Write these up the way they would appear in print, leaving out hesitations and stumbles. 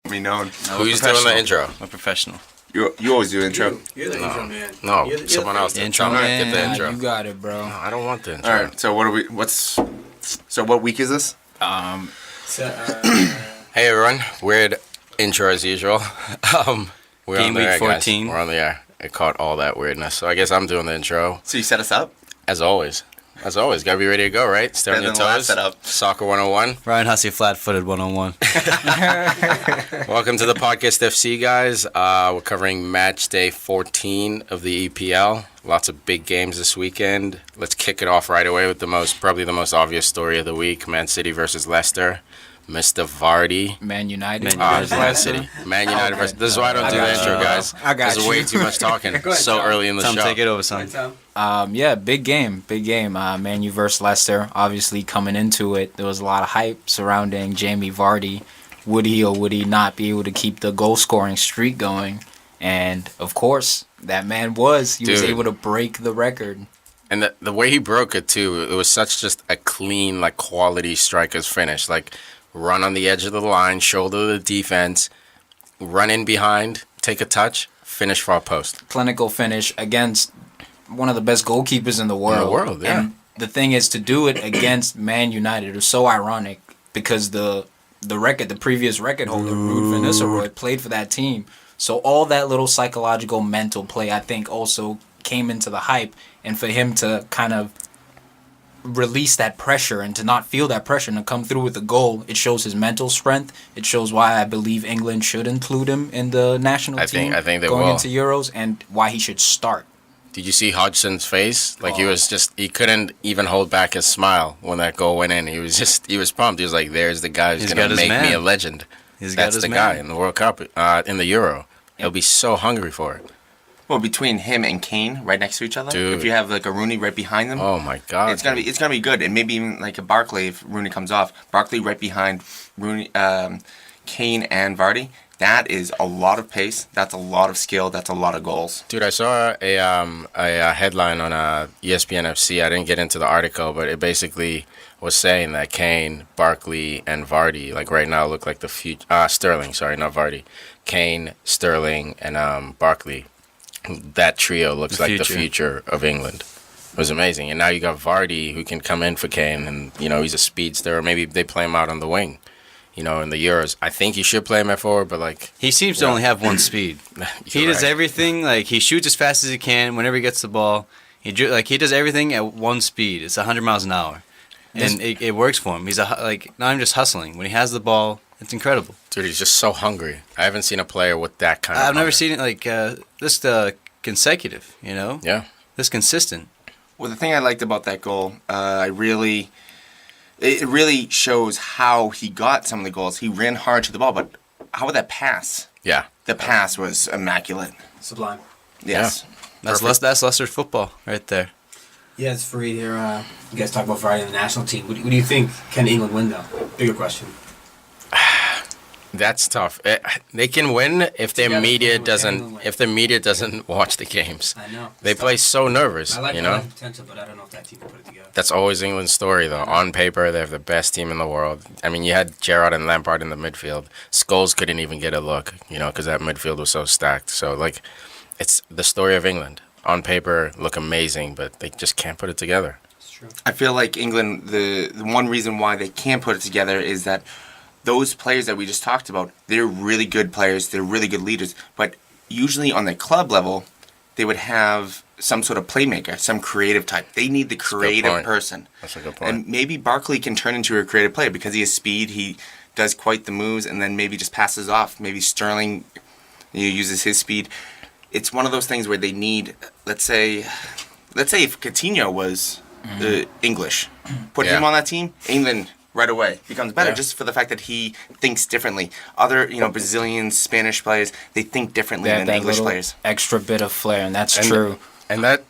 Me known. No, who's doing the intro? I'm professional. You always do intro. You're the intro man. No, You're someone else. The intro man. Get the intro. You got it, bro. No, I don't want the intro. All right. So what week is this? Hey everyone, weird intro as usual. We're Game on the week air, 14. Guys. We're on the air. It caught all that weirdness. So I guess I'm doing the intro. So you set us up? As always, gotta be ready to go, right? Stay on your Better than the last toes. setup. Soccer 101. Ryan Hussey, flat-footed 101. Welcome to the Podcast FC, guys. We're covering match day 14 of the EPL. Lots of big games this weekend. Let's kick it off right away with probably the most obvious story of the week: Man City versus Leicester. Mr. Vardy. Man United. Man City. Man United versus. This is why I don't do the intro, guys. I got There's you. way too much talking ahead, so Tom. early in the Tom, show. take it over, son. Yeah, big game. Man U versus Leicester. Obviously, coming into it, there was a lot of hype surrounding Jamie Vardy. Would he or would he not be able to keep the goal-scoring streak going? And, of course, that man was. He was Dude. able to break the record. And the way he broke it, too, it was such just a clean, like, quality striker's finish. Like, run on the edge of the line, shoulder the defense, run in behind, take a touch, finish for our post. Clinical finish against one of the best goalkeepers in the world. Yeah. And the thing is, to do it against Man United is so ironic because the previous record holder, Ruud van Nistelrooy, played for that team. So all that little psychological mental play, I think, also came into the hype. And for him to kind of release that pressure and to not feel that pressure and to come through with a goal, it shows his mental strength. It shows why I believe England should include him in the national team I think they going will. into Euros, and why he should start. Did you see Hodgson's face? Like, he couldn't even hold back his smile when that goal went in. He was pumped. He was like, there's the guy who's He's going got to his make me man. a legend. He's got That's his the man. guy in the World Cup, in the Euro. He'll be so hungry for it. Well, between him and Kane right next to each other, Dude. if you have like a Rooney right behind them, Oh, my God. it's gonna be good. And maybe even like a Barkley if Rooney comes off. Barkley right behind Rooney, Kane and Vardy. That is a lot of pace. That's a lot of skill. That's a lot of goals. Dude, I saw a headline on ESPN FC. I didn't get into the article, but it basically was saying that Kane, Barkley, and Vardy, like right now, look like the future. Sterling, sorry, not Vardy. Kane, Sterling, and Barkley. That trio looks like the future of England. It was amazing. And now you got Vardy, who can come in for Kane, and he's a speedster. Or maybe they play him out on the wing. In the Euros, I think you should play him at forward, but like He seems to only have one speed. He does everything. Like, he shoots as fast as he can whenever he gets the ball. He does everything at one speed. It's 100 miles an hour. And it works for him. He's not even just hustling. When he has the ball, it's incredible. Dude, he's just so hungry. I haven't seen a player with that kind of I've never hunger. seen it like this consecutive, Yeah. This consistent. Well, the thing I liked about that goal, it really shows how he got some of the goals. He ran hard to the ball, but how about that pass? Yeah. The pass was immaculate. Sublime. Yes. That's Leicester's football right there. Yeah, it's Farid here. You guys talk about Friday in the national team. What do you think? Can England win, though? Bigger question. That's tough. They can win if their Together, media England doesn't win. if the media doesn't watch the games. I know. They play so nervous, I like the potential, but I don't know if that team can put it together. That's always England's story, though. On paper, they have the best team in the world. I mean, you had Gerrard and Lampard in the midfield. Scholes couldn't even get a look, because that midfield was so stacked. So, like, it's the story of England. On paper, look amazing, but they just can't put it together. It's true. I feel like England, the one reason why they can't put it together is that those players that we just talked about, they're really good players, they're really good leaders, but usually on the club level, they would have some sort of playmaker, some creative type. They need the creative point. person. That's a good point. And maybe Barkley can turn into a creative player because he has speed, he does quite the moves, and then maybe just passes off. Maybe Sterling uses his speed. It's one of those things where they need, let's say if Coutinho was English, put him on that team, England right away becomes better just for the fact that he thinks differently. Other, Brazilians, Spanish players, they think differently They have than that English little players. extra bit of flair, and that's true. And that,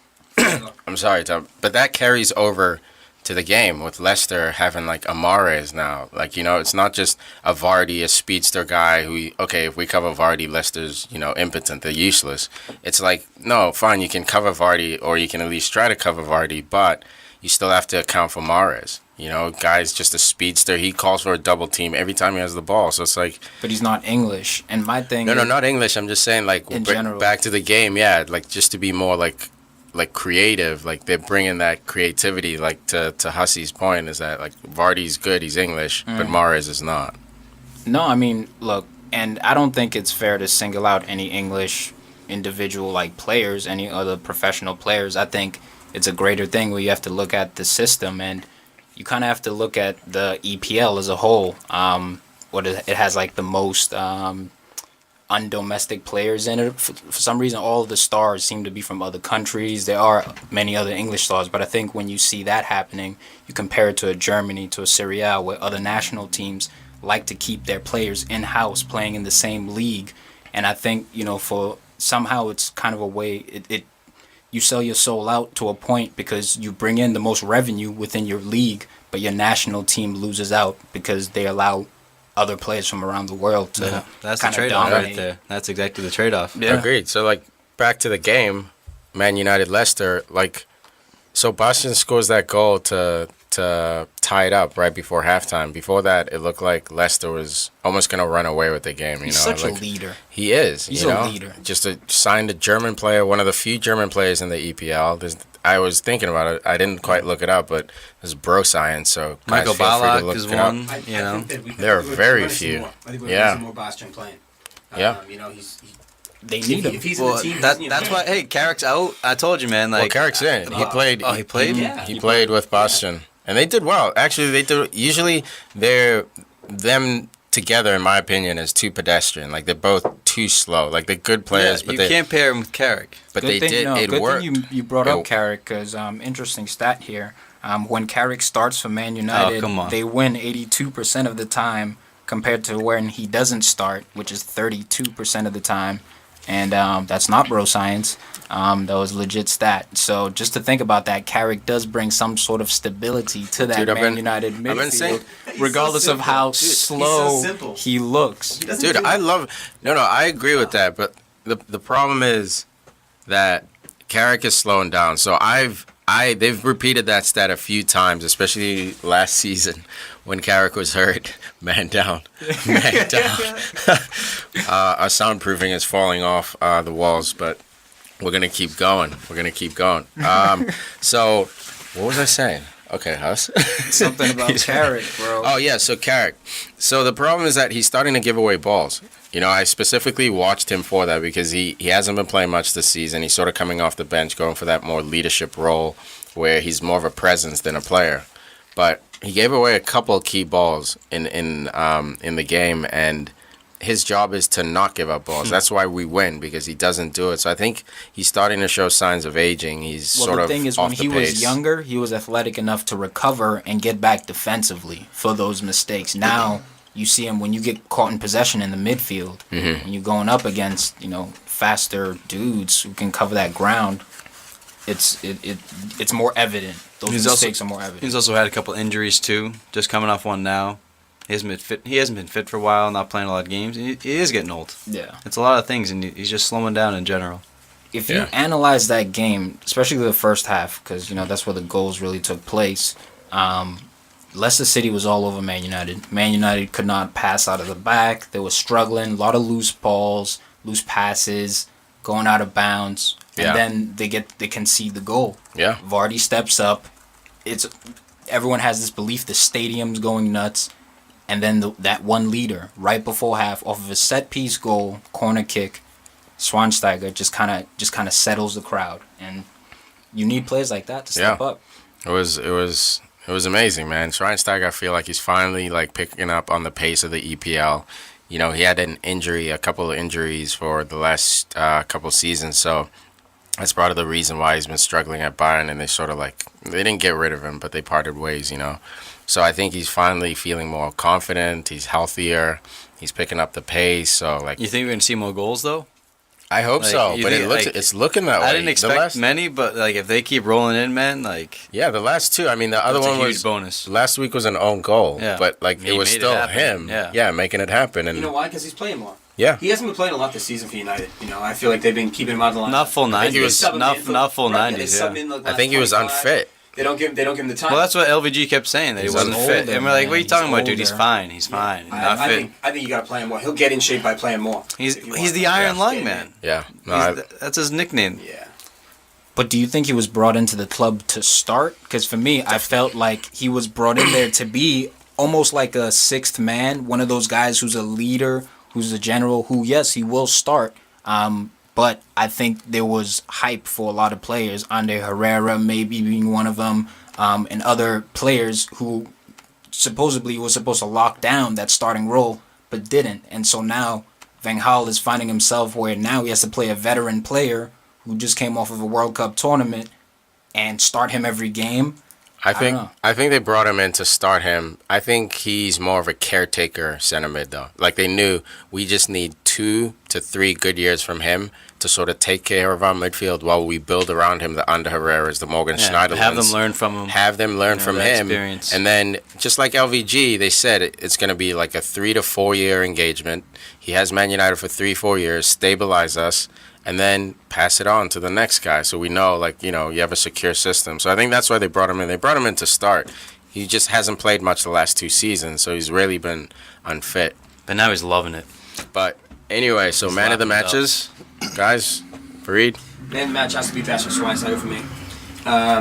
I'm sorry, Tom, but that carries over to the game with Leicester having like Amares now. Like, it's not just a Vardy, a speedster guy who, okay, if we cover Vardy, Leicester's, impotent, they're useless. It's like, no, fine, you can cover Vardy or you can at least try to cover Vardy, but you still have to account for Mahrez. You know, guy's just a speedster. He calls for a double team every time he has the ball. So it's like, But he's not English. And my thing no, is, not English. I'm just saying, like, In general. back to the game. Yeah, like just to be more like creative. Like they're bringing that creativity. Like to Hussey's point is that like Vardy's good. He's English, but Mahrez is not. no, I mean, look, and I don't think it's fair to single out any English individual like players, any other professional players. I think it's a greater thing where you have to look at the system, and you kind of have to look at the EPL as a whole. It has like the most undomestic players in it. For some reason, all of the stars seem to be from other countries. There are many other English stars, but I think when you see that happening, you compare it to a Germany, to a Serie A, where other national teams like to keep their players in-house playing in the same league. And I think, for somehow it's kind of a way, you sell your soul out to a point because you bring in the most revenue within your league, but your national team loses out because they allow other players from around the world to That's the kind of trade-off dominate. right there. That's exactly the trade-off. Yeah. Agreed. So like back to the game, Man United Leicester. Like, so Bastian scores that goal to tie it up right before halftime. Before that, it looked like Leicester was almost gonna run away with the game. He's such a leader. He is. He's you a know? leader. Just signed a German player, one of the few German players in the EPL. I was thinking about it. I didn't quite look it up, but there's bro science. So guys, Michael feel free to Ballack look is it up. one. There are very few. I think we're Yeah. some more Bastian playing. Yeah. They need him. If he's in Well, the team, that's why. Hey, Carrick's out. I told you, man. Well, Like, Carrick's in. He played. Oh, he played? Yeah. He played with Bastian, and they did well. Actually, they do. Usually, them together, in my opinion, is too pedestrian. Like they're both too slow. Like they're good players, but you they can't pair him with Carrick. but Good they thing, did. no, It good worked. thing you brought up It- Carrick, because interesting stat here. When Carrick starts for Man United, come on. they win 82% of the time compared to when he doesn't start, which is 32% of the time. And that's not bro science. That was legit stat. So just to think about that, Carrick does bring some sort of stability to that Dude, Man United I've been saying- midfield, regardless of how slow simple. he looks. Dude, I love. No, I agree with that. But the problem is that Carrick is slowing down. So they've repeated that stat a few times, especially last season when Carrick was hurt. Man down. Our soundproofing is falling off the walls, but we're gonna keep going. So what was I saying? Okay, Huss. Something about Carrick, bro. Oh yeah, so Carrick. So the problem is that he's starting to give away balls. You know, I specifically watched him for that because he hasn't been playing much this season. He's sort of coming off the bench, going for that more leadership role where he's more of a presence than a player. But he gave away a couple of key balls in the game, and his job is to not give up balls. That's why we win, because he doesn't do it. So I think he's starting to show signs of aging. He's sort the of thing is, off when the he pace. was younger, he was athletic enough to recover and get back defensively for those mistakes. Now you see him when you get caught in possession in the midfield, and you're going up against faster dudes who can cover that ground. It's more evident. Those mistakes are more evident. He's also had a couple injuries too. Just coming off one now. He hasn't been fit for a while. Not playing a lot of games. He is getting old. Yeah. It's a lot of things, and he's just slowing down in general. If you analyze that game, especially the first half, because that's where the goals really took place. Leicester City was all over Man United. Man United could not pass out of the back. They were struggling. A lot of loose balls, loose passes, going out of bounds, and then they concede the goal. Yeah. Vardy steps up. Everyone has this belief the stadium's going nuts, and then that one leader right before half, off of a set piece goal, corner kick, Schweinsteiger just kind of settles the crowd, and you need players like that to step up. It was amazing, man. Schweinsteiger, I feel like he's finally picking up on the pace of the EPL. He had a couple of injuries for the last couple seasons, so that's part of the reason why he's been struggling at Bayern, and they sort of they didn't get rid of him, but they parted ways, So I think he's finally feeling more confident. He's healthier. He's picking up the pace. So You think we're gonna see more goals though? I hope so, you but think, it's looking that way. I didn't expect many, but if they keep rolling in, man, the last two. I mean, the other that's one a huge was bonus. Last week was an own goal, Yeah. but He it was made it still happen. him, Yeah. making it happen. And You know why? Because he's playing more. yeah, He hasn't been playing a lot this season for United. I feel like they've been keeping him out of the line. Not full think he 90s. was- Not full 90s. Yeah. I think he was unfit. They don't give him the time. Well, that's what LVG kept saying, that he He's wasn't older, fit. And we're like, what are you man. talking He's about, dude? He's older. fine. He's fine. Not fit. I think you got to play him more. He'll get in shape by playing more. He's the Iron Lung, man. Yeah. No, That's his nickname. Yeah. But do you think he was brought into the club to start? Because for me, I felt like he was brought in there to be almost like a sixth man, one of those guys who's a leader, who's a general, who, yes, he will start. But I think there was hype for a lot of players, Andre Herrera maybe being one of them, and other players who supposedly was supposed to lock down that starting role, but didn't. And so now Van Gaal is finding himself where now he has to play a veteran player who just came off of a World Cup tournament and start him every game. I don't think know. I think they brought him in to start him. I think he's more of a caretaker center mid though. Like they knew we just need 2 to 3 good years from him to sort of take care of our midfield while we build around him the Under Herrera's, the Morgan Schneiderlins. Have them learn from him. Have them learn from that him. experience. And then just like LVG, they said it's going to be like a 3 to 4 year engagement. He has Man United for 3-4 years, stabilize us, and then pass it on to the next guy. So we know, like, you know, you have a secure system. So I think that's why they brought him in. They brought him in to start. He just hasn't played much the last 2 seasons, so he's really been unfit. But now he's loving it. But anyway, so He's man of the locked it up. matches, guys, Farid. Man, the match has to be Patrick Schweinsteiger for me.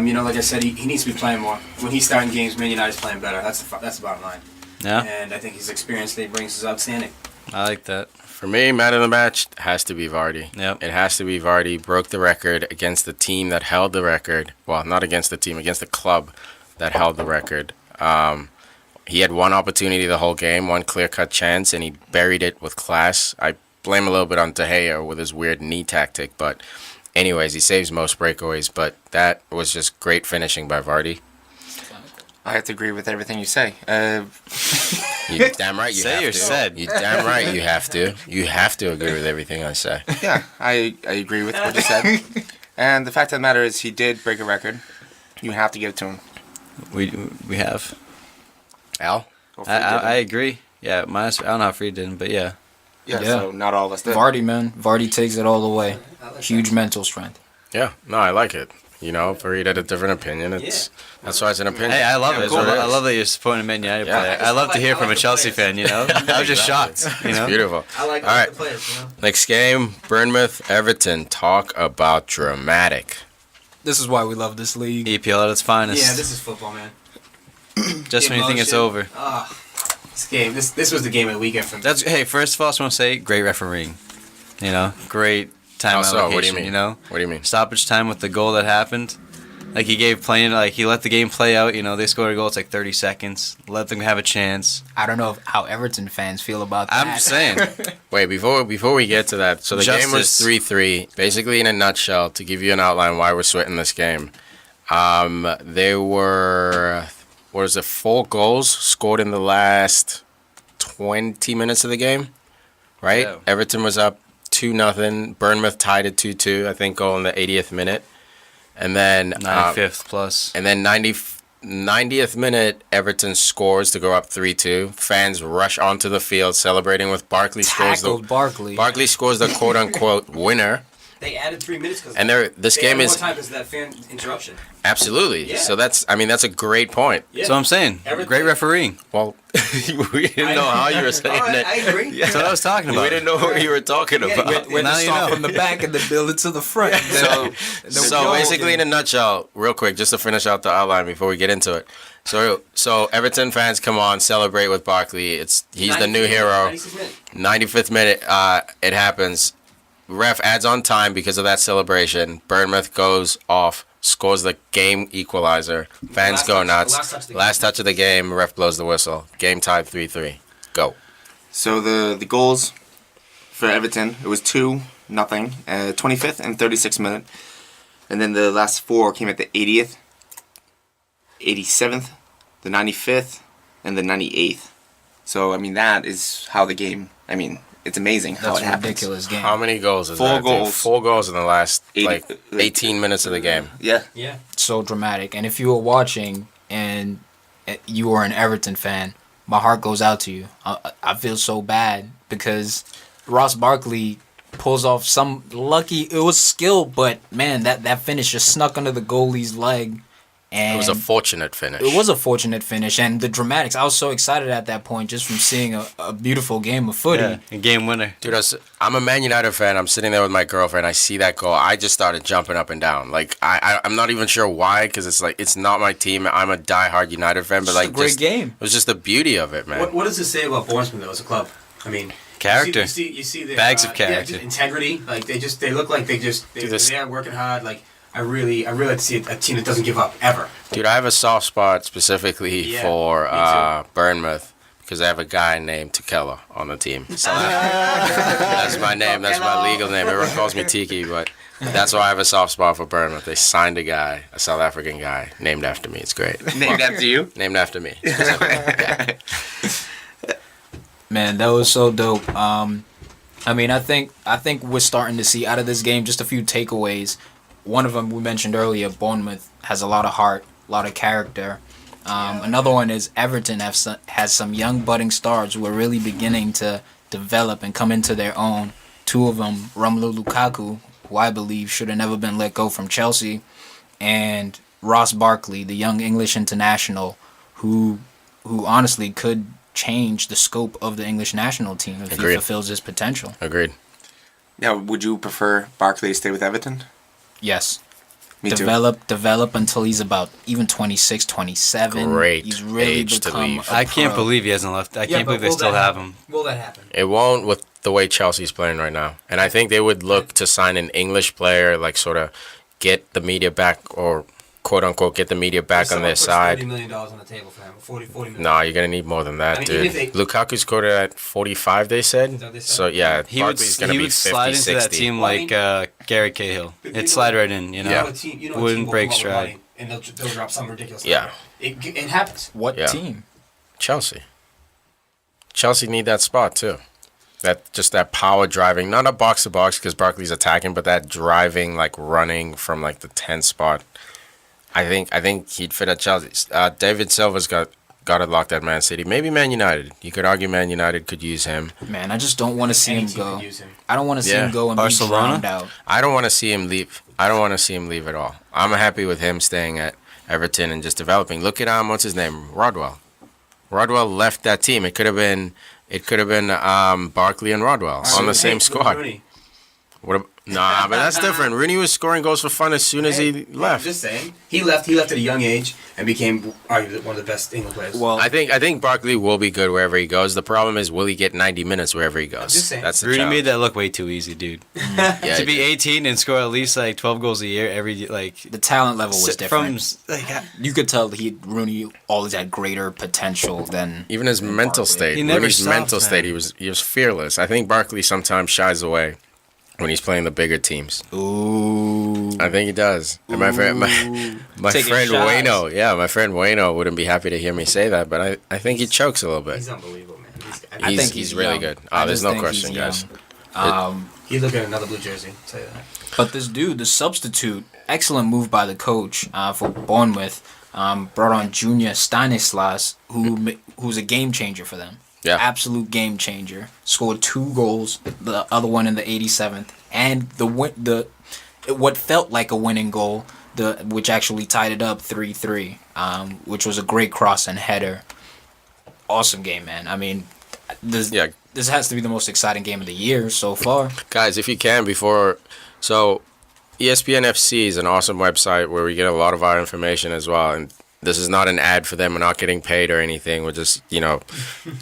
You know, like I said, he needs to be playing more. When he's starting games, Man United's playing better. That's the bottom line. Yeah, And I think his experience that he brings is outstanding. I like that. For me, man of the match has to be Vardy. Yep. It has to be Vardy. Broke the record against the team that held the record. Well, not against the team, against the club that held the record. He had one opportunity the whole game, one clear-cut chance, and he buried it with class. I blame a little bit on De Gea with his weird knee tactic, but anyways, he saves most breakaways. But that was just great finishing by Vardy. I have to agree with everything you say. You damn right you Say have or to. said. You damn right you have to. You have to agree with everything I say. Yeah, I agree with what you said. And the fact of the matter is, he did break a record. You have to give it to him. We have. Al? I agree. Yeah, I don't know how Free didn't, but yeah. Yeah, Yeah. so not all of us did. Vardy, man. Vardy takes it all the way. Huge mental strength. Yeah, no, I like it. You know, Farid had a different opinion. That's why it's an opinion. Hey, I love Yeah, it. cool. I love that you're supporting a Man United Yeah. player. I love to hear from a Chelsea fan, you know? I was just shocked, you It's know? beautiful. I like All right. the players, you know? Next game, Bournemouth, Everton. Talk about dramatic. This is why we love this league. EPL at its finest. Yeah, this is football, man. Just when you think it's over. This game, this was the game of the weekend for me. Hey, first of all, I just want to say, great refereeing. You know? Great time How so? allocation, What do you mean? you know? What do you mean? Stoppage time with the goal that happened. Like, he let the game play out, you know, they scored a goal, it's like 30 seconds. Let them have a chance. I don't know how Everton fans feel about that. I'm just saying. Wait, before we get to that, so the game was Justice. 3-3. Basically, in a nutshell, to give you an outline why we're sweating this game, there were, 4 goals scored in the last 20 minutes of the game, right? Yeah. Everton was up 2-0. Bournemouth tied it 2-2, I think, goal in the 80th minute. And then 95th plus. And then 90th minute, Everton scores to go up 3-2. Fans rush onto the field celebrating with Barkley Tackled Barkley. Barkley scores the quote-unquote winner. They added 3 minutes because And this game is more time because of that fan interruption. absolutely. Yeah. So that's a great point. Yeah. So I'm saying, Everything- great refereeing. Well, we didn't know how you were saying All right, that. I agree. That's what I was talking about. We didn't know what you were talking about. When Now they you start know. from the back and then build it to the front. So basically, in a nutshell, real quick, just to finish out the outline before we get into it. So Everton fans come on, celebrate with Barkley. He's the new hero. 95th minute, it happens. Ref adds on time because of that celebration. Bournemouth goes off, scores the game equalizer. Fans Last go touch- nuts. last touch of the game. Last touch of the game, ref blows the whistle. Game tied 3-3. Go. So the goals for Everton, it was 2-0, 25th and 36th minute. And then the last 4 came at the 80th, 87th, the 95th, and the 98th. So, I mean, that is how the game, it's amazing how That's it a happens. ridiculous game. How many goals is 4 that? dude? goals. 4 goals in the last 80 18 minutes of the game. Yeah. Yeah. So dramatic. And if you were watching and you were an Everton fan, my heart goes out to you. I feel so bad because Ross Barkley pulls off some lucky, it was skill, but man, that finish just snuck under the goalie's leg And It was a fortunate finish. It was a fortunate finish, and the dramatics. I was so excited at that point just from seeing a beautiful game of footy. Yeah, a game winner. Dude, I'm a Man United fan. I'm sitting there with my girlfriend. I see that goal. I just started jumping up and down. Like I'm not even sure why, because it's like it's not my team. I'm a diehard United fan, but like a great game. It was just the beauty of it, man. What does it say about Bournemouth though as a club? I mean, Character. You see their, Bags of yeah, character. just integrity. Like they look like they're working hard. Like I really like to see a team that doesn't give up ever. Dude, I have a soft spot specifically Yeah, for me too. Bournemouth because I have a guy named Tekela on the team. That's my name. That's my legal name. Everyone calls me Tiki, but that's why I have a soft spot for Bournemouth. They signed a guy, a South African guy, named after me. It's great. Named after you? Named after me. Yeah. Man, that was so dope. I mean, I think we're starting to see out of this game just a few takeaways. One of them we mentioned earlier, Bournemouth has a lot of heart, a lot of character. Another one is Everton has some young budding stars who are really beginning to develop and come into their own. Two of them, Romelu Lukaku, who I believe should have never been let go from Chelsea, and Ross Barkley, the young English international, who honestly could change the scope of the English national team if Agreed. he fulfills his potential. Agreed. Now, would you prefer Barkley to stay with Everton? Yes. Me too. Develop until he's about even 26, 27. Great He's really age to become leave. a I can't pro. believe he hasn't left. I Yeah, can't but believe they will still that have happen? him. Will that happen? It won't with the way Chelsea's playing right now. And I think they would look to sign an English player, like sort of get the media back, or quote unquote get the media back on their $30 side. million on the table for him. 40 million. No, you're gonna need more than that, I mean, dude. even if they- Lukaku's quoted at 45, they said. Is that what they said? So yeah, He would Barkley's gonna be 50, slide into 60. that team Well, I like Gary Cahill. But It'd slide right in, you know. Yeah. A team, a Wouldn't team will break come up with stride. money, and they'll drop some ridiculous. Yeah. number. It happens. What Yeah. team? Chelsea. Chelsea need that spot too. That power driving, not a box to box because Barkley's attacking, but that driving, like running from like the 10th spot. I think he'd fit at Chelsea. David Silva's got it locked at Man City. Maybe Man United. You could argue Man United could use him. Man, I just don't want to see Any him team go. could use him. I don't want to see Yeah. him go and Barcelona? be drowned out. I don't want to see him leave. I don't want to see him leave at all. I'm happy with him staying at Everton and just developing. Look at what's his name, Rodwell. Rodwell left that team. It could have been Barkley and Rodwell on the same squad. Rooney. Nah, but that's different. Rooney was scoring goals for fun as soon as he I'm left. just saying. He left at a young age and became arguably one of the best England players. Well, I think Barkley will be good wherever he goes. The problem is, will he get 90 minutes wherever he goes? just saying. That's the Rooney challenge. made that look way too easy, dude. Yeah, To be 18 and score at least like 12 goals a year every like the talent level was different. like You could tell Rooney always had greater potential than even his mental Barkley. state. He never Rooney's stopped, mental man. state. He was fearless. I think Barkley sometimes shies away when he's playing the bigger teams. Ooh. I think he does. And my friend Taking friend shots. Wayno, my friend Wayno wouldn't be happy to hear me say that, but I think he chokes a little bit. He's unbelievable, man. I think He's really young. good. I There's just no think question, he's guys. young. He'd look at another blue jersey. I'll tell you that. But this dude, the substitute, excellent move by the coach for Bournemouth. Brought on Junior Stanislas, who's a game changer for them. Yeah. Absolute game changer. Scored 2 goals, the other one in the 87th, and what felt like a winning goal, which actually tied it up 3-3, which was a great cross and header. Awesome game, man. I mean, this has to be the most exciting game of the year so far. Guys, if you can, so ESPN FC is an awesome website where we get a lot of our information as well, and this is not an ad for them. We're not getting paid or anything. We're just,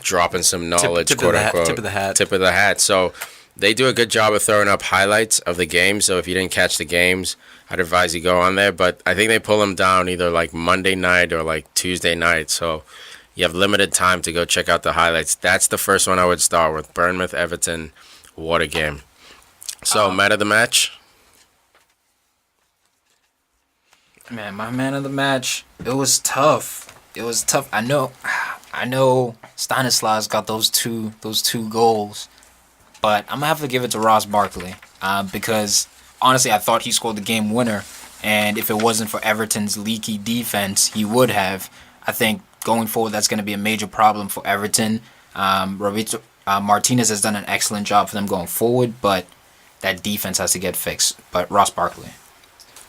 dropping some knowledge, tip of quote the hat- unquote. tip of the hat. Tip of the hat. So they do a good job of throwing up highlights of the games. So if you didn't catch the games, I'd advise you go on there. But I think they pull them down either like Monday night or like Tuesday night. So you have limited time to go check out the highlights. That's the first one I would start with. Bournemouth, Everton. What a game. So, man of the match? Man, my man of the match, it was tough. I know Stanislas got those two goals, but I'm gonna have to give it to Ross Barkley because honestly, I thought he scored the game winner, and if it wasn't for Everton's leaky defense, he would have. I think going forward, that's going to be a major problem for Everton. Roberto Martinez has done an excellent job for them going forward, but that defense has to get fixed. But Ross Barkley.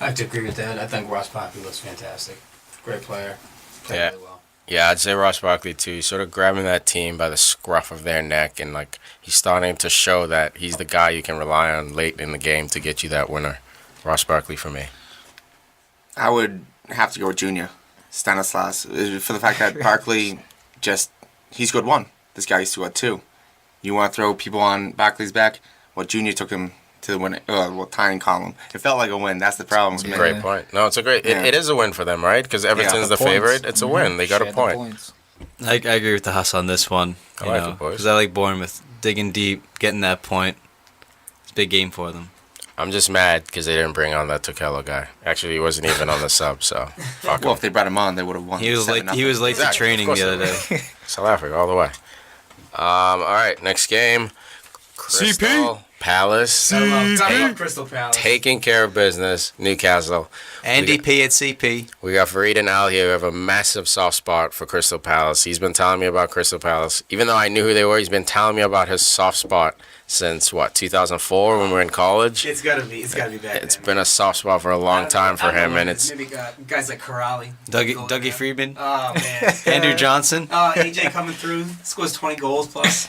I have to agree with that. I think Ross Barkley looks fantastic. Great player. Played Yeah. really well. Yeah, I'd say Ross Barkley too. He's sort of grabbing that team by the scruff of their neck, and like he's starting to show that he's the guy you can rely on late in the game to get you that winner. Ross Barkley for me. I would have to go with Junior Stanislas for the fact that Barkley he scored one. This guy used to score two. You want to throw people on Barkley's back? Well, Junior took him to the win. Tying column. It felt like a win. That's the problem. Yeah. Great point. No, it's a great. Yeah. It is a win for them, right? Because Everton's the Points. favorite. It's a win. They got Share a the point. points. I agree with the Huss on this one. I like it, boys. Because I like Bournemouth digging deep, getting that point. It's a big game for them. I'm just mad because they didn't bring on that Tokello guy. Actually, he wasn't even on the sub, so fuck Well, him. if they brought him on, they would have won. He was late. 7-0. He was late Exactly, to training of the course other day. South Africa all the way. All right, next game. Crystal Palace Gotta love Crystal Palace. taking care of business. Newcastle. Andy P at CP. We got Farid and Al here who have a massive soft spot for Crystal Palace. He's been telling me about Crystal Palace. Even though I knew who they were, he's been telling me about his soft spot since, 2004 when we were in college. It's gotta be back. It's been a soft spot for a long time for him, and it's... maybe guys like Corrali, Dougie Friedman. Oh man, Andrew Johnson. AJ coming through, scores 20 goals plus.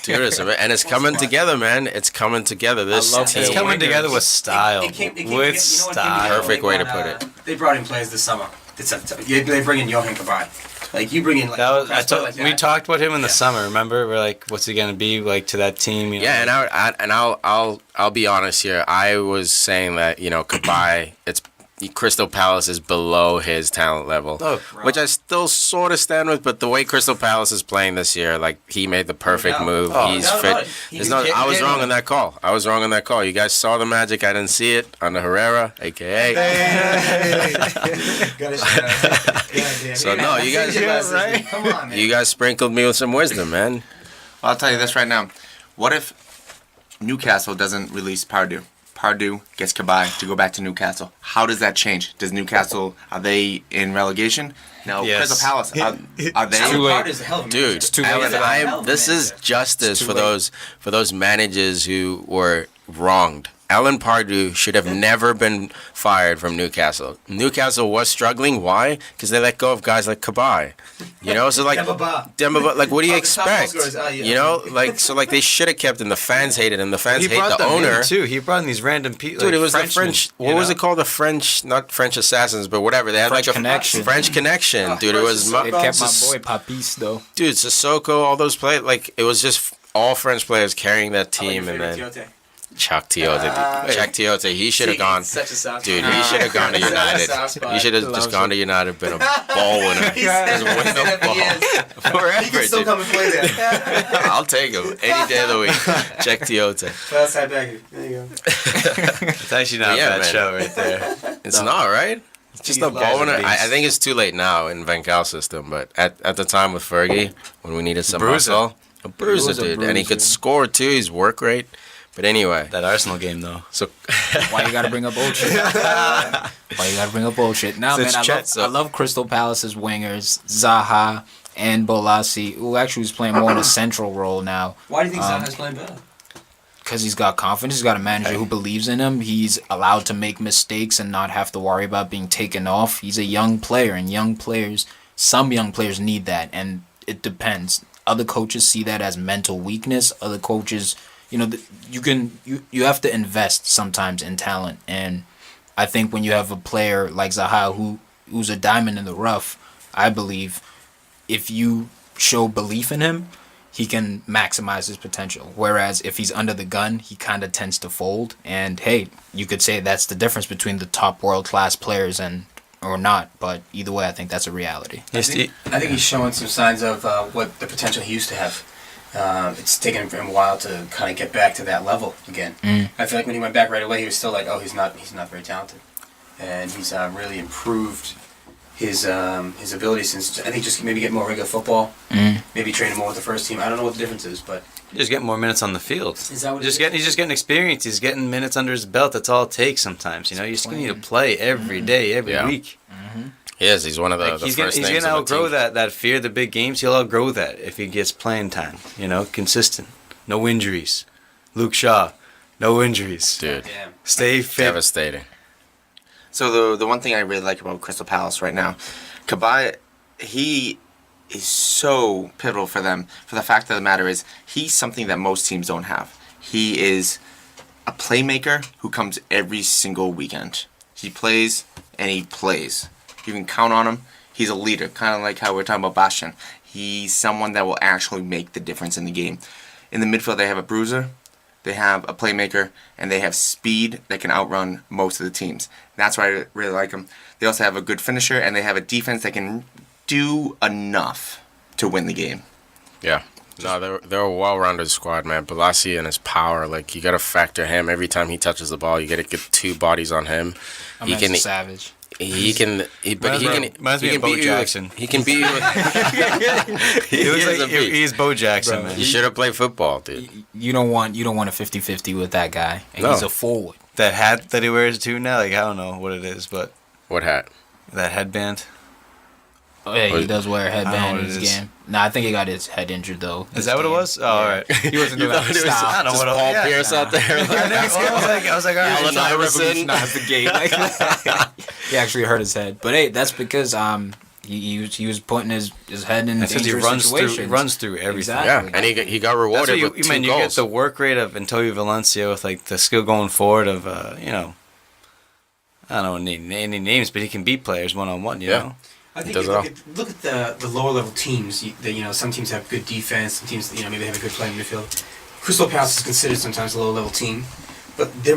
Dude, it's coming together, man. It's coming together. This love team. It's coming together with style. It came With together- style. Perfect way to put it. They brought in players this summer. They bring in Johan Kabay. Like you bring in like That was, like that. we talked about him in the summer. Remember, we're like, "What's he gonna be like to that team?" You know? Yeah, and I'll be honest here. I was saying that Kabay, it's Crystal Palace is below his talent level, which I still sort of stand with. But the way Crystal Palace is playing this year, like he made the perfect move. He's no, fit. no, There's no, I was wrong on that call. You guys saw the magic. I didn't see it under Herrera, aka. So no, you guys, Come on, man. you guys sprinkled me with some wisdom, man. I'll tell you this right now. What if Newcastle doesn't release Pardew? Pardew gets Kabay to go back to Newcastle. How does that change? Does Newcastle, are they in relegation? No. Yes. Crystal Palace, are they? too late. Pardew is a hell of a Dude, manager. too late Alan, for that. this is justice too for late. those managers who were wronged. Alan Pardew should have never been fired from Newcastle. Newcastle was struggling. Why? Because they let go of guys like Kabay. So like Demba like what do you Oh, the top expect? goal scorers, yeah. Like they should have kept him. The fans hated him. The fans He hate brought the them owner. in too. He brought in these random people. Dude, it was Frenchmen, the French. you What was know? it called? The French, not French assassins, but whatever. They had French like a Connection. French connection, dude. It was It kept my boy Papis though. dude, Sissoko, all those players. Like it was just all French players carrying that team, and then Chuck Tiote, he should have gone. Such a soft Dude, spot. he should have gone to Such a United. soft spot. He should have just gone to United, been a ball winner. He said Just win the he is. ball. Forever, He can still dude. come and play there. I'll take him any day of the week. Check Tiote. Well, side back. There you go. It's actually not Yeah, a bad man. show right there. It's not, right? It's just a He's ball winner. beast. I think it's too late now in Van Gaal's system, but at the time with Fergie, when we needed some Bruiser. muscle, a bruiser, was a dude. And he could bruiser. score too. His work rate. But anyway, That Arsenal game though. so Why you gotta bring up bullshit? Why you gotta bring up bullshit? Nah, It's man, Chet, I love Crystal Palace's wingers, Zaha and Bolasie, who actually is playing more in a central role now. Why do you think Zaha's playing better? Because he's got confidence, he's got a manager who believes in him. He's allowed to make mistakes and not have to worry about being taken off. He's a young player, and some young players need that, and it depends. Other coaches see that as mental weakness. Other coaches, you have to invest sometimes in talent, and I think when you have a player like Zaha who's a diamond in the rough, I believe if you show belief in him, he can maximize his potential. Whereas if he's under the gun, he kind of tends to fold. And hey, you could say that's the difference between the top world-class players or not. But either way, I think that's a reality. I think he's showing some signs of what the potential he used to have. It's taken him a while to kind of get back to that level again. I feel like when he went back right away, he was still like, oh, he's not very talented, and he's really improved his ability since I think just maybe get more regular football, maybe train more with the first team. I don't know what the difference is, but Just getting more minutes on the field. Is that what He's it is? just getting experience. He's getting minutes under his belt. That's all it takes sometimes. You just need to play every day, every Yeah. week. he is. He's one of the He's first gonna names on the outgrow team. that fear of the big games. He'll outgrow that if he gets playing time. Consistent, no injuries. Luke Shaw, no injuries. Dude, Stay fit. devastating. So the one thing I really like about Crystal Palace right now, Kabay, he is so pivotal for them. For the fact of the matter is, he's something that most teams don't have. He is a playmaker who comes every single weekend. He plays and he plays. You can count on him. He's a leader, kind of like how we're talking about Bastian. He's someone that will actually make the difference in the game. In the midfield, they have a bruiser, they have a playmaker, and they have speed that can outrun most of the teams. That's why I really like them. They also have a good finisher, and they have a defense that can do enough to win the game. Yeah. No, they're a well-rounded squad, man. Balassi and his power, like, you got to factor him. Every time he touches the ball, you got to get 2 bodies on him. He can savage. He can beat you. Jackson. He can beat you. He's Bo Jackson, man. He should have played football, dude. You don't want a 50-50 with that guy, and he's a forward. That hat that he wears too now, like I don't know what it is, but What hat? that headband. Oh yeah, he does wear a headband in his game. Nah, I think he got his head injured though. Is that what it was? Oh, all right. He wasn't doing that style. I don't know what Paul Pierce out there. I was like, all right. Allen Iverson. The game. He actually hurt his head, but hey, that's because he was putting his head in dangerous situations. He runs through everything. Exactly. Yeah, and he got rewarded with 2 goals. You get the work rate of Antonio Valencia with like the skill going forward of I don't know any names, but he can beat players one-on-one. You know. I think look at the lower level teams. Some teams have good defense. Some teams, maybe they have a good play in midfield. Crystal Palace is considered sometimes a lower level team, but their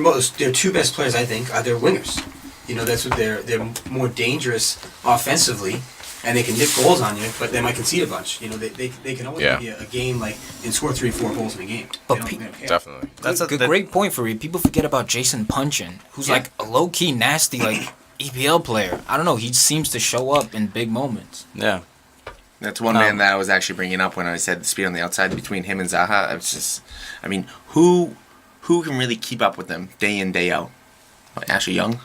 2 best players, I think, are their wingers. That's what they're more dangerous offensively, and they can nick goals on you, but they might concede a bunch. They can always be a game like and score 3-4 goals in a game. But Definitely. That's a great point for you. People forget about Jason Punchin, who's like a low key nasty EPL player. I don't know. He seems to show up in big moments. Yeah. That's one man that I was actually bringing up when I said the speed on the outside between him and Zaha. Who can really keep up with them day in, day out? Ashley Young?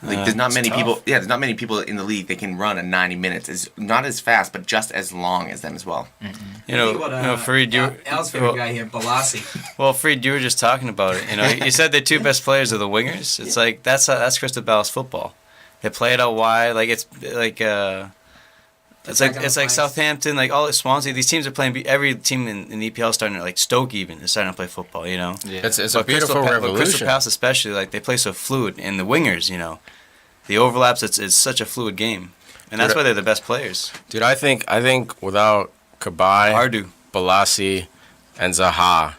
There's not many people. Yeah, there's not many people in the league that can run a 90 minutes. It's not as fast, but just as long as them as well. Mm-hmm. Farid, Al's favorite guy here, Balassi. Well, Farid, you were just talking about it. You said the 2 best players are the wingers. It's like that's Crystal Palace football. They play it out wide, it's like Southampton, like all Swansea. These teams are playing. Every team in the EPL is starting to Stoke even is starting to play football. Yeah. It's a beautiful revolution. Crystal Palace especially, they play so fluid, and the wingers, the overlaps. It's such a fluid game, and that's why they're the best players. Dude, I think without Kabay, Balassi, and Zaha,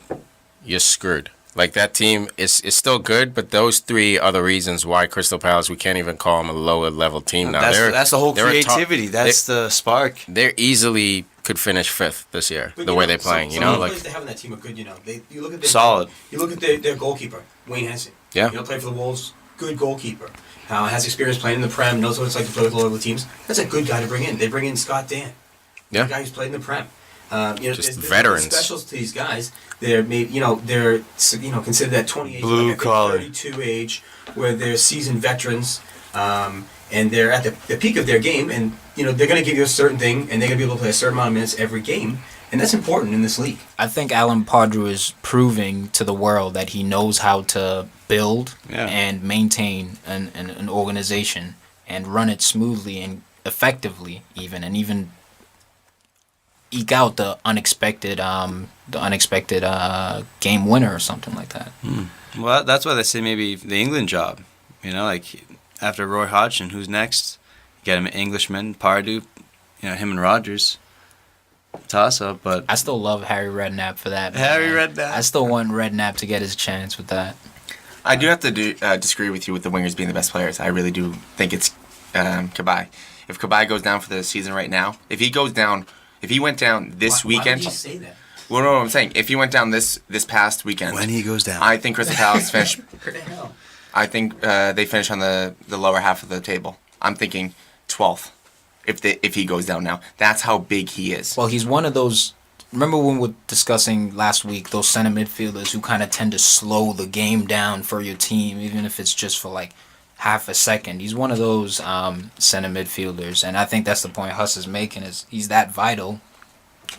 you're screwed. That team is still good, but those 3 are the reasons why Crystal Palace, we can't even call them a lower level team now. That's the whole creativity. That's the spark. They easily could finish 5th this year, the way they're playing. Some of the players they have in that team are good. You look at their solid. You look at their goalkeeper, Wayne Henson. Yeah. Played for the Wolves. Good goalkeeper. Has experience playing in the Prem. Knows what it's like to play with low level teams. That's a good guy to bring in. They bring in Scott Dan. Yeah. The guy who's played in the Prem. Just veterans. Specials to these guys. They're considered that 28, blue collar, 32 age, where they're seasoned veterans, and they're at the peak of their game, and they're going to give you a certain thing, and they're going to be able to play a certain amount of minutes every game, and that's important in this league. I think Alan Pardew is proving to the world that he knows how to build and maintain an organization and run it smoothly and effectively, even eke out the unexpected game winner or something like that. Well, that's why they say maybe the England job. After Roy Hodgson, who's next? You got him an Englishman, Pardew, him and Rodgers. Toss up, but I still love Harry Redknapp for that. Redknapp. I still want Redknapp to get his chance with that. I do have to disagree with you with the wingers being the best players. I really do think it's Kabay. If Kabay goes down for the season right now, if he went down this weekend. Why would you say that? Well, no, I'm saying if he went down this past weekend. When he goes down, I think Crystal Palace finish. Where the hell? I think they finish on the lower half of the table. I'm thinking 12th. If he goes down now, that's how big he is. Well, he's one of those. Remember when we were discussing last week those center midfielders who kind of tend to slow the game down for your team, even if it's just for half a second. He's one of those center midfielders, and I think that's the point Huss is making. Is he's that vital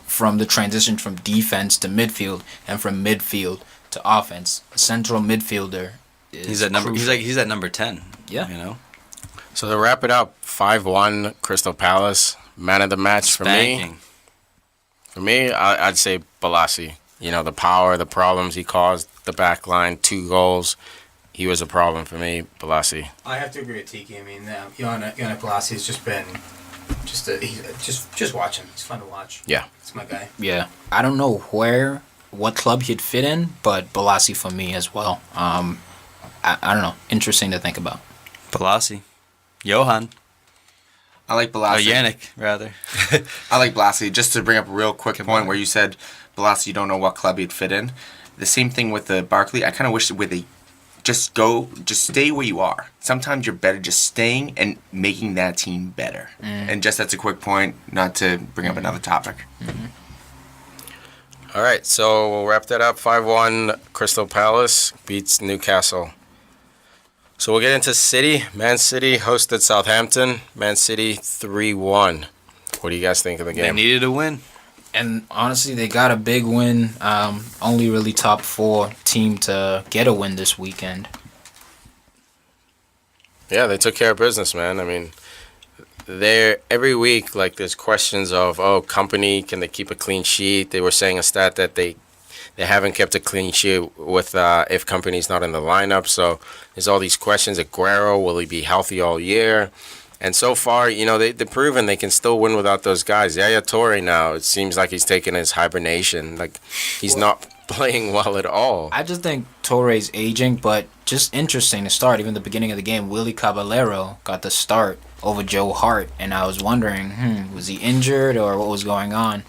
from the transition from defense to midfield and from midfield to offense. A central midfielder is he's at number. He's at number 10. Yeah, So to wrap it up, 5-1 Crystal Palace, man of the match for me. Spanking. For me, I'd say Balassi. You know, the power, the problems he caused, the back line, 2 goals. He was a problem for me, Balassi. I have to agree with Tiki. I mean, Yana Palasi has just been just watch him. He's fun to watch. Yeah. It's my guy. Yeah. I don't know what club he'd fit in, but Balassi for me as well. I don't know. Interesting to think about. Balassi. Johan. I like Oh, Balassi. Yannick, rather. I like Balassi. Just to bring up a real quick point where you said Balassi, you don't know what club he'd fit in. The same thing with the Barkley. I kind of wish with just stay where you are. Sometimes you're better just staying and making that team better. And just that's a quick point, not to bring up another topic. All right, so we'll wrap that up. 5-1 Crystal Palace beats Newcastle. So we'll get into City. Man City hosted Southampton. Man City 3-1. What do you guys think of the They game? needed a win. And honestly, they got a big win. Only really top 4 team to get a win this weekend. Yeah, they took care of business, man. I mean, every week, like, there's questions of, company, can they keep a clean sheet? They were saying a stat that they haven't kept a clean sheet with if company's not in the lineup. So there's all these questions. Aguero, will he be healthy all year? And so far, you know, they've proven they can still win without those guys. Yaya Toure now, it seems like he's taking his hibernation. Like, he's not playing well at all. I just think Torre's aging, but just interesting to start. Even the beginning of the game, Willy Caballero got the start over Joe Hart, and I was wondering, was he injured or what was going on?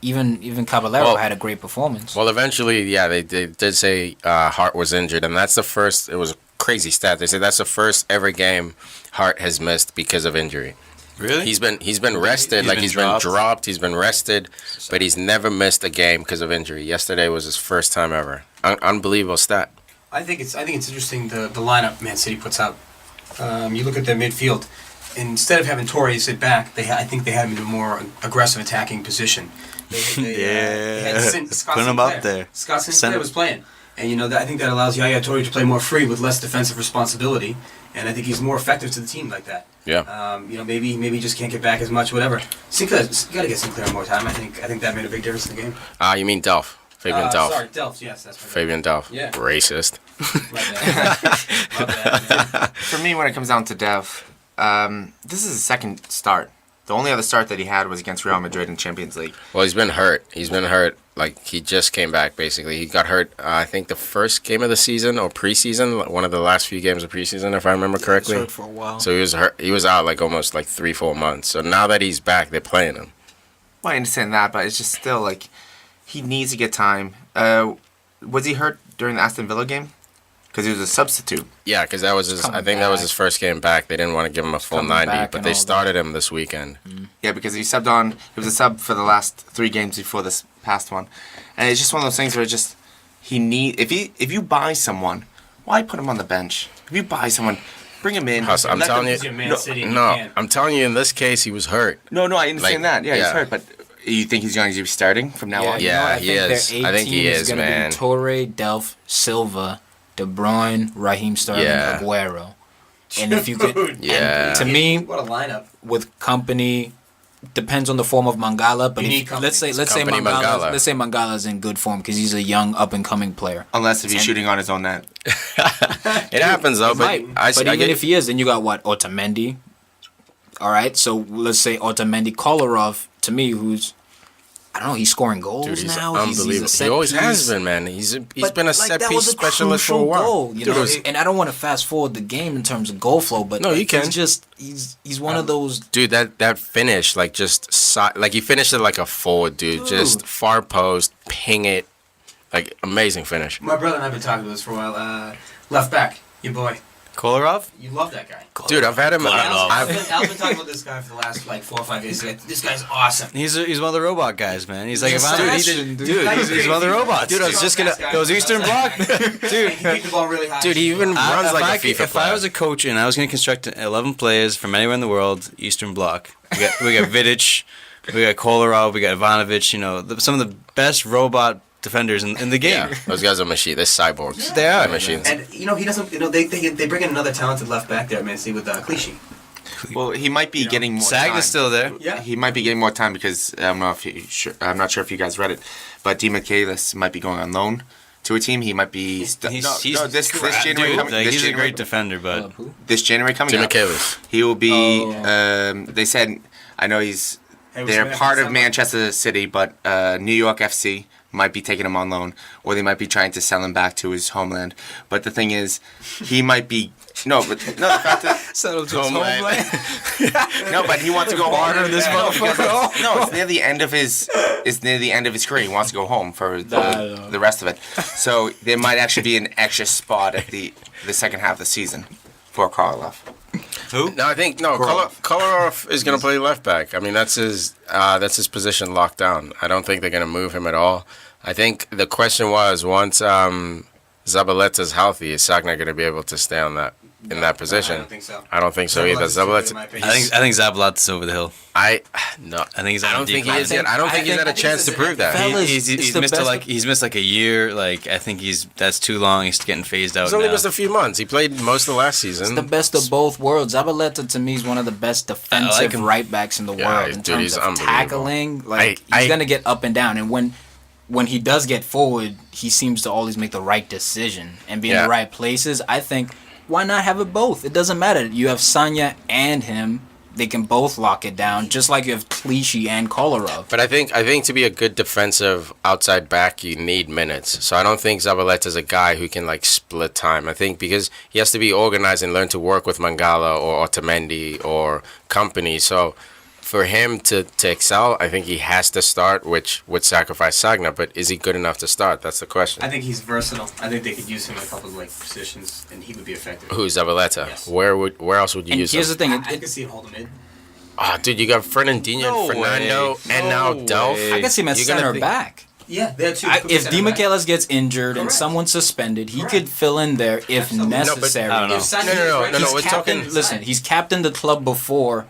Even Caballero had a great performance. Well, eventually, yeah, they did say Hart was injured, and that's the first. It was a crazy stat. They said that's the first ever game Hart has missed because of injury. Really? He's been rested, he's been dropped, he's been rested, but he's never missed a game because of injury. Yesterday was his first time ever. Unbelievable stat. I think it's interesting the lineup Man City puts out. You look at their midfield. Instead of having Torre sit back, I think they had him in a more aggressive attacking position. They had Scott put him Sinclair. up there. Scott Sinclair was playing, and I think that allows Yaya Toure to play more free with less defensive responsibility, and I think he's more effective to the team like that. Yeah. Maybe he just can't get back as much, whatever. Sinclair, you got to get Sinclair more time. I think that made a big difference in the game. You mean Delph? Fabian Delph. Sorry, Delph. Yes, that's my Fabian Delph. Yeah. Racist. My bad. Man. For me, when it comes down to Dev, this is his second start. The only other start that he had was against Real Madrid in Champions League. Well, he's been hurt. Like, he just came back, basically. He got hurt, I think, the first game of the season or preseason, one of the last few games of preseason, if I remember correctly. He was hurt for a while. So he was hurt. He was out, almost 3-4 months. So now that he's back, they're playing him. Well, I understand that, but it's just still, he needs to get time. Was he hurt during the Aston Villa game? Because he was a substitute. Yeah, because that was that was his first game back. They didn't want to give him a full 90, but they started him this weekend. Yeah, because he subbed on. He was a sub for the last 3 games before this past one, and it's just one of those things where if you buy someone, why put him on the bench? If you buy someone, bring him in. I'm telling you, I'm telling you, in this case, he was hurt. No, I understand that. Yeah, he's hurt, but you think he's going to be starting from now on? Yeah, he is. I think he is, man. Torre, Delph, Silva, De Bruyne, Raheem Sterling, Aguero. And if you could, to me, what a lineup. With company, depends on the form of Mangala. But let's say Mangala's in good form because he's a young up and coming player. Unless if he's shooting on his own net. It happens though. But even if he is, then you got Otamendi. All right, so let's say Otamendi, Kolarov. To me, who's I don't know. He's scoring goals now. Unbelievable. He always has been, man. He's been a set piece specialist for a while. And I don't want to fast forward the game in terms of goal flow, but you can. He's one of those. Dude, that finish, he finished it like a forward, dude. Just far post, ping it, amazing finish. My brother and I've been talking about this for a while. Left back, your boy. Kolarov? You love that guy. Dude, I've had him. I've been talking about this guy for the last 4 or 5 years. This guy's awesome. He's one of the robot guys, man. He's like he's one of the robots. Dude, I was just gonna goes Eastern Bloc. Dude, he kicked the ball really high. Dude, he even runs like a FIFA player. If I was a coach and I was gonna construct 11 players from anywhere in the world, Eastern Bloc. We got Vidic, we got Kolarov, we got Ivanovic. Some of the best robot defenders in the game. Yeah, those guys are machines. They're cyborgs. They are machines. And he doesn't. They bring in another talented left back there, man. See with Clichy. Well, he might be getting more time. Sagna's still there. Yeah. He might be getting more time because I'm not sure if you guys read it, but DeMichaelis might be going on loan to a team. He might be He's this crap, January dude. coming. Like, This he's a January, great defender, but this January coming up, DeMichaelis. he will be. Oh. They said, I know he's. Hey, was They're it part of December? Manchester City, but New York FC might be taking him on loan, or they might be trying to sell him back to his homeland. But the thing is, he might be. The fact that Settle to his Homeland. homeland. no, but he wants to go Barter home. this motherfucker. It's near the end of his. It's near the end of his career. He wants to go home for the rest of it. So there might actually be an extra spot at the second half of the season for Karloff. who? No, I think Kolarov is going to play left back. I mean, that's his position locked down. I don't think they're going to move him at all. I think the question was once Zabaleta's healthy, is Sagna going to be able to stay on that in that position? I don't think so. I don't think so either. Zabaleta's too good, in Zabaleta, my opinion. I think Zabaleta's over the hill. I I think he's. don't think he is yet. I don't think he's had a chance to prove that. Fellas, He's it's the missed best he's missed like a year. Like I think that's too long. He's getting phased out He's only now. missed a few months. He played most of last season. It's the best of both worlds. Zabaleta to me is one of the best defensive like him. right backs in the Yeah, world in dude, he's terms of unbelievable. tackling. Like I- he's gonna get up and down, and when he does get forward, he seems to always make the right decision and be in Yeah. the right places. I think why not have it both? It doesn't matter. You have Sanya and him. They can both lock it down, just like you have Clichy and Kolarov. But I think to be a good defensive outside back, you need minutes. So I don't think Zabaleta's a guy who can like split time. I think because he has to be organized and learn to work with Mangala or Otamendi or company. So for him to excel, I think he has to start, which would sacrifice Sagna. But is he good enough to start? That's the question. I think he's versatile. I think they could use him in a couple of like positions, and he would be effective. Who's Zabaleta? Yes. Where else would you And use here's him? the thing: I could see him hold him in. Ah, dude, you got Fernandinho No and Fernando, way. and now No Delph. way. I can see him as You're gonna center think- back. Yeah, they're two. If DeMichaelis gets injured and Correct. someone's suspended, he Correct. could fill in there if Absolutely. No, but- necessary. I don't know. If Sanya No, is right, no, he's we're captain. talking- Listen, he's captained the club before,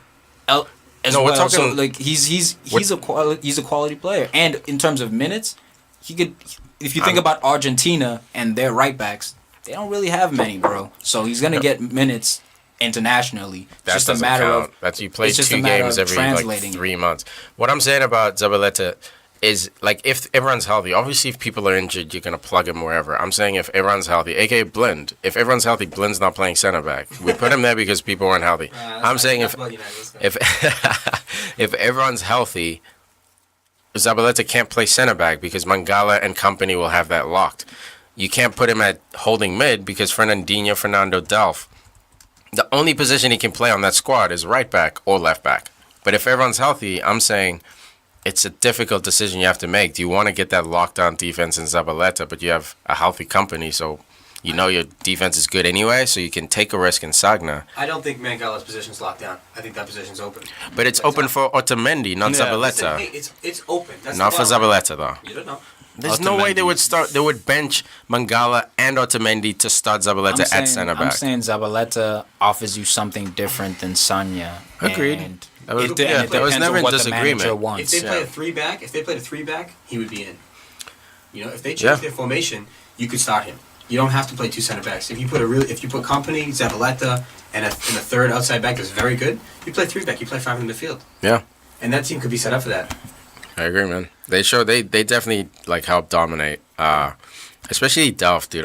as No, we're well. So talking- like he's a quality player, and in terms of minutes, he could. If you think about Argentina and their right backs, they don't really have many, bro. So he's gonna get minutes internationally. It's That just a doesn't matter count. of That's you play it's just a 2 matter games of every like translating. 3 months. What I'm saying about Zabaleta is like if everyone's healthy. Obviously, if people are injured, you're gonna plug him wherever. I'm saying if everyone's healthy, aka Blind. If everyone's healthy, Blind's not playing center back. We put him there because people weren't healthy. I'm saying if if everyone's healthy, Zabaleta can't play center back because Mangala and company will have that locked. You can't put him at holding mid because Fernandinho, Fernando, Delph. The only position he can play on that squad is right back or left back. But if everyone's healthy, I'm saying it's a difficult decision you have to make. Do you want to get that lockdown defense in Zabaleta, but you have a healthy company, so you know your defense is good anyway, so you can take a risk in Sagna. I don't think Mangala's position's locked down. I think that position's open. But it's open for Otamendi, not Yeah. Zabaleta. Hey, it's open. That's Not the for bottom line. Zabaleta, though. You don't know. There's no way they would bench Mangala and Otamendi to start Zabaleta at center I'm back. saying Zabaleta offers you something different than Sanya. Agreed. And That was- it- yeah, and it there was depends never on in what the disagreement. manager If wants. they play yeah. a three back, he would be in. You know, if they change Yeah. their formation, you could start him. You don't have to play 2 center backs. If you put Company, Zabaleta, and a third outside back that's very good, you play 3 back. You play 5 in the midfield, Yeah, and that team could be set up for that. I agree, man. They definitely like help dominate. Especially Delph, dude.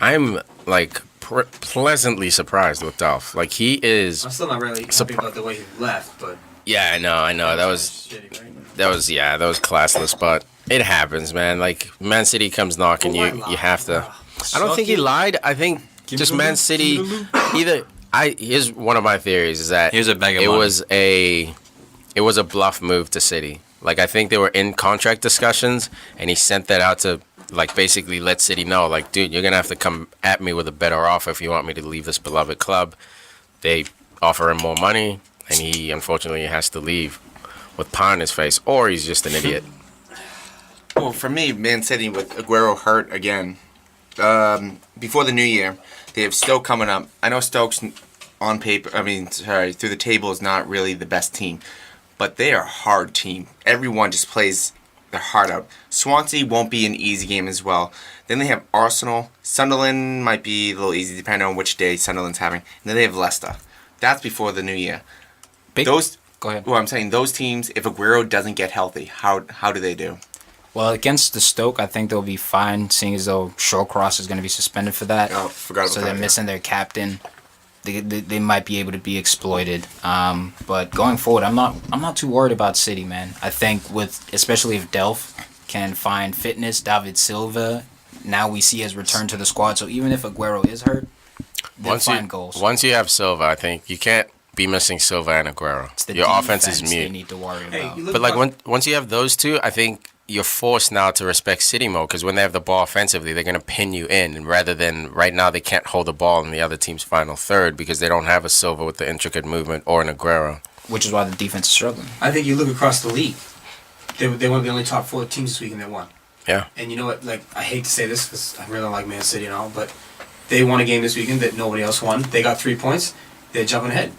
I'm like pleasantly surprised with Delph. Like he is. I'm still not really happy about the way he left, but Yeah, I know. That was shitty, right? that was classless, but it happens, man. Like Man City comes knocking, Well, you why you lie? have to. I don't think he lied. I think just Man City. Here's one of my theories is that Here's a bag of it money. was a bluff move to City. Like I think they were in contract discussions, and he sent that out to like basically let City know, like, dude, you're gonna have to come at me with a better offer if you want me to leave this beloved club. They offer him more money, and he unfortunately has to leave with pie on his face, or he's just an idiot. Well, for me, Man City with Aguero hurt again. Before the new year, they have Stoke coming up. I know Stoke's on paper, through the table is not really the best team, but they are a hard team. Everyone just plays their heart out. Swansea won't be an easy game as well. Then they have Arsenal. Sunderland might be a little easy depending on which day Sunderland's having. And then they have Leicester. That's before the new year. Big, Those. go ahead. Well, I'm saying those teams, if Aguero doesn't get healthy, how do they do? Well, against the Stoke, I think they'll be fine, seeing as though Shawcross is going to be suspended for that. Oh, forgot about so that. they're missing their captain. They might be able to be exploited. But going forward, I'm not too worried about City, man. I think especially if Delph can find fitness, David Silva, now we see has returned to the squad. So even if Aguero is hurt, they'll find goals. Once you have Silva, I think you can't be missing Silva and Aguero. It's the Your offense defense is they mute. need to worry Hey, about. you look But like across- once you have those two, I think you're forced now to respect City mode because when they have the ball offensively, they're going to pin you in. And rather than right now, they can't hold the ball in the other team's final third because they don't have a Silva with the intricate movement or an Aguero. Which is why the defense is struggling. I think you look across the league. They were the only top 4 teams this week and they won. Yeah. And you know what? Like, I hate to say this because I really like Man City and all, but they won a game this weekend that nobody else won. They got 3 points. They're jumping ahead.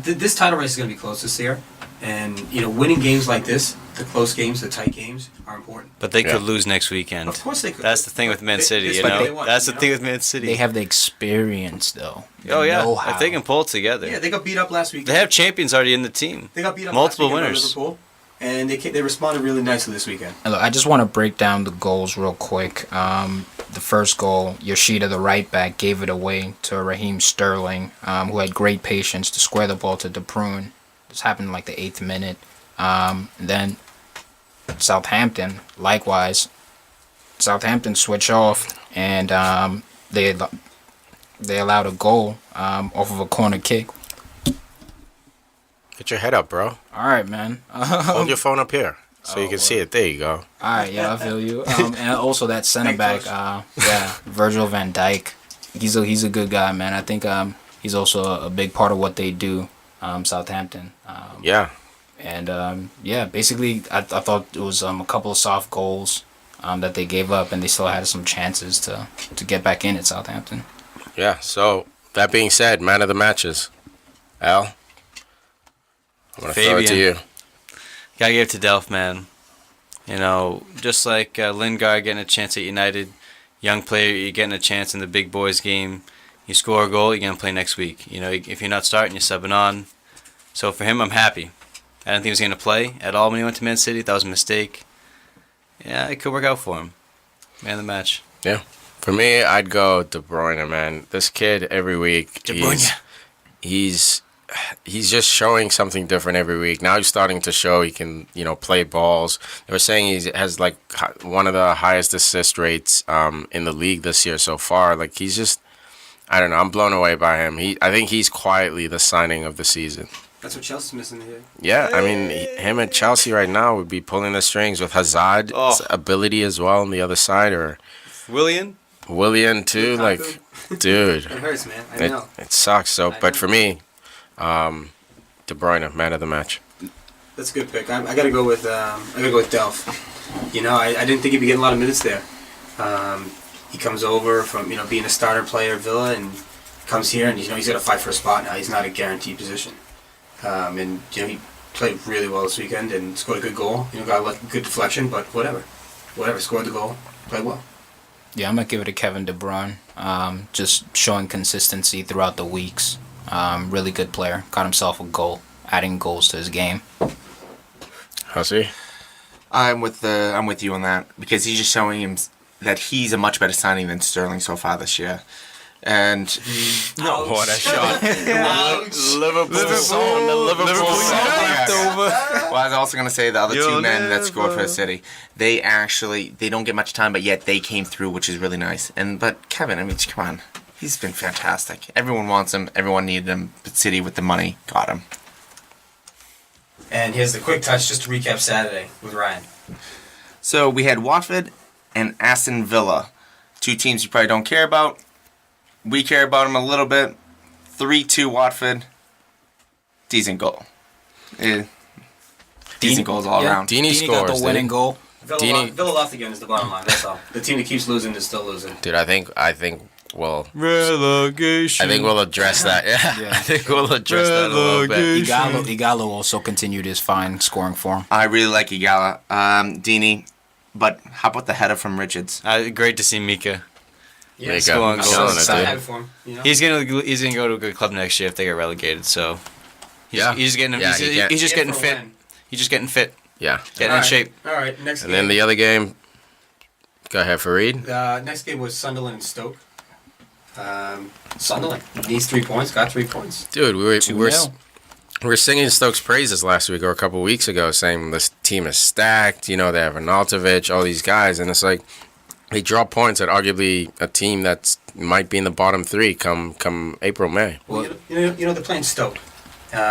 This title race is going to be close this year. And, winning games like this, the close games, the tight games, are important. But they could lose next weekend. Of course they could. That's the thing with Man City, This you is what know? they want, That's you the know? thing with Man City. They have the experience, though. They Oh, yeah. know If how. they can pull it together. Yeah, they got beat up last week. They have champions already in the team. They got beat up multiple last weekend by winners. Liverpool, and they responded really nicely this weekend. And look, I just want to break down the goals real quick. The first goal, Yoshida, the right back, gave it away to Raheem Sterling, who had great patience to square the ball to De Bruyne. This happened in like the 8th minute. And then Southampton, likewise, Southampton switch off, and they allowed a goal off of a corner kick. Get your head up, bro. All right, man. Hold your phone up here so you can see it. There you go. All right, yeah, I feel you. And also that center back, Virgil van Dijk. He's a good guy, man. I think he's also a big part of what they do, Southampton. Yeah. And basically, I thought it was a couple of soft goals that they gave up, and they still had some chances to get back in at Southampton. Yeah. So, that being said, man of the matches. Al? I'm going to throw it to you. Gotta give it to Delph, man. Just like Lingard getting a chance at United, young player, you're getting a chance in the big boys game. You score a goal, you're going to play next week. If you're not starting, you're subbing on. So for him, I'm happy. I didn't think he was going to play at all when he went to Man City. That was a mistake. Yeah, it could work out for him. Man of the match. Yeah. For me, I'd go De Bruyne, man. This kid, every week, De Bruyne. he's just showing something different every week. Now he's starting to show he can, play balls. They were saying he has, like, one of the highest assist rates in the league this year so far. Like, he's just, I don't know, I'm blown away by him. I think he's quietly the signing of the season. That's what Chelsea's missing here. Yeah, I mean, him at Chelsea right now would be pulling the strings with Hazard's ability as well on the other side, or Willian too. Like, dude, It hurts, man. I know. it sucks. So, I but know. for me, De Bruyne, man of the match. That's a good pick. I gotta go with Delph. I didn't think he'd be getting a lot of minutes there. He comes over from being a starter player at Villa and comes here and he's got to fight for a spot now. He's not a guaranteed position. And he played really well this weekend and scored a good goal. Got a good deflection, but whatever. Scored the goal, played well. Yeah, I'm going to give it to Kevin De Bruyne. Just showing consistency throughout the weeks. Really good player. Got himself a goal, adding goals to his game. Hussey? I'm with you on that because he's just showing him that he's a much better signing than Sterling so far this year. And What a shot. Liverpool. Well, I was also going to say the other two men that scored for the City, they don't get much time, but yet they came through, which is really nice. But Kevin, I mean, come on. He's been fantastic. Everyone wants him. Everyone needed him. But City with the money got him. And here's the quick touch just to recap Saturday with Ryan. So we had Watford and Aston Villa. Two teams you probably don't care about. We care about them a little bit. 3-2 Watford. Decent goal. Decent goals all around. Dini Dini got scores, the winning goal. Villa lost again is the bottom line. That's all. The team that keeps losing is still losing. Dude, I think Relegation. we'll address that. Yeah. I think we'll address that a little bit. Igalo also continued his fine scoring form. I really like Igala. Dini. But how about the header from Richards? Great to see Mika. Yeah, There you score go. on goals. Killing it, I dude. have it for him. You know? He's gonna go to a good club next year if they get relegated. So he's getting Yeah, he can't- he's just Yeah, getting for a fit. win. He's just getting fit, Yeah. getting in Alright. shape. All right, next And game. then the other game. Go ahead, Farid. Next game was Sunderland and Stoke. Sunderland needs 3 points. Got 3 points. Dude, we were 2-0. we were singing Stokes' praises last week or a couple weeks ago, saying this team is stacked. You know, they have Arnautovic, all these guys, and it's like they drop points at arguably a team that might be in the bottom three come April, May. Well, you know they're playing Stoke.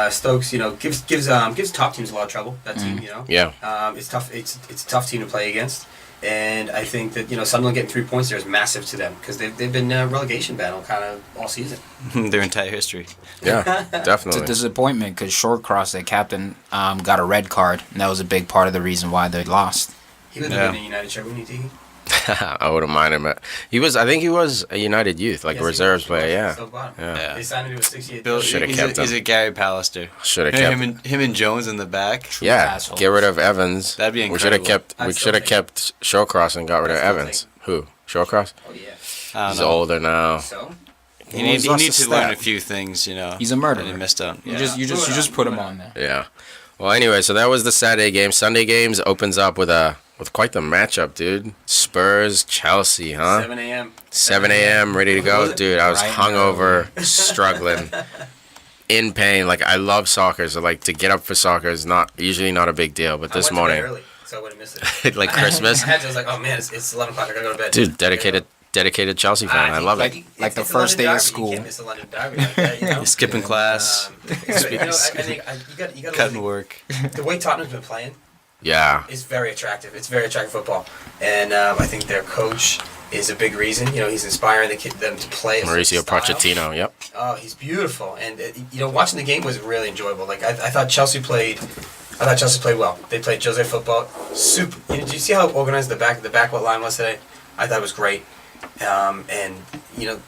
Stokes, gives top teams a lot of trouble. That team, Yeah. it's tough. It's a tough team to play against, and I think that Sunderland getting 3 points there is massive to them because they've been relegation battle kind of all season. Their entire history. Yeah, It's a definitely. disappointment because Shortcross, their captain, got a red card, and that was a big part of the reason why they lost. He would have been in United shirt, wouldn't he, Tiki? I wouldn't mind him. I think he was a United youth, like Yes, a he reserves was. player. Yeah. Stoke bottom. Yeah. They signed him to a 68. Bill, Shoulda he's kept a, he's him. a Gary Pallister. Should have kept. Him and Jones in the back. Yeah, assholes. get rid of Evans. That'd be We should have incredible. kept. We I'd should have still kept Shawcross and got rid of I'd still Evans. Who? Shawcross? Oh yeah. I don't He's know. older now. So He needs lost to his learn a step. few things, He's a murderer. And he missed out. You Yeah. just put him on there. Yeah. Well, anyway, so that was the Saturday game. Sunday games opens up with quite the matchup, dude. Spurs, Chelsea, huh? 7 a.m. 7 a.m. ready to go, dude. I was Right hungover, struggling, in pain. Like I love soccer, so like to get up for soccer is usually not a big deal. But this I went to bed morning, early, so I wouldn't miss it. like Christmas, I was like, oh man, it's 11 o'clock. I gotta go to bed. dude. Dedicated Chelsea fan. I love it. Like the it's a first day London of derby. school. You can't miss a London derby like that, you know? He's skipping class, I think you got cutting work. the way Tottenham's been playing Yeah. is very attractive. It's very attractive football, and I think their coach is a big reason. He's inspiring them to play. a certain Mauricio style. Pochettino. Yep. Oh, he's beautiful, and watching the game was really enjoyable. Like I thought Chelsea played. I thought Chelsea played well. They played Jose football. Super. Did you see how organized the backcourt line was today? I thought it was great. And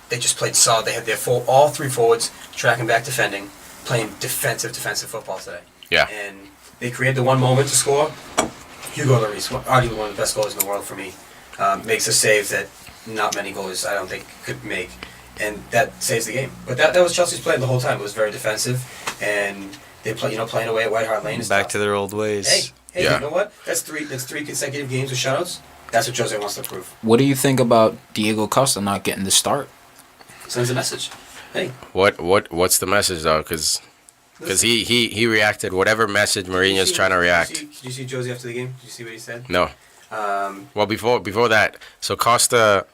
they just played solid. They had all three forwards tracking back, defending, playing defensive football today. Yeah. And they created the one moment to score. Hugo Lloris, arguably one of the best goalers in the world for me, makes a save that not many goalers I don't think could make, and that saves the game. But that was Chelsea's play the whole time. It was very defensive, and they playing away at White Hart Lane. Is Back tough. to their old ways. Hey, Yeah. You know what? That's three consecutive games with shutouts. That's what Jose wants to prove. What do you think about Diego Costa not getting the start? Sends a message. Hey, What's the message though? Because he reacted whatever message Mourinho's trying to react. Did you see Jose after the game? Did you see what he said? No. Well, before that, so Costa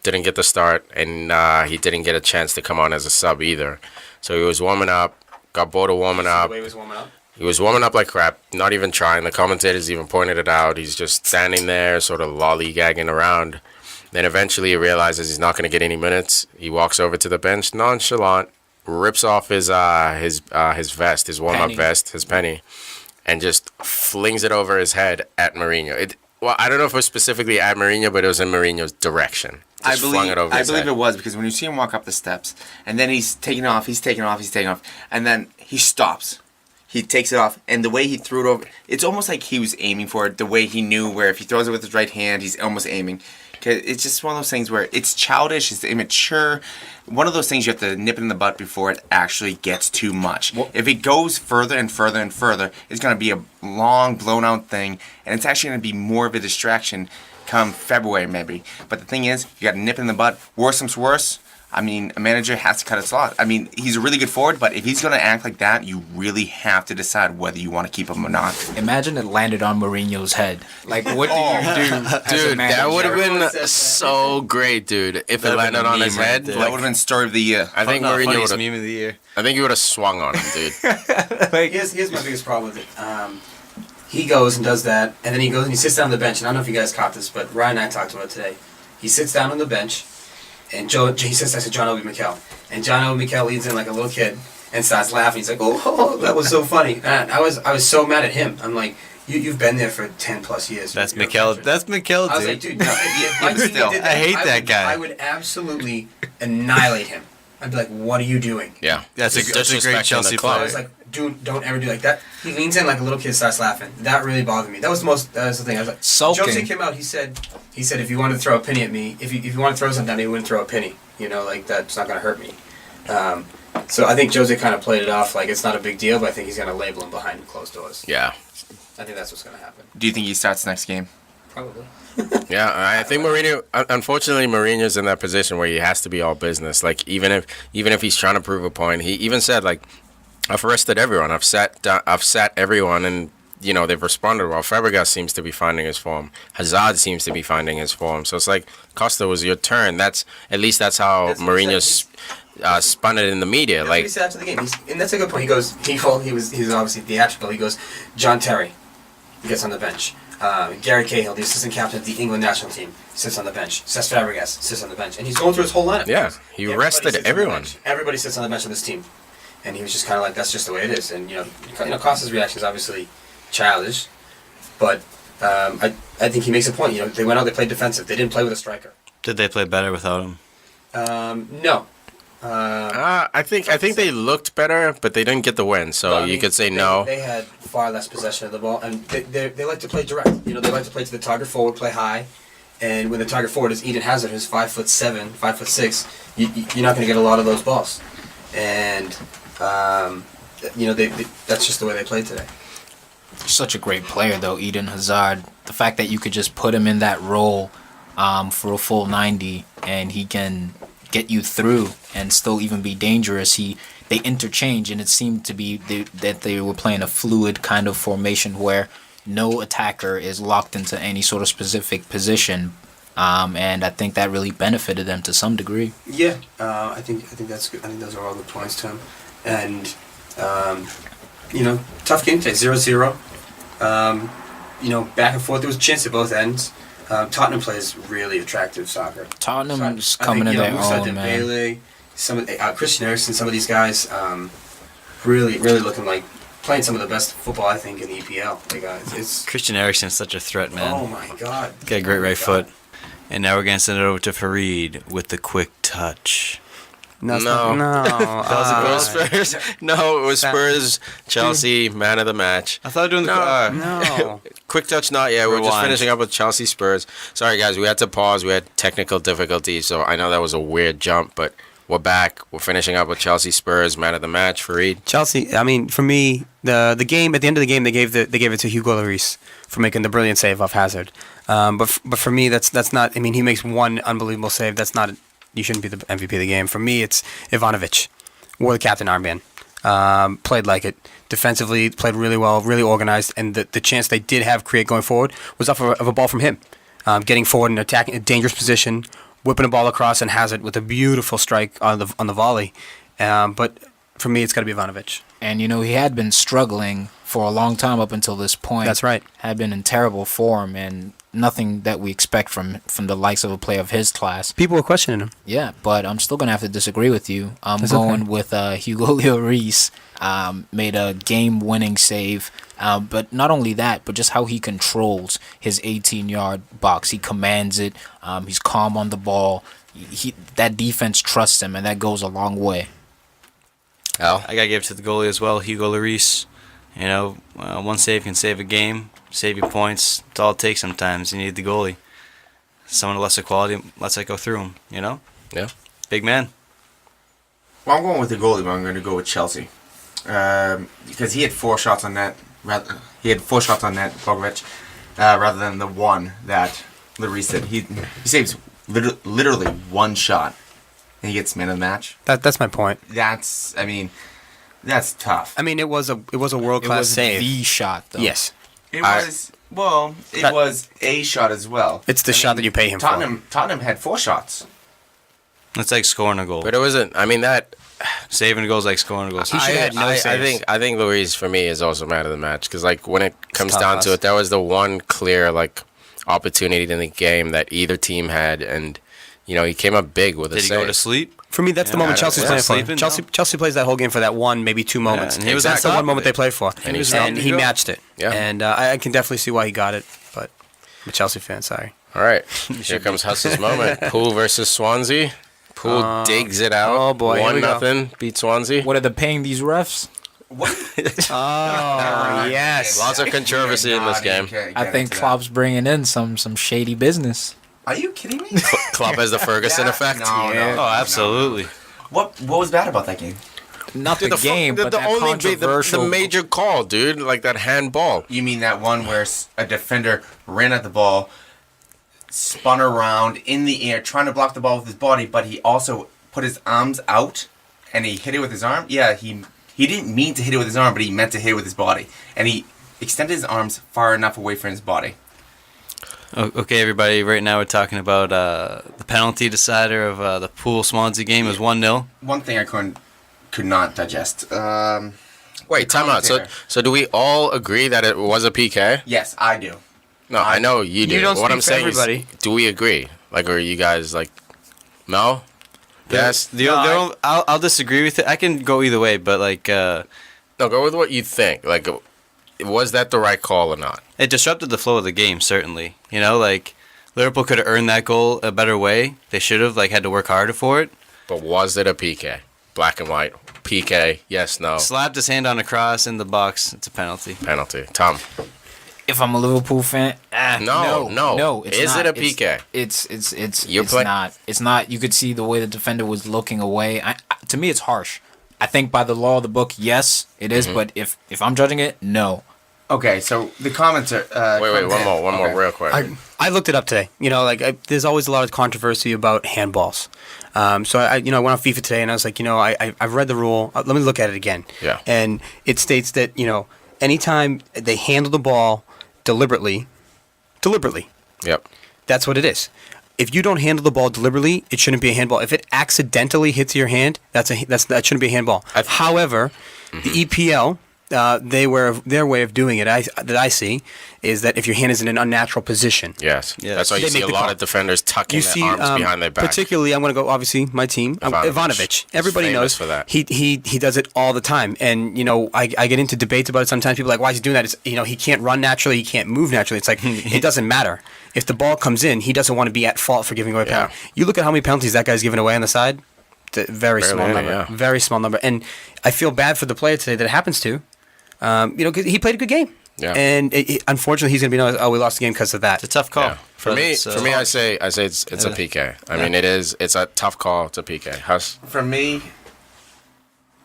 didn't get the start, and he didn't get a chance to come on as a sub either. So he was warming up, got bored of warming The up. way he was warming up. He was warming up like crap, not even trying. The commentators even pointed it out. He's just standing there, sort of lollygagging around. Then eventually he realizes he's not going to get any minutes. He walks over to the bench, nonchalant, rips off his vest, his warm-up Penny. vest, his penny, and just flings it over his head at Mourinho. Well, I don't know if it was specifically at Mourinho, but it was in Mourinho's direction. Just flung it over his believe head. it was because when you see him walk up the steps, and then he's taking off, and then he stops. He takes it off, and the way he threw it over, it's almost like he was aiming for it. The way he knew where if he throws it with his right hand, he's almost aiming. 'Cause it's just one of those things where it's childish, it's immature. One of those things you have to nip it in the butt before it actually gets too much. If it goes further and further and further, it's going to be a long, blown-out thing, and it's actually going to be more of a distraction come February maybe. But the thing is, you got to nip it in the butt. Worse comes worse. I mean, a manager has to cut his slot. I mean, he's a really good forward, but if he's going to act like that, you really have to decide whether you want to keep him or not. Imagine it landed on Mourinho's head. Like, what do you do, as a Dude, manager? that would have Everyone been says that. so great, dude. If it That'd landed been a on his meme right head, there. That would have been story of the year. I think Mourinho Funniest would have. meme of the year. I think he would have swung on him, dude. Here's my biggest problem with it. He goes and does that, and then he goes and he sits down on the bench. And I don't know if you guys caught this, but Ryan and I talked about it today. He sits down on the bench, and he sits next to John Obi Mikel. And John Obi Mikel leans in like a little kid and starts laughing. He's like, oh, that was so funny. And I was so mad at him. I'm like, you've been there for 10 plus years. That's You're a Mikel. veteran. That's Mikel, I was like, dude. dude, no, if my team Still, did I hate that guy. I would absolutely annihilate him. I'd be like, what are you doing? Yeah, That's a disrespecting great the Chelsea club. I player. was like, dude, don't ever do like that. He leans in like a little kid, starts laughing. That really bothered me. That was the thing. I was like, Sulking. Jose came out. He said if you wanted to throw a penny at me, if you want to throw something at me, he wouldn't throw a penny. Like that's not gonna hurt me. So I think Jose kind of played it off like it's not a big deal, but I think he's gonna label him behind closed doors. Yeah. I think that's what's gonna happen. Do you think he starts next game? Probably. Yeah, I think Mourinho. Unfortunately, Mourinho's in that position where he has to be all business. Like even if he's trying to prove a point, he even said like, "I've arrested everyone. I've sat everyone, and they've responded well." Fabregas seems to be finding his form. Hazard seems to be finding his form. So it's like Costa was your turn. That's how That's what Mourinho's spun it in the media. That's Like what he said after the game. And that's a good point. He goes, he was obviously theatrical. He goes, John Terry, he gets on the bench. Gary Cahill, the assistant captain of the England national team, sits on the bench. Cesc Fabregas sits on the bench. And he's going through his whole lineup. Yeah, he Everybody rested sits on the everyone. bench. Everybody sits on the bench of this team. And he was just kind of like, that's just the way it is. And, Costa's reaction is obviously childish. But I think he makes a point. They went out, they played defensive. They didn't play with a striker. Did they play better without him? No. I think they looked better, but they didn't get the win. So Well, I you mean, could say no. They had far less possession of the ball, and they like to play direct. They like to play to the target forward, play high, and when the target forward is Eden Hazard, who's 5'7", 5'6", you're not going to get a lot of those balls, and that's just the way they played today. Such a great player, though, Eden Hazard. The fact that you could just put him in that role for a full 90 and he can get you through and still even be dangerous. They interchange, and it seemed to be that they were playing a fluid kind of formation where no attacker is locked into any sort of specific position, and I think that really benefited them to some degree. Yeah, I think that's good. I think those are all good points, Tim. And tough game today, 0-0. Back and forth. There was a chance at both ends. Tottenham plays really attractive soccer. Tottenham's coming in their own, man. Bailey, Christian Eriksen, some of these guys, really looking like playing some of the best football I think in the EPL. It's Christian Eriksen's such a threat, man. oh my god. Got a great right foot. And now we're going to send it over to Farid with the quick touch. No. That was It was Spurs. No, it was Spurs. Chelsea, man of the match. I thought doing the No. Quick touch, not yet. We're just Rewind. finishing up with Chelsea Spurs. Sorry, guys, we had to pause. We had technical difficulties, so I know that was a weird jump, but we're back. We're finishing up with Chelsea Spurs, man of the match, Farid. Chelsea. I mean, for me, the game at the end of the game, they gave it to Hugo Lloris for making the brilliant save off Hazard. But for me, that's not. I mean, he makes one unbelievable save. That's not. You shouldn't be the MVP of the game. For me, it's Ivanovic. Wore the captain armband. Played like it. Defensively, played really well, really organized, and the chance they did have create going forward was off of a ball from him. Getting forward and attacking a dangerous position, whipping a ball across and Hazard with a beautiful strike on the volley. But for me, it's got to be Ivanovic. And, he had been struggling for a long time up until this point. That's right. Had been in terrible form and nothing that we expect from the likes of a player of his class. People were questioning him. Yeah, but I'm still going to have to disagree with you. I'm That's going okay. with Hugo Lloris. Made a game-winning save. But not only that, but just how he controls his 18-yard box. He commands it. He's calm on the ball. That defense trusts him, and that goes a long way. Al? I got to give it to the goalie as well, Hugo Lloris. One save can save a game, save you points. It's all it takes sometimes. You need the goalie. Someone of lesser quality lets it go through him, Yeah. Big man. Well, I'm going with the goalie, but I'm going to go with Chelsea. Because he had 4 shots on net. He had 4 shots on net, Bogovic, rather than the one that Lloris did. He saves literally 1 shot, and he gets man of the match. That's my point. That's tough. I mean, it was a world It class was save. the shot, though. Yes, It was a shot as well. it's the shot that you pay him Tottenham had 4 shots. It's like scoring a goal. But it wasn't. I mean that. Saving a goal is like scoring a goal. He should have had no saves. I think Lloris for me is also man of the match because when it comes tough, down us. to it, that was the one clear opportunity in the game that either team had, and he came up big with a Did he save. go to sleep? For me, that's the moment I don't- Chelsea's yeah, playing for. sleeping, Chelsea, no. Chelsea plays that whole game for that one, maybe 2 moments. and he was that's on the top one of moment it. they play for. And he And he go. matched it. Yeah. And I can definitely see why he got it, but I'm a Chelsea fan, sorry. All right, here comes Huss's moment. Poole versus Swansea. Poole digs it out. Oh boy, here we go. 1-0. Beat Swansea. What are they paying these refs? Oh yes. Lots of controversy in this game. I think Klopp's bringing in some shady business. Are you kidding me? Klopp has the Ferguson effect. No. Oh, absolutely. What was bad about that game? Not Dude, the game, but that controversial. the major call, dude, like that handball. You mean that one where a defender ran at the ball, spun around in the air, trying to block the ball with his body, but he also put his arms out and he hit it with his arm? Yeah, he didn't mean to hit it with his arm, but he meant to hit it with his body. And he extended his arms far enough away from his body. Okay, everybody. Right now we're talking about the penalty decider of the Poole Swansea game. It was 1-0. One thing I could not digest. Wait, time out. So do we all agree that it was a PK? Yes, I do. No, I know you do. You don't What speak I'm for saying everybody. is, do we agree? Like, or are you guys like, no? Yes? I'll disagree with it. I can go either way, but like No, go with what you think. Like, was that the right call or not? it disrupted the flow of the game. Certainly, you know, like Liverpool could have earned that goal a better way. They should have had to work harder for it. But was it a PK? Black and white. PK. Yes, no. Slapped his hand on a cross in the box. It's a penalty. Penalty. Tom. If I'm a Liverpool fan, no. It's Is not. it a PK? It's not. It's not. You could see the way the defender was looking away. To me, it's harsh. I think by the law of the book, yes, it is. But if I'm judging it, no. Okay, so the comments are... Wait, one more real quick. I looked it up today. You know, there's always a lot of controversy about handballs. So I went on FIFA today and I was like, I've read the rule. Let me look at it again. Yeah. And it states that anytime they handle the ball deliberately, Yep. that's what it is. If you don't handle the ball deliberately, it shouldn't be a handball. If it accidentally hits your hand, that shouldn't be a handball. However, the EPL. Their way of doing it that I see is that if your hand is in an unnatural position. Yes. That's why you They see make a the lot call. of defenders tucking their arms behind their back. Particularly, I'm going to go, obviously, my team, Ivanovic. Everybody famous knows for that. He does it all the time. And, I get into debates about it sometimes. People are like, why is he doing that? It's, he can't run naturally. He can't move naturally. It's like, it doesn't matter. If the ball comes in, he doesn't want to be at fault for giving away a penalty. You look at how many penalties that guy's given away on the side. It's a very Barely small any, number. yeah. Very small number. And I feel bad for the player today that it happens to. 'Cause he played a good game. Yeah. And unfortunately, he's going to be known as, we lost the game because of that. It's a tough call. Yeah. For me, I say it's a PK. I mean, it is. It's a tough call. It's a PK. Huss? For me,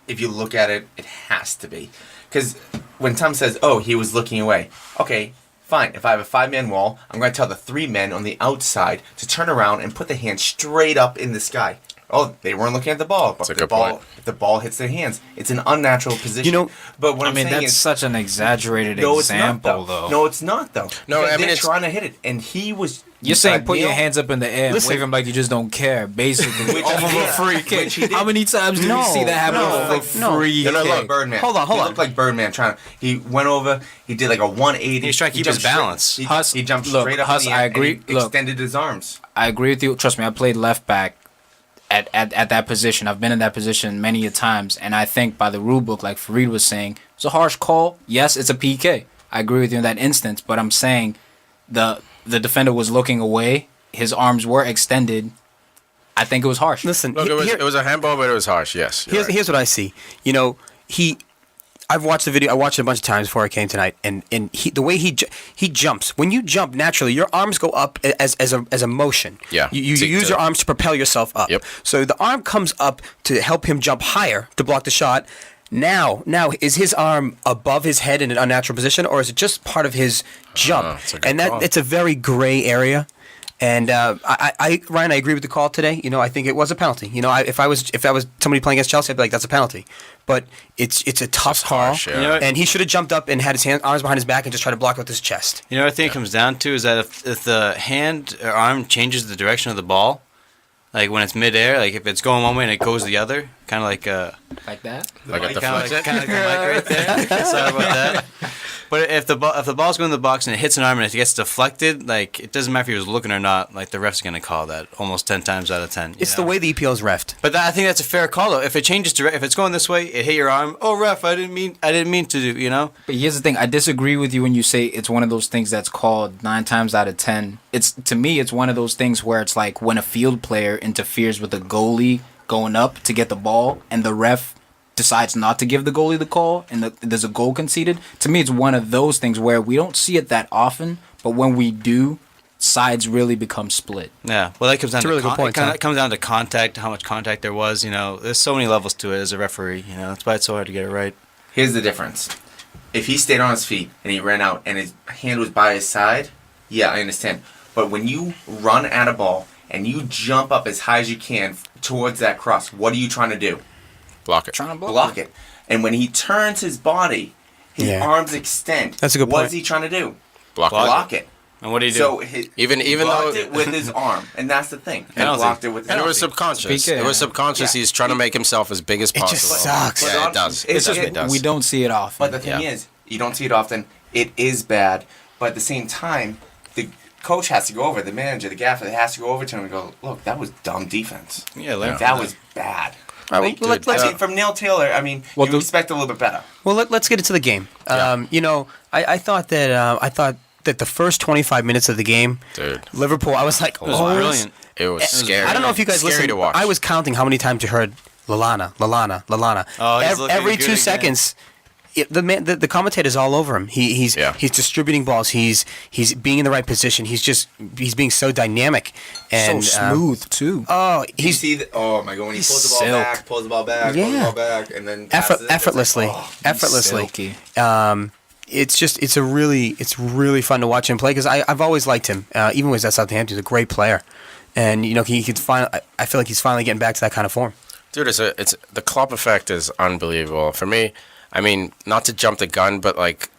if you look at it, it has to be. Because when Tom says, he was looking away. Okay, fine. If I have a 5-man wall, I'm going to tell the 3 men on the outside to turn around and put the hand straight up in the sky. Oh, they weren't looking at the ball. But That's a good point. If the ball hits their hands, it's an unnatural position. But what I'm saying that's is, such an exaggerated no, example, it's not, though. No, it's not, though. No, Because I mean, they're it's trying to hit it, and he was... You're saying put your Neil- hands up in the air and Listen. wave them like you just don't care, basically. Which Off he of a did. free Which kick. he did. How many times do we see that happen off of a free He looked kick? like Birdman. Hold on. He looked like Birdman he went over, he did like a 180. He was trying to keep his jumped balance. straight- Huss, he jumped look, straight up Huss, in the air I agree. and he Look. extended his arms. I agree with you. Trust me, I played left back at that position. I've been in that position many a times, and I think by the rule book, like Farid was saying, it's a harsh call. Yes, it's a PK. I agree with you in that instance, but I'm saying the defender was looking away. His arms were extended. I think it was harsh. Listen, Look, it was a handball, but it was harsh. Yes. you're right. Here's what I see. I've watched the video. I watched it a bunch of times before I came tonight, and the way he jumps. When you jump naturally, your arms go up as a motion. Yeah. You use your arms to propel yourself up. Yep. So the arm comes up to help him jump higher to block the shot. Now, is his arm above his head in an unnatural position, or is it just part of his jump? It's a good call. It's a very gray area. And Ryan, I agree with the call today. I think it was a penalty. If I was somebody playing against Chelsea, I'd be like, that's a penalty. But it's a tough call, harsh, yeah. You know what? and he should have jumped up and had his arms behind his back and just tried to block with his chest. You know what I think it comes down to is that if the hand or arm changes the direction of the ball, like when it's midair, like if it's going one way and it goes the other, kind of like Like that. Like a kind of deflection. like the mic right there. Sorry about that. But if the ball's going in the box and it hits an arm and it gets deflected, like it doesn't matter if he was looking or not. Like the ref's going to call that almost 10 times out of 10. It's the way the EPL is refed. But I think that's a fair call though. If it changes if it's going this way, it hit your arm. Oh, ref, I didn't mean to do. You know. But here's the thing. I disagree with you when you say it's one of those things that's called 9 times out of 10. To me, it's one of those things where it's like when a field player interferes with a goalie going up to get the ball and the ref decides not to give the goalie the call and there's a goal conceded. To me, it's one of those things where we don't see it that often, but when we do, sides really become split. Yeah, well, that comes down That's a really good point, Tom. it comes down to contact, how much contact there was. You know, there's so many levels to it as a referee. You know, that's why it's so hard to get it right. Here's the difference. If he stayed on his feet and he ran out and his hand was by his side, yeah, I understand. But when you run at a ball and you jump up as high as you can towards that cross, what are you trying to do? Block it. Trying to Block it. And when he turns his body, his Yeah. arms extend. That's a good What point. is he trying to do? Block it. it. And what do you do? So Even he though blocked it with his arm, and that's the thing. He Penalty. blocked it with his and it arm. was subconscious. PK. It was subconscious. Yeah. He's trying to make himself as big as It possible. just sucks. Yeah, it does. It's It just- does. We don't see it often. But the thing is, you don't see it often. It is bad. But at the same time, the coach has to go over, the manager, the gaffer, has to go over to him and go, look, that was dumb defense. Yeah, learn from That was bad. All right, Like, well, let's I mean, from Neil Taylor, I mean, Well, you expect a little bit better. let's get into the game. You know, I thought that the first 25 minutes of the game, Dude. Liverpool, I was like, It was oh, brilliant. It was scary. I don't know if you guys scary listened. to watch. I was counting how many times you heard Lalana. Oh, he's looking Every good 2 again. seconds. The commentator's all over him. He's distributing balls. He's being in the right position. He's being so dynamic and so smooth too. Oh, He's oh my god, when he he's pulls the ball silk. back, pulls the ball back, Yeah. pulls the ball back, and then passes it, effortlessly, it's like, oh. effortlessly. Silky. It's really fun to watch him play because I've always liked him. Even when he was at Southampton, he's a great player, and you know he could I feel like he's finally getting back to that kind of form. Dude, it's the Klopp effect is unbelievable. For me, I mean, not to jump the gun, but like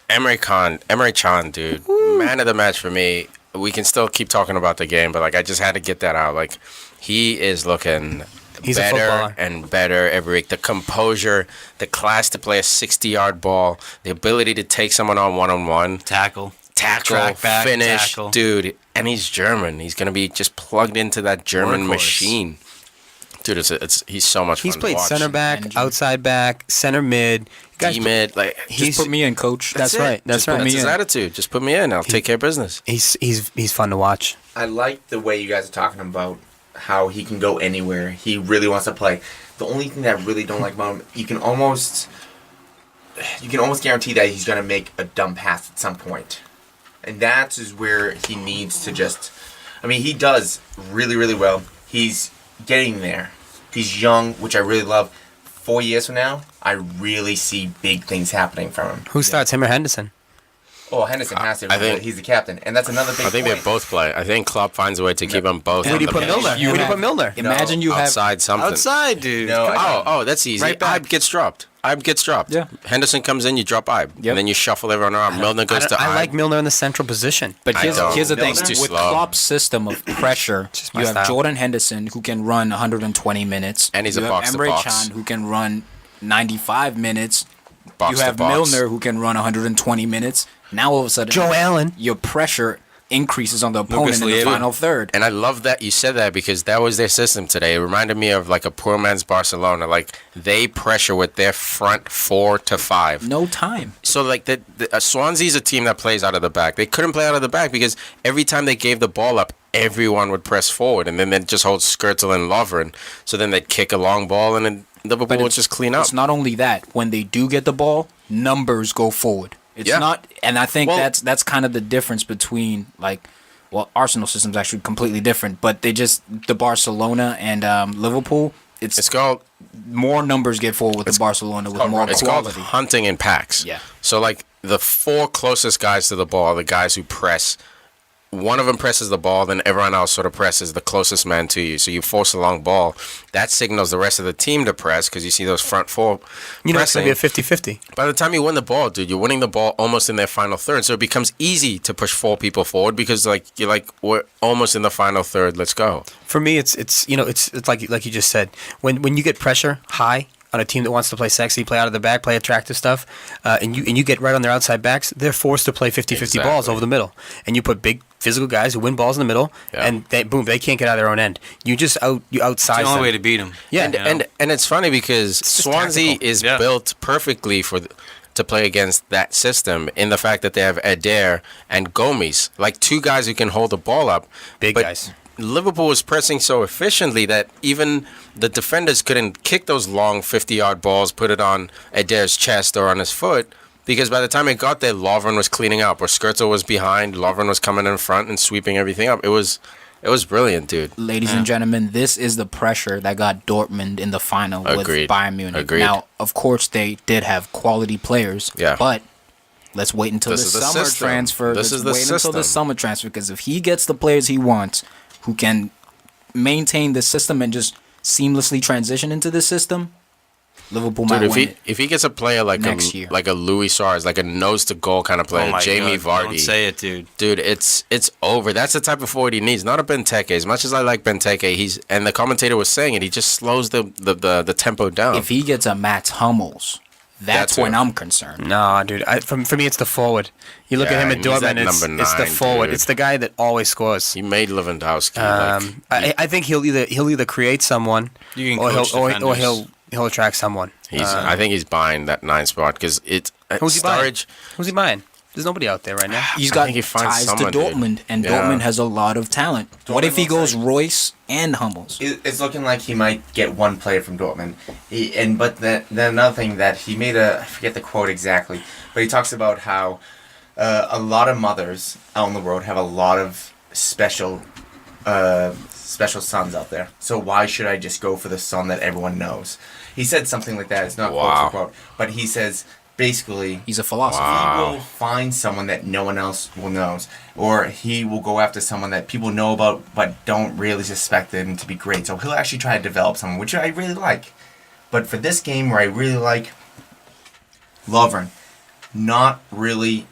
Emre Can, dude, man of the match for me. We can still keep talking about the game, but like I just had to get that out. Like he is looking He's a better footballer. and better every week. The composure, the class to play a 60-yard ball, the ability to take someone on one-on-one, Tackle, tackle, back, finish, tackle. dude. And he's German. He's gonna be just plugged into that German Workhorse. machine. Dude, he's so much fun He's to played watch. center back, Engine. outside back, center mid. Guys, D-mid, like he's- Just put me in, coach. That's it. right. That's Just right. That's me his in. attitude. Just put me in. I'll take care of business. He's fun to watch. I like the way you guys are talking about how he can go anywhere. He really wants to play. The only thing that I really don't like about him, you can almost guarantee that he's gonna make a dumb pass at some point, and that is where he needs to just. I mean, he does really, really well. He's getting there. He's young, which I really love. 4 years from now, I really see big things happening from him. Who starts, him or Henderson? Oh, Henderson has to. I think- He's the captain, and that's another big. I think point. they both play. I think Klopp finds a way to keep them both. Where on do you the put pitch. Milner? Where do you put Milner? Imagine you have Outside something. outside, dude. No, Come I- on. Oh, that's easy. Right back. Ibe gets dropped. Yeah. Henderson comes in, you drop Ibe. Yep. And then you shuffle everyone around. Milner goes to Ibe. I like Milner in the central position. But I here's don't. the thing. Milner? Too With slow. Klopp's system of pressure, Just my you have style. Jordan Henderson who can run 120 minutes. And he's you a have box to Emre box. Can who can run 95 minutes. Box you to have box. Milner who can run 120 minutes. Now all of a sudden, Joe Allen. your pressure increases on the opponent in the Leiva. final third. And I love that you said that because that was their system today. It reminded me of like a poor man's Barcelona. Like they pressure with their front 4 to 5. No time. So like Swansea's a team that plays out of the back. They couldn't play out of the back because every time they gave the ball up, everyone would press forward, and then they'd just hold Skirtle and Lovren. So then they'd kick a long ball, and then Liverpool would just clean up. It's not only that. When they do get the ball, numbers go forward. It's Yeah. not, and I think Well- that's kind of the difference between Arsenal system's actually completely different, but the Barcelona and Liverpool. It's called More numbers get forward with the Barcelona with more it's called quality. hunting in packs. Yeah. So like the 4 closest guys to the ball are the guys who press one of them presses the ball, then everyone else sort of presses the closest man to you. So you force a long ball. That signals the rest of the team to press because you see those front four You know, it's pressing. going to be a 50-50. By the time you win the ball, dude, you're winning the ball almost in their final third. So it becomes easy to push 4 people forward because you're like, we're almost in the final third. Let's go. For me, it's like you just said. When you get pressure high on a team that wants to play sexy, play out of the back, play attractive stuff, and you get right on their outside backs, they're forced to play 50-50 balls over the middle. And you put big physical guys who win balls in the middle, and they can't get out of their own end. You just outsize It's the only them. way to beat them. Yeah, And it's funny because just Swansea tactical. is built perfectly to play against that system in the fact that they have Adair and Gomes, like 2 guys who can hold the ball up. Big But guys. Liverpool was pressing so efficiently that even the defenders couldn't kick those long 50-yard balls, put it on Adair's chest or on his foot, because by the time it got there, Lovren was cleaning up, or Skrtel was behind, Lovren was coming in front and sweeping everything up. It was brilliant, dude. Ladies and gentlemen, this is the pressure that got Dortmund in the final Agreed. with Bayern Munich. Agreed. Now, of course, they did have quality players, but let's wait until This the is the summer system. transfer. This is the Let's wait until the system. summer transfer, because if he gets the players he wants, who can maintain the system and just seamlessly transition into the system, Liverpool might Dude, win it. if he gets a player like next year. like a Luis Suarez, like a nose to goal kind of player, Oh my Jamie God, Vardy, don't say it, dude. Dude, it's over. That's the type of forward he needs. Not a Benteke. As much as I like Benteke, and the commentator was saying it, he just slows the tempo down. If he gets a Mats Hummels, that's That's when it. I'm concerned. No, dude. For me, it's the forward. You look Yeah, at him at and he's that Dortmund. It's number the 9, forward. dude. It's the guy that always scores. He made Lewandowski. I think he'll either create someone, You can or coach or defenders. he'll attract someone. I think he's buying that 9 spot because it's Who's he buying? Sturridge. Who's he buying? There's nobody out there right now. He's I got think he finds ties to someone, dude. Dortmund, and Yeah. Dortmund has a lot of talent. What if he looks goes Royce and Hummels? It's looking like he might get one player from Dortmund. But then another thing that he made I forget the quote exactly, but he talks about how a lot of mothers out on the road have a lot of special sons out there. So why should I just go for the son that everyone knows? He said something like that. It's not quote for quote, but he says basically He's a philosopher. he will find someone that no one else will knows, or he will go after someone that people know about but don't really suspect them to be great. So he'll actually try to develop someone, which I really like. But for this game, where I really like Lovren, not really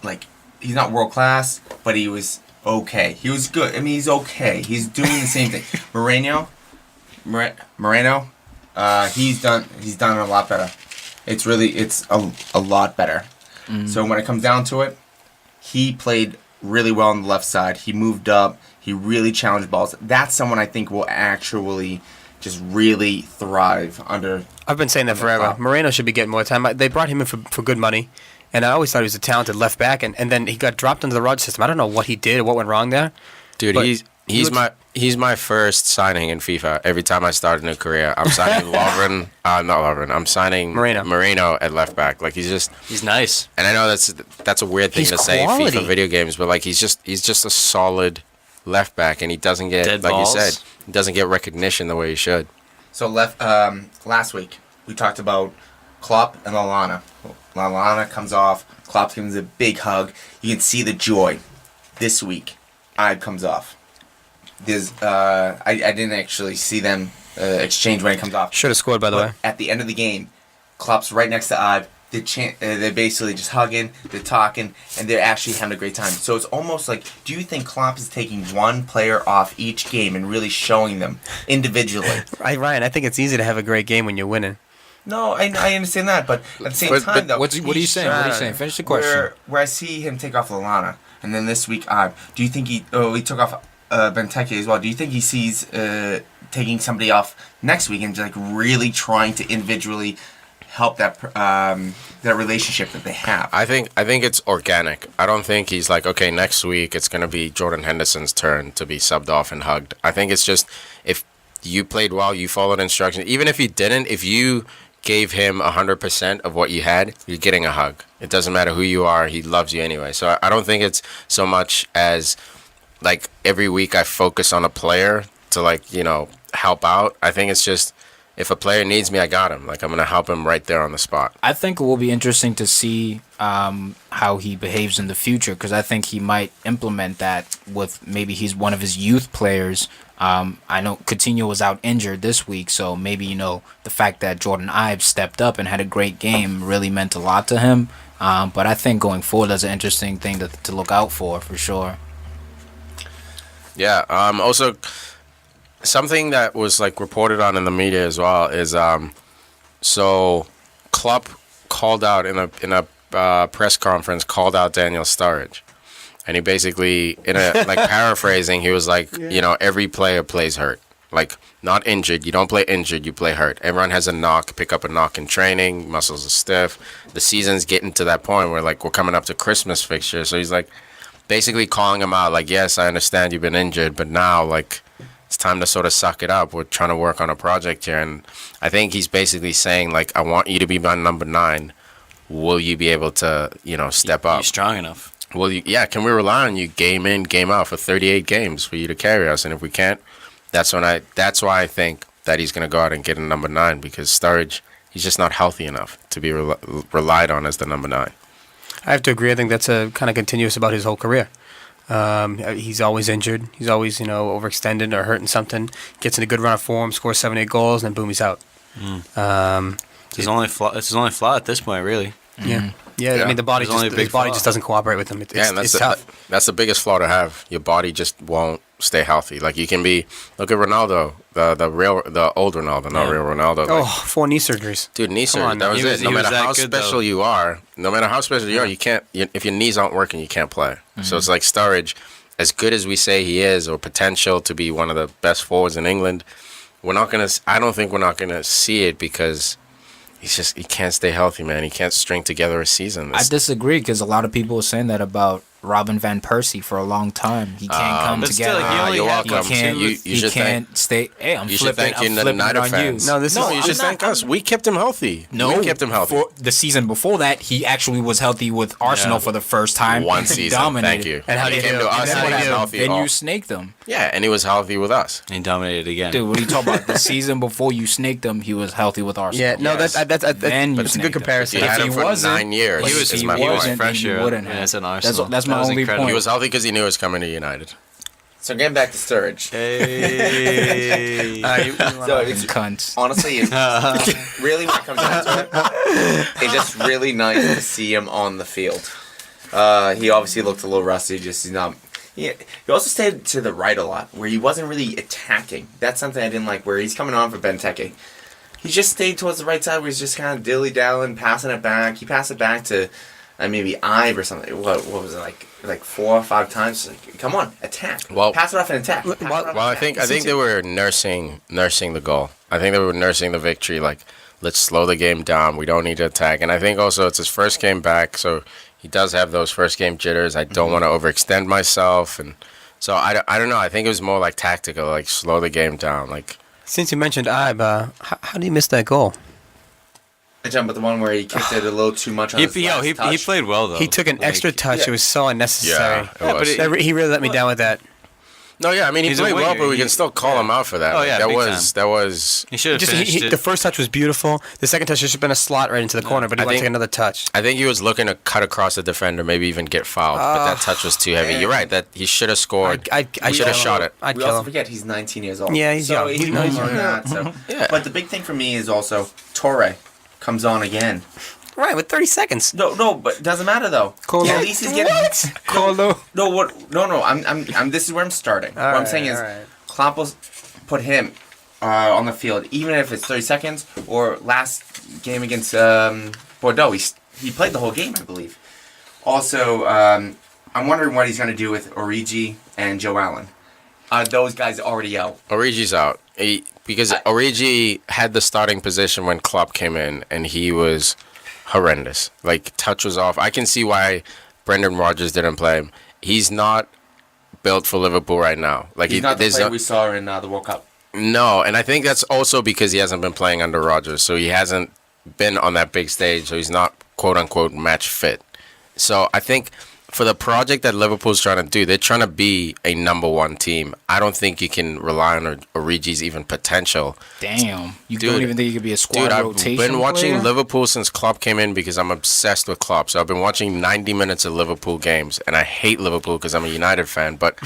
like he's not world class, but he was okay. He was good. I mean, he's okay. He's doing the same thing. Moreno, he's done it a lot better. It's a lot better. So when it comes down to it, he played really well on the left side. He moved up. He really challenged balls. That's someone I think will actually just really thrive under. I've been saying that forever. Klopp. Moreno should be getting more time. They brought him in for good money, and I always thought he was a talented left back, and then he got dropped into the Rodgers system. I don't know what he did or what went wrong there. Dude, But he's my first signing in FIFA. Every time I start a new career, I'm signing Lovren. Not Lovren. I'm signing Moreno at left back. Like He's nice. and I know that's a weird thing He's to say quality. FIFA video games, but like he's just a solid left back, and he doesn't get Dead like balls. you said, he doesn't get recognition the way he should. So last week we talked about Klopp and Lallana. Lallana comes off. Klopp gives him a big hug. You can see the joy. This week, Ibe comes off. There's I didn't actually see them exchange when it comes off. Should have scored, by the way. At the end of the game, Klopp's right next to Ibe. They're basically just hugging, they're talking, and they're actually having a great time. So it's almost like, do you think Klopp is taking one player off each game and really showing them individually? Ryan, I think it's easy to have a great game when you're winning. No, I understand that, but at the same time, though, what are you saying? What are you saying? Finish the question. Where I see him take off Lallana, and then this week, do you think he took off Benteke as well? Do you think he sees taking somebody off next week and just like really trying to individually help that relationship that they have? I think it's organic. I don't think he's like, okay, next week it's gonna be Jordan Henderson's turn to be subbed off and hugged. I think it's just if you played well, you followed instructions. Even if you didn't, if you gave him 100% of what you had, you're getting a hug. It doesn't matter who you are; he loves you anyway. So I don't think it's so much as like every week I focus on a player to help out. I think it's just if a player needs me, I got him. Like, I'm going to help him right there on the spot. I think it will be interesting to see how he behaves in the future, because I think he might implement that with maybe he's one of his youth players. I know Coutinho was out injured this week, so maybe, the fact that Jordan Ives stepped up and had a great game really meant a lot to him. But I think going forward, that's an interesting thing to look out for sure. Yeah. Also, something that was like reported on in the media as well is so Klopp called out in a press conference, called out Daniel Sturridge, and he basically, in a like paraphrasing, he was like, every player plays hurt, like not injured. You don't play injured, you play hurt. Everyone has a knock, pick up a knock in training, muscles are stiff. The season's getting to that point where like we're coming up to Christmas fixture, so he's like basically calling him out, like, yes, I understand you've been injured, but now like it's time to sort of suck it up. We're trying to work on a project here. And I think he's basically saying, like, I want you to be my number 9. Will you be able to, step up? You're strong enough. Will you? Yeah, can we rely on you game in, game out for 38 games for you to carry us? And if we can't, that's why I think that he's going to go out and get a number 9, because Sturridge, he's just not healthy enough to be relied on as the number 9. I have to agree. I think that's a kind of continuous about his whole career. He's always injured. He's always, overextended or hurting something. Gets in a good run of form, scores 7, 8 goals, and then boom, he's out. It's his only flaw at this point, really. Yeah. Yeah, I mean, the body flaw. just doesn't cooperate with him. It's tough. That's the biggest flaw to have. Your body just won't stay healthy. Like, you can be, look at Ronaldo, the old Ronaldo, not real Ronaldo. Oh, Like, 4 knee surgeries. dude, knee surgery, that was it. No matter how special you are, you can't, if your knees aren't working, you can't play. So it's like Sturridge, as good as we say he is, or potential to be one of the best forwards in England, I don't think we're not gonna see it, because he can't stay healthy, man. He can't string together a season. I disagree, because a lot of people were saying that about Robin van Persie for a long time. He can't come together. You're welcome. He can't stay. Hey, I'm you flipping. should thank I'm your flipping United on fans. you. No, you should thank us. We kept him healthy. No, we kept him healthy. For the season before that, he actually was healthy with Arsenal for the first time. One season. Dominated. Thank you. And how he did he came do? to us And and he was healthy. Then you snaked him. Yeah, and he was healthy with us. And he dominated again. Dude, what are you talking about? The season before you snaked him, he was healthy with Arsenal. Yeah, no, Yes. that's Then you a good snaked him. comparison. You had If him he for wasn't, 9 years. He was is he my wasn't, point. then fresher he wouldn't have. as an Arsenal. That's my That was only incredible. point. He was healthy because he knew he was coming to United. So getting back to Sturridge. Hey. So it's, Cunts. honestly, it's really when it comes down to it, it's just really nice to see him on the field. He obviously looked a little rusty. He's not. He also stayed to the right a lot, where he wasn't really attacking. That's something I didn't like. Where he's coming on for Benteke, he just stayed towards the right side, where he's just kind of dilly-dallying, passing it back. He passed it back to maybe Ive or something. What was it, like 4 or 5 times? Like, come on, attack. Well, pass it off and attack. Well, I think they were nursing the goal. I think they were nursing the victory. Like, let's slow the game down. We don't need to attack. And I think also it's his first game back, so he does have those first game jitters. I don't want to overextend myself, and so I don't know. I think it was more like tactical, like slow the game down. Like, Since you mentioned Ibe, how do you miss that goal? But the one where he kicked it a little too much on his last He touch. played well, though. He took an extra touch. yeah. It was so unnecessary. Yeah, it was. He really let me down with that. no, yeah, I mean he He's a played well, winger. but we can still call him out for that. Oh, Like, yeah, that big was. He should have Just finished it. the first touch was beautiful. The second touch should have been a slot right into the corner, but he I went to think- take another touch. I think he was looking to cut across the defender, maybe even get fouled, but that touch was too heavy. You're right. That he should have scored. I He should have kill shot him. it. I'd We kill also him. forget he's 19 years old. Yeah, he's young. He's He's young. young. Yeah. But the big thing for me is also Torre comes on again. Right, with 30 seconds. No, but it doesn't matter though. Colo. At least he's getting. Colo. No, what? No. I'm. This is where I'm starting. What I'm saying is, Klopp will put him on the field, even if it's 30 seconds or last game against Bordeaux. He played the whole game, I believe. Also, I'm wondering what he's going to do with Origi and Joe Allen. Are those guys already out? Origi's out. Because Origi had the starting position when Klopp came in, and he was horrendous. Like, touch was off. I can see why Brendan Rodgers didn't play him. He's not built for Liverpool right now. Like, He's not the there's player we saw in the World Cup. no, and I think that's also because he hasn't been playing under Rodgers, so he hasn't been on that big stage, so he's not quote unquote match fit. So I think for the project that Liverpool's trying to do, they're trying to be a number one team. I don't think you can rely on Origi's even potential. Damn. You Dude, don't even think he could be a squad rotation I've been watching player? Liverpool since Klopp came in because I'm obsessed with Klopp. So I've been watching 90 minutes of Liverpool games, and I hate Liverpool because I'm a United fan. But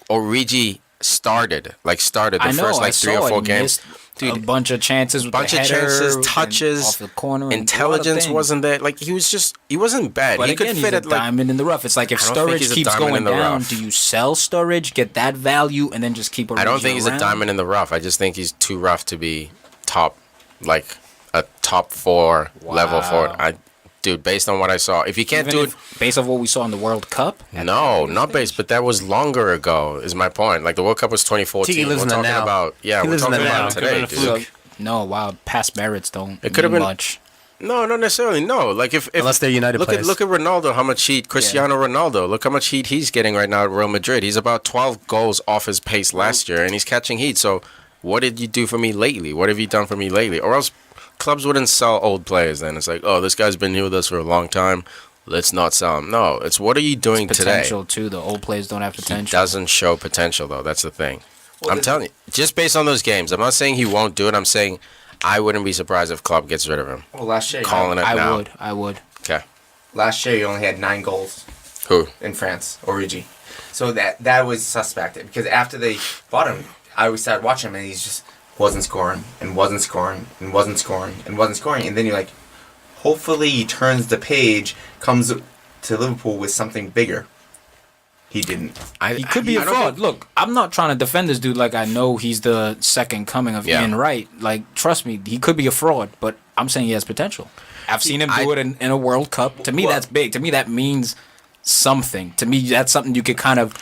Origi started the first 3 or 4 games. Dude, a bunch of chances with the header, touches, off the corner. Intelligence wasn't there. Like he wasn't bad. But he again, could he's fit a it like diamond in the rough. It's like if I don't think Sturridge he's a keeps diamond going in the down, rough. do you sell Sturridge, get that value, and then just keep Origi I don't think he's a around? diamond in the rough. I just think he's too rough to be top, like a top 4 level forward. Dude, based on what I saw, if you can't do it, based on what we saw in the World Cup. no, not based, but that was longer ago. Is my point. Like the World Cup was 2014. Tiki lives we're in the talking now. about He we're lives in talking the about now. today, So, dude. no, wow, past merits don't It could have mean been much. No, not necessarily. No, like if Unless they're United look players. at Ronaldo, how much heat Cristiano Ronaldo. Look how much heat he's getting right now at Real Madrid. He's about 12 goals off his pace last year, and he's catching heat. So, what did you do for me lately? What have you done for me lately? Or else, clubs wouldn't sell old players. Then it's like, oh, this guy's been here with us for a long time. Let's not sell him. No, it's what are you doing today? Potential too. The old players don't have He potential. doesn't show potential though. That's the thing. Well, I'm telling you, just based on those games. I'm not saying he won't do it. I'm saying I wouldn't be surprised if Klopp gets rid of him. Well, last year, Calling it now. I would. Okay. last year he only had 9 goals Who? in France, Origi. So that was suspect because after they bought him, I always started watching him and he's just wasn't scoring and wasn't scoring and wasn't scoring and wasn't scoring, and then you're like, hopefully he turns the page, comes to Liverpool with something bigger. He didn't. He could be a fraud. Look, I'm not trying to defend this dude like I know he's the second coming of Ian Wright. Like, trust me, he could be a fraud, but I'm saying he has potential. I've seen him do it in a World Cup. To me, that's big. To me, that means something. To me, that's something you could kind of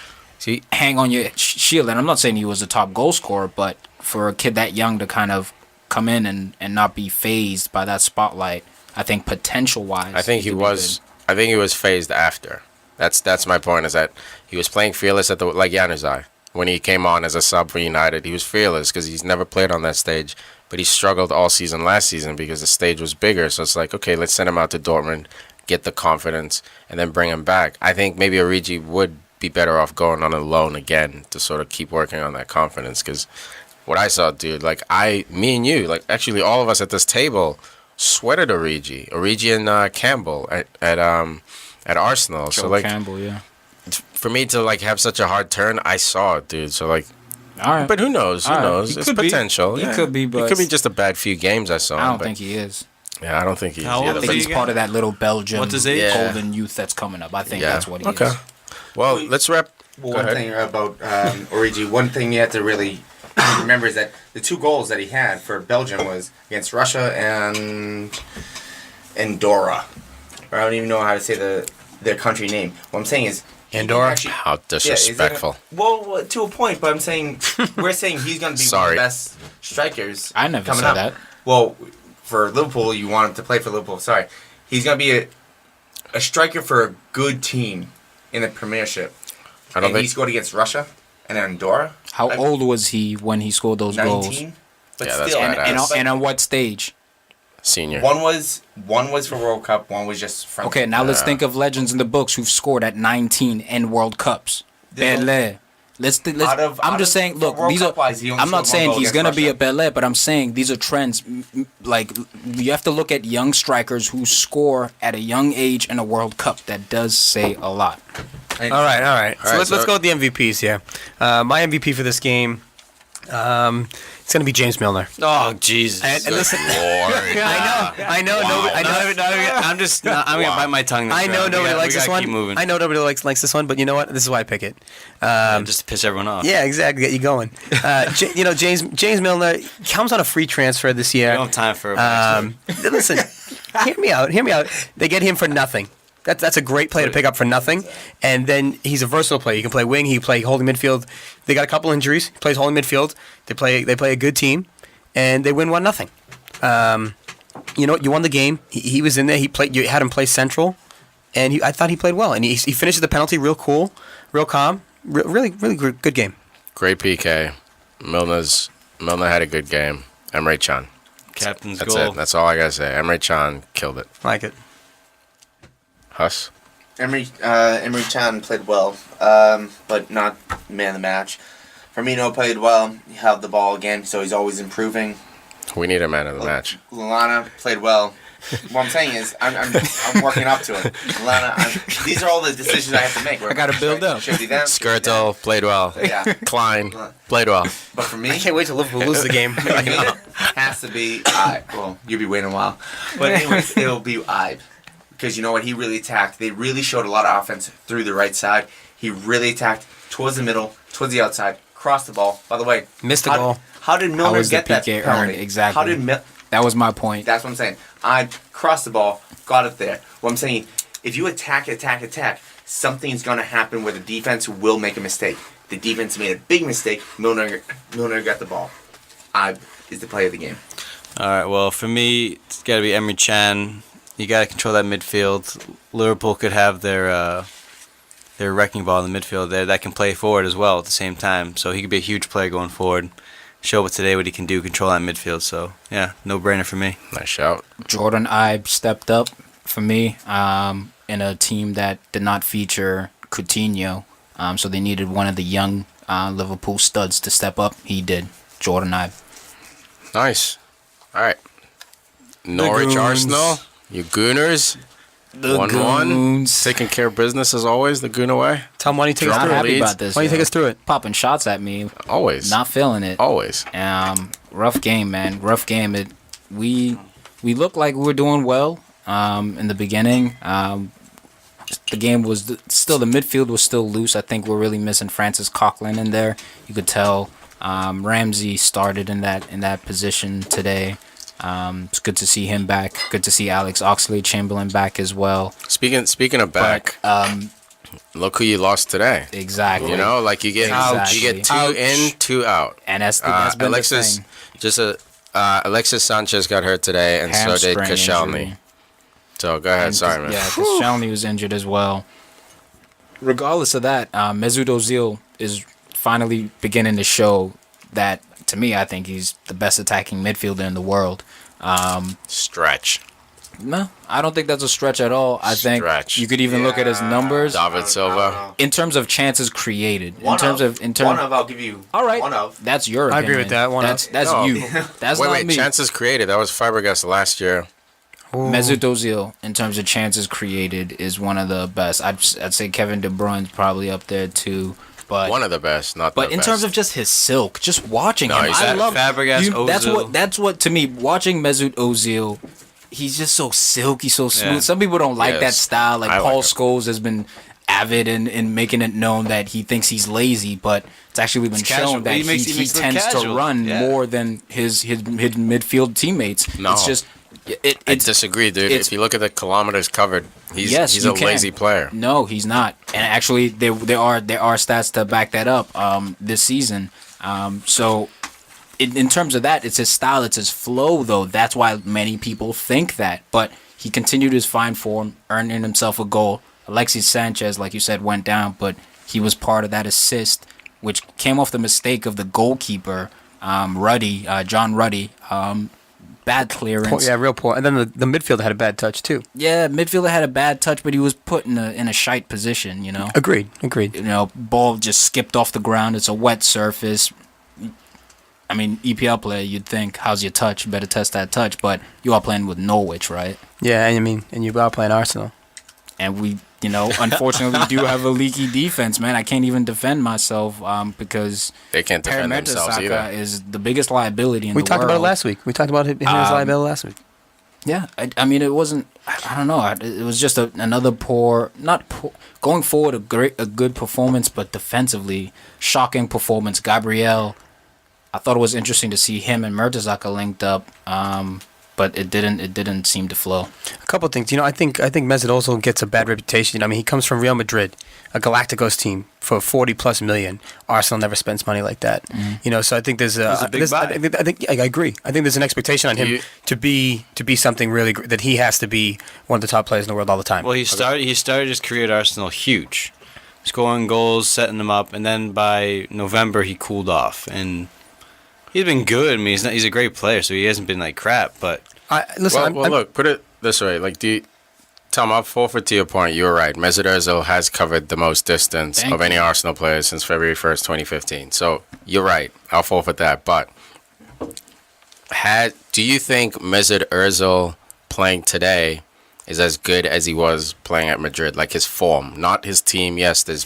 hang on your shield. And I'm not saying he was a top goal scorer, but for a kid that young to kind of come in and not be phased by that spotlight, I think potential-wise, I think he was phased after. That's my point. Is that he was playing fearless at like Januzaj when he came on as a sub for United. He was fearless because he's never played on that stage, but he struggled all season last season because the stage was bigger. So it's like, okay, let's send him out to Dortmund, get the confidence, and then bring him back. I think maybe Origi would be better off going on a loan again to sort of keep working on that confidence. Because what I saw, dude, like me and you, like actually all of us at this table sweated Origi and Campbell at Arsenal. Joe so like Campbell, yeah. for me to like have such a hard turn, I saw it, dude. So like, All right. but who knows? Who All right. knows? He It's could be. potential. He could be, but it could be just a bad few games I saw. I don't but- think he is. Yeah, I don't think he's. How old I either, is think but- he's part of that little Belgium What's his age? golden youth that's coming up. I think that's what he okay. is. Well, let's wrap. Well, Go one ahead. thing about Origi, one thing you have to really remember is that the 2 goals that he had for Belgium was against Russia and Andorra. Or I don't even know how to say their country name. What I'm saying is Andorra? actually- How disrespectful. well, to a point, but I'm saying we're saying he's going to be one of Sorry. the best strikers. I never coming said up. that. Well, for Liverpool, you want him to play for Liverpool. Sorry, he's going to be a striker for a good team in the Premiership. I don't And he think. scored against Russia and Andorra. How old was he when he scored those 19. goals? But Yeah, that's still, badass. And on what stage? Senior. one was for World Cup. One was just from. Okay, now let's think of legends in the books who've scored at 19 in World Cups. There's a- Bele. I'm just saying, look, World these are. Cup-wise, he only I'm not scored one saying goal he's gonna against be a Russia. Bele, but I'm saying these are trends. Like you have to look at young strikers who score at a young age in a World Cup. That does say a lot. All right. So right, let's go with the MVPs here. My MVP for this game, it's going to be James Milner. Oh Jesus! And listen, Lord. I know, I'm gonna bite my tongue. This I know round. nobody We likes this gotta one. Keep moving. I know nobody likes this one, but you know what? This is why I pick it. Just to piss everyone off. Yeah, exactly. Get you going. James Milner comes on a free transfer this We year. don't have time for a Listen, hear me out. They get him for nothing. That's a great player to pick up for nothing. And then he's a versatile player. He can play wing. He can play holding midfield. They got a couple injuries. He plays holding midfield. They play a good team, and they win 1-0. You won the game. He was in there. He played. You had him play central, and I thought he played well. And he finishes the penalty real cool, real calm. Really good game. Great PK. Milner had a good game. Emre Can. captain's That's goal. it. That's all I gotta say. Emre Can killed it. I like it. Huss. Emery Chan played well, but not man of the match. Firmino played well. He held the ball again, so he's always improving. We need a man of the match. Lallana played well. What I'm saying is, I'm working up to it. Lallana, these are all the decisions I have to make. I got to build up. Should be them. Skirtle played well. Yeah. Klein played well. But for me, I can't wait till Liverpool lose the game. for me, it has to be well, you'll be waiting a while. But anyways, it'll be Ibe. Because you know what? He really attacked. They really showed a lot of offense through the right side. He really attacked towards the middle, towards the outside, crossed the ball. By the way, Missed the goal. How did Milner was the get that PK penalty? earned? Exactly. How did That was my point. That's what I'm saying. I crossed the ball, got it there. What I'm saying, if you attack, something's going to happen where the defense will make a mistake. The defense made a big mistake. Milner got the ball. Ibe is the play of the game. All right. Well, for me, it's got to be Emery Chan. You got to control that midfield. Liverpool could have their wrecking ball in the midfield there that can play forward as well at the same time. So he could be a huge player going forward. Show today what he can do, control that midfield. So, yeah, no-brainer for me. Nice shout. Jordan Ibe stepped up for me in a team that did not feature Coutinho. So they needed one of the young Liverpool studs to step up. He did. Jordan Ibe. Nice. All right. Norwich Goons. Arsenal. You Gooners. The 1-1. Goons. Taking care of business as always. The Goon away. Tom, why don't you take us Not through happy it? about this. Why don't you take us through it? Popping shots at me. Always. Not feeling it. Always. Rough game, man. Rough game. We looked like we were doing well in the beginning. The game was still, the midfield was still loose. I think we're really missing Francis Coquelin in there. You could tell Ramsey started in that position today. It's good to see him back. Good to see Alex Oxlade-Chamberlain back as well. Speaking of back, look who you lost today. Exactly. You know, like you get two in, two out. And that's been Alexis, the thing. Alexis Sanchez got hurt today, and so did Hamstring Koscielny. injury. So go ahead, sorry, man. Yeah, Koscielny was injured as well. Regardless of that, Mesut Ozil is finally beginning to show that, to me, I think he's the best attacking midfielder in the world. Stretch. No, I don't think that's a stretch at all. I think Stretch. you could even look at his numbers David Silva. in terms of chances created. One of, I'll give you. All right, One of. that's your opinion. I agree with that. That's No. you. That's not Wait, me. chances created. That was Fabregas last year. Mesut Ozil, in terms of chances created, is one of the best. I'd say Kevin De Bruyne's probably up there too. But One of the best, not But the in best. terms of just his silk, just watching him, he's I love Fabregas, Ozil. That's what to me. Watching Mesut Ozil, he's just so silky, so smooth. Yeah. Some people don't like that Yes. style. Like I Paul like it. Scholes has been avid in making it known that he thinks he's lazy, but it's actually been casual. shown that He he makes it look tends to casual. run Yeah. more than his midfield teammates. No. It's just I it's disagree, dude. it's- If you look at the kilometers covered, he's Yes, a you can. lazy player. No, he's not. And actually, there are stats to back that up this season. So, in terms of that, it's his style, it's his flow, though. That's why many people think that. But he continued his fine form, earning himself a goal. Alexis Sanchez, like you said, went down, but he was part of that assist, which came off the mistake of the goalkeeper, Ruddy, John Ruddy. Bad clearance. Poor, yeah, real poor. And then the midfielder had a bad touch too. Yeah, midfielder had a bad touch, but he was put in a shite position, you know. Agreed. You know, ball just skipped off the ground. It's a wet surface. I mean, EPL player, you'd think, how's your touch? You better test that touch. But you are playing with Norwich, right? Yeah, and you are playing Arsenal. And we, you know, unfortunately do have a leaky defense, man. I can't even defend myself because They can't defend Per themselves Mertesacker either. is the biggest liability in We the talked world. about it last week. We talked about him as liability last week. Yeah, I mean, it wasn't. I don't know. It was just another going forward. A good performance, but defensively, shocking performance. Gabriel, I thought it was interesting to see him and Mertesacker linked up, but it didn't seem to flow. A couple of things. You know, I think Mesut also gets a bad reputation. I mean, he comes from Real Madrid, a Galacticos team for 40+ million. Arsenal never spends money like that. You know, so I think there's a big buy. I think I agree. I think there's an expectation on him to be something really that he has to be one of the top players in the world all the time. Well, he started his career at Arsenal huge, scoring goals, setting them up, and then by November he cooled off, and he's been good. I mean, he's a great player, so he hasn't been like crap. But Listen, Well, look, put it this way: like, do Tom, I'll forfeit to your point. You're right. Mesut Ozil has covered the most distance Thank of any you. Arsenal player since February 1st, 2015. So you're right. I'll forfeit that. But do you think Mesut Ozil playing today is as good as he was playing at Madrid? Like his form, not his team. Yes, there's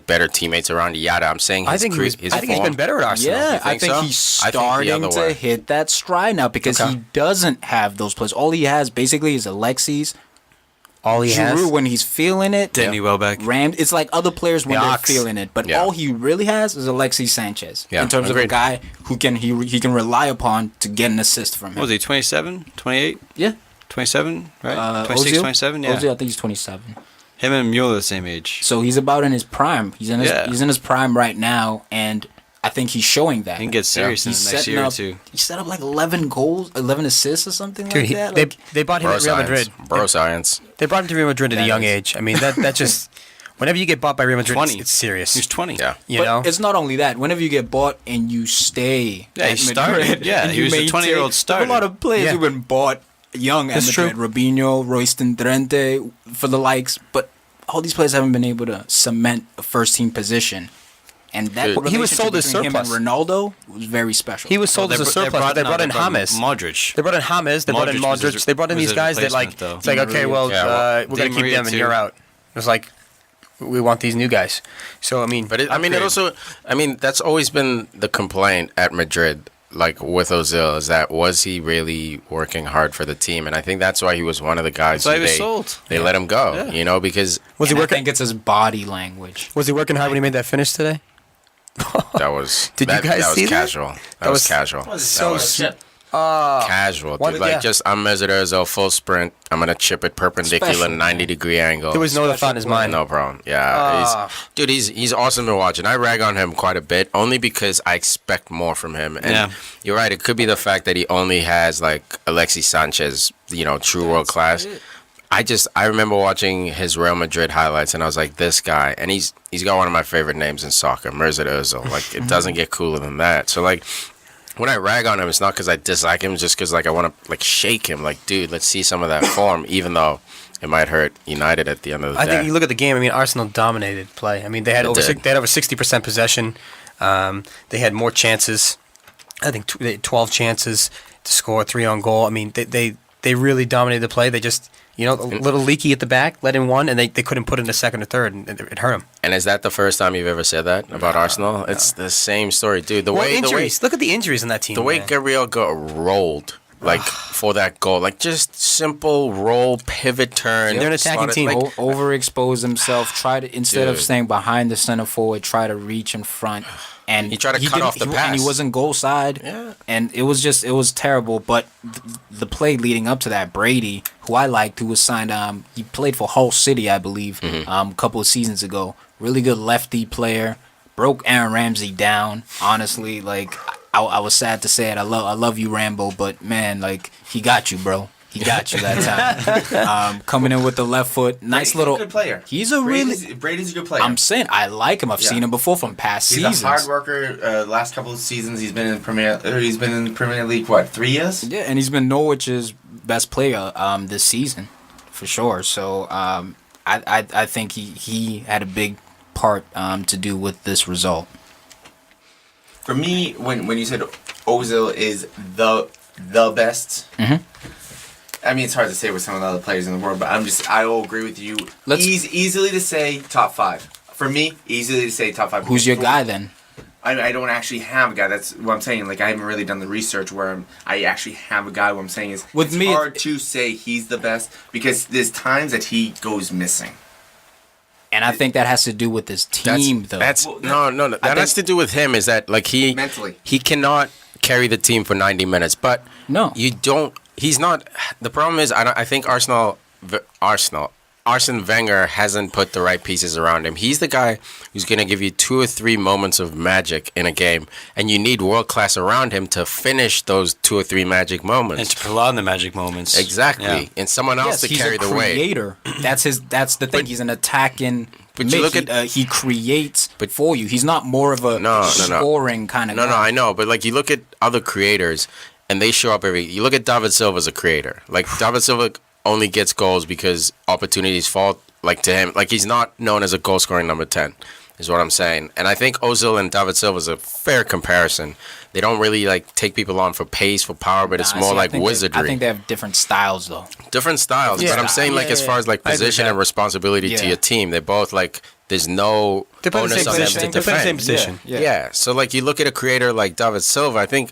better teammates around. Yada. I'm saying his I think his he's form. been better at Arsenal. Yeah, I think think so? he's I think the starting other to way. hit that stride now because Okay. he doesn't have those players. All he has basically is Alexis, All he Giroud has. when he's feeling it, Danny Welbeck. Ram. It's like other players when The they're Ox. feeling it, but Yeah. all he really has is Alexis Sanchez Yeah, in terms of agreed. a guy who he can rely upon to get an assist from him. What was he, 27, 28, Yeah, 27, right? 26, Ozil? 27, yeah. Ozil, I think he's 27. Him and Mueller the same age. So he's about in his prime. He's in his prime right now, and I think he's showing that. He can get serious in He's the next setting year or up. two. He set up like 11 goals, 11 assists or something Dude, like that. they, Like, they bought him Bro at Real science. Madrid. Bro science. They brought him to Real Madrid at a That young is- age. I mean, that just whenever you get bought by Real Madrid, 20. it's serious. He was 20. Yeah. You but know, it's not only that. Whenever you get bought and you stay, Yeah, he at started. Madrid Yeah, and he you was a maintain- 20-year-old There's starter. a lot of players Yeah. who've been bought young at That's true. Madrid. Robinho, Royston Drenthe, for the likes, but all these players haven't been able to cement a first team position. And that Dude, he was sold as between him and surplus. Ronaldo was very special. he was sold as a surplus. But they brought in James. Modric. They brought in James. They brought in Modric was Modric. his- They brought in was these his guys that like. replacement, though. It's like, Di okay, well, Yeah, well, we're gonna Di keep Maria them and too. you're out. It was like, we want these new guys. So I mean, But that's always been the complaint at Madrid, like with Ozil, is that was he really working hard for the team? And I think that's why he was one of the guys That's why who he was they, sold. they let him go, Yeah. because was he And I working? think it's his body language. Was he working hard when he made that finish today? that was Did you guys that was see that? casual. That was casual. Was so that was- Casual, What- dude. Like, yeah. just, I'm Mesut Ozil, full sprint. I'm going to chip it perpendicular, Special, 90-degree angle. There was no other thought in his mind. No problem. Yeah. He's awesome to watch. And I rag on him quite a bit, only because I expect more from him. And Yeah. you're right. It could be the fact that he only has, like, Alexis Sanchez, true world class. I remember watching his Real Madrid highlights, and I was like, this guy. And he's got one of my favorite names in soccer, Mesut Ozil. Like, it doesn't get cooler than that. So, like, when I rag on him, it's not because I dislike him, just because like I want to like shake him. Like, dude, let's see some of that form, even though it might hurt United at the end of the day. I think you look at the game. I mean, Arsenal dominated play. I mean, they had over 60% possession. They had more chances. I think they had 12 chances to score, 3 on goal. I mean, they really dominated the play. They just a little leaky at the back, let in one, and they couldn't put in a second or third, and it hurt them. And is that the first time you've ever said that about Arsenal? It's the same story, dude. The way Look at the injuries in that team. the way man. Gabriel got rolled, like for that goal, like just simple roll, pivot, turn. They're an attacking slot it, team. like, Overexpose himself. Try to instead of Dude. staying behind the center forward, try to reach in front. And He tried to cut didn't- off the and pass. he wasn't goal side. Yeah. And it was terrible. But the play leading up to that, Brady, who I liked, who was signed, he played for Hull City, I believe, a couple of seasons ago. Really good lefty player. Broke Aaron Ramsey down. Honestly, like I was sad to say it. I love you, Rambo, but man, like he got you, bro. He got you that time. Coming in with the left foot, nice Brady's little. a good player. He's a really. Brady's a good player. I'm saying I like him. I've Yeah. seen him before from past He's seasons. a hard worker. Last couple of seasons, he's been in the Premier League. What, 3 years? Yeah, and he's been Norwich's best player this season, for sure. So I think he had a big part to do with this result. For me, when you said Ozil is the best, I mean it's hard to say with some of the other players in the world, but I will agree with you. Easily to say top 5. For me, easily to say top 5. Who's your guy then? I don't actually have a guy. That's what I'm saying. Like I haven't really done the research where I actually have a guy. What I'm saying is, With it's me, hard to say he's the best because there's times that he goes missing. And I think that has to do with his team, though. No. That has to do with him. Is that like Mentally. he cannot carry the team for 90 minutes. But No. you don't. He's not. The problem is, I think Arsene Wenger hasn't put the right pieces around him. He's the guy who's going to give you 2 or 3 moments of magic in a game, and you need world class around him to finish those 2 or 3 magic moments. And to prolong the magic moments. Exactly, Yeah. and someone else to he's carry a the weight. creator. That's the thing. He's an attacking. But you look he creates for you. He's not more of a scoring kind of guy. No, I know, but like you look at other creators, and they show up you look at David Silva as a creator. Like David Silva only gets goals because opportunities fall like to him. Like he's not known as a goal scoring number 10. Is what I'm saying. And I think Ozil and David Silva is a fair comparison. They don't really like take people on for pace, for power, but it's more like wizardry. I think they have different styles though. Different styles, but I'm saying like as far as like position and responsibility to your team, they both like there's no onus on them to defend. They're the same position. Yeah. So like you look at a creator like David Silva, I think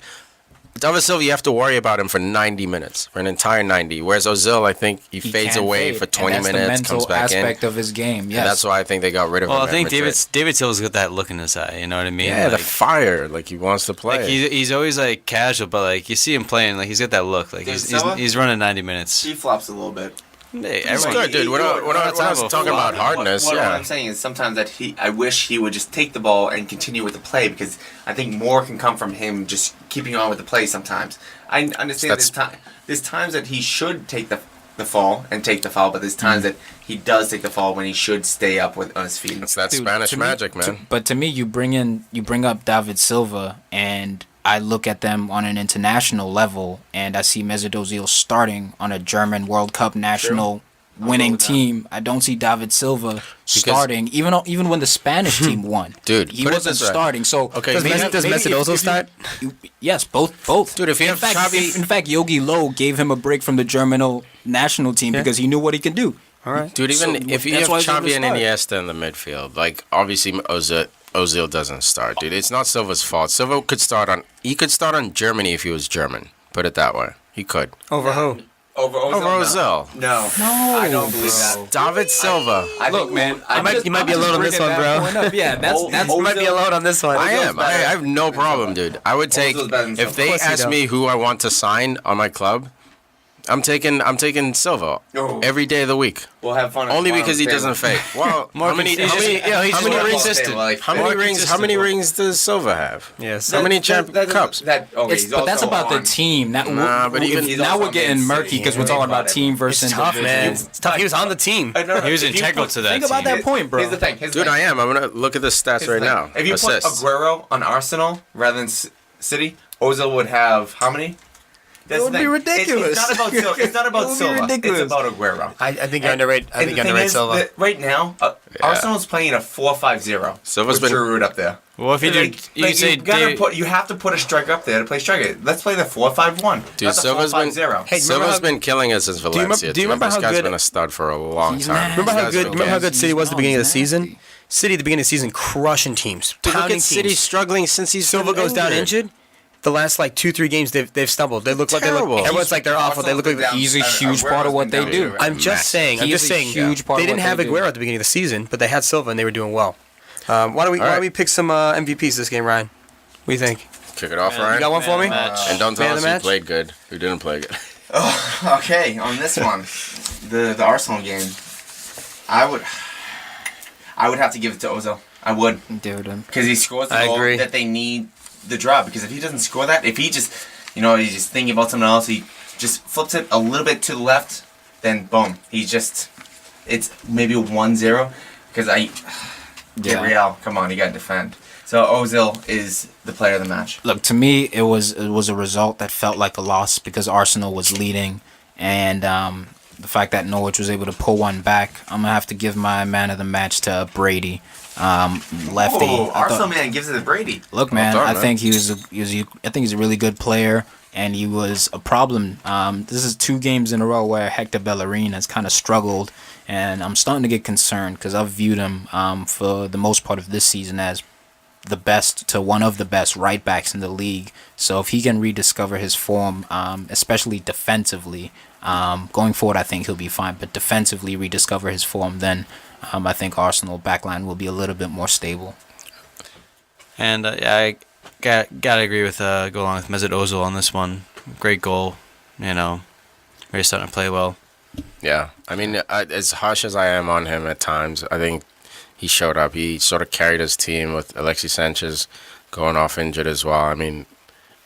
David Silva, you have to worry about him for 90 minutes, for an entire 90. Whereas Ozil, I think he fades away for 20 minutes, comes back in. That's the mental aspect of his game, yes. And that's why I think they got rid of him. Well, I think David Silva's got that look in his eye, you know what I mean? Yeah, like, the fire, like he wants to play. Like he's always like casual, but like you see him playing, like he's got that look. Like he's running 90 minutes. He flops a little bit. Hey, it's good, dude. We're not talking about hardness. What I'm saying is sometimes that I wish he would just take the ball and continue with the play because I think more can come from him just keeping on with the play sometimes. I understand there's times that he should take the fall and take the foul, but there's times that he does take the fall when he should stay up on his feet. It's that Spanish magic, man. But to me, you bring up David Silva, and I look at them on an international level, and I see Mesut Ozil starting on a German World Cup national winning team. I don't see David Silva starting, even when the Spanish team won. Dude, he wasn't starting. So does Mesut Ozil start? Yes, both. Dude, if you have Xavi, in fact, Yogi Low gave him a break from the German national team because he knew what he could do. All right, dude. Even if you have Xavi and Iniesta in the midfield, like obviously Ozil doesn't start, dude. It's not Silva's fault. Silva could start on Germany if he was German. Put it that way. He could. Over who? Over Ozil. No, I don't believe that. David Silva. Look, man, you might be alone on this one, bro. Yeah, that's You might be alone on this one. I am. I have no problem, dude. I would take if they ask me who I want to sign on my club. I'm taking Silva every day of the week. We'll have fun. Only because he doesn't fake. Well, how many rings does Silva have? Yes. How many cups? But that's about the team. Now we're getting murky because we're talking about team versus tough, man. individual. It's tough. He was on the team. He was integral to that. Think about that point, bro. Here's the thing. Dude, I am. I'm gonna look at the stats right now. If you put Aguero on Arsenal rather than City, Ozil would have how many? That would be ridiculous. It's not about Silva. It's about Aguero. I think you underrate. I think you underrate Silva. Right now, Arsenal's playing a 4-5-0. Silva's been Giroud up there. Well, if you have to put a striker up there to play striker. Let's play the 4-5-1. Dude, Silva's been killing us since Valencia. Do you remember how this guy's good? been a stud for a long time. Remember how good City was at the beginning of the season? City at the beginning of the season crushing teams. Dude, look pounding at City teams. struggling since Silva goes down injured. The last 2-3 games they've stumbled. They look like everyone's like they're awful. They look like he's a huge part of what they do. I'm just saying. They didn't have Aguero at the beginning of the season, but they had Silva and they were doing well. Why don't we pick some MVPs this game, Ryan? What do you think? Kick it off, Ryan. You got one for me? And don't tell us who played good, who didn't play good. Oh, okay. On this one, the Arsenal game, I would have to give it to Ozil. I would, dude, because he scores the goal that they need the draw. Because if he doesn't score that, if he just, he's just thinking about something else, he just flips it a little bit to the left, then boom, it's maybe a 1-0. Because Real, come on, you got to defend. So Ozil is the player of the match. Look, to me, it was a result that felt like a loss because Arsenal was leading, and the fact that Norwich was able to pull one back, I'm gonna have to give my man of the match to Brady, lefty. Arsenal man gives it to Brady. Look, man, I think he's a really good player, and he was a problem. This is 2 games in a row where Hector Bellerin has kind of struggled, and I'm starting to get concerned because I've viewed him for the most part of this season as the best to one of the best right backs in the league. So if he can rediscover his form, especially defensively, going forward, I think he'll be fine. But defensively rediscover his form, then I think Arsenal backline will be a little bit more stable. And I gotta agree with go along with Mesut Ozil on this one. Great goal, really starting to play well. Yeah, I mean, as harsh as I am on him at times, I think he showed up. He sort of carried his team with Alexis Sanchez going off injured as well. I mean,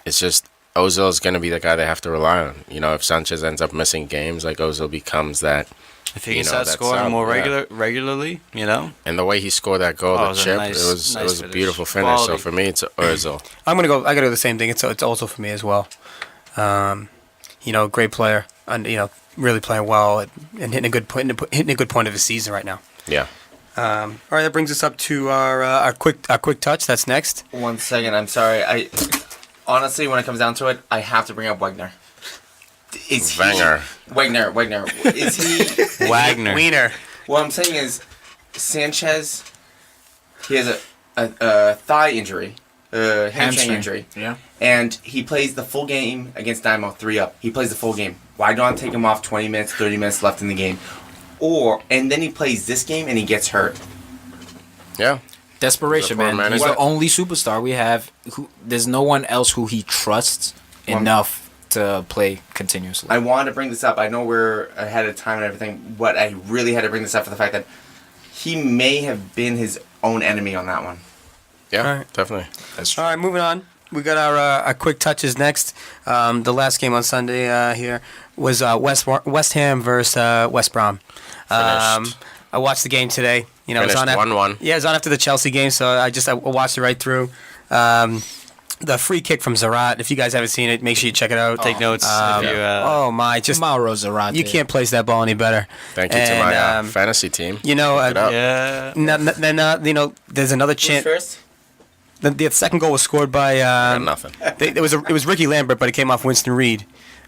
it's just Ozil is going to be the guy they have to rely on. If Sanchez ends up missing games, like Ozil becomes that. If he can start scoring more regularly, And the way he scored that goal, the chip, it was a beautiful finish. Quality. So for me, it's Ozil. I gotta go the same thing. It's also for me as well. great player, and really playing well and hitting a good point of his season right now. Yeah. All right, that brings us up to our quick touch. That's next. 1 second, I'm sorry. I honestly, when it comes down to it, I have to bring up Wagner. Is Wenger. Wagner. Is he Wagner. Wiener. What I'm saying is, Sanchez, he has a thigh injury, hamstring injury. Yeah. And he plays the full game against Dynamo 3-up. He plays the full game. Why don't I take him off 20 minutes, 30 minutes left in the game? And then he plays this game and he gets hurt. Yeah. Desperation, He's a poor man. He's manager. the only superstar we have. There's no one else who he trusts enough to play continuously. I wanted to bring this up. I know we're ahead of time and everything, but I really had to bring this up for the fact that he may have been his own enemy on that one. Yeah, All right. definitely. That's true. All right, moving on. We got our quick touches next. The last game on Sunday here was West Ham versus West Brom. Finished. I watched the game today. It was Finished on 1-1. Yeah, it was on after the Chelsea game, so I watched it right through. The free kick from Zarat. If you guys haven't seen it, make sure you check it out. Take notes. If you, Oh my! Just Mauro Zarate. you can't place that ball any better. Thank you to my fantasy team. Look it up. yeah. Then there's another chance. First? The second goal was scored by Got nothing. it was Ricky Lambert, but it came off Winston Reed.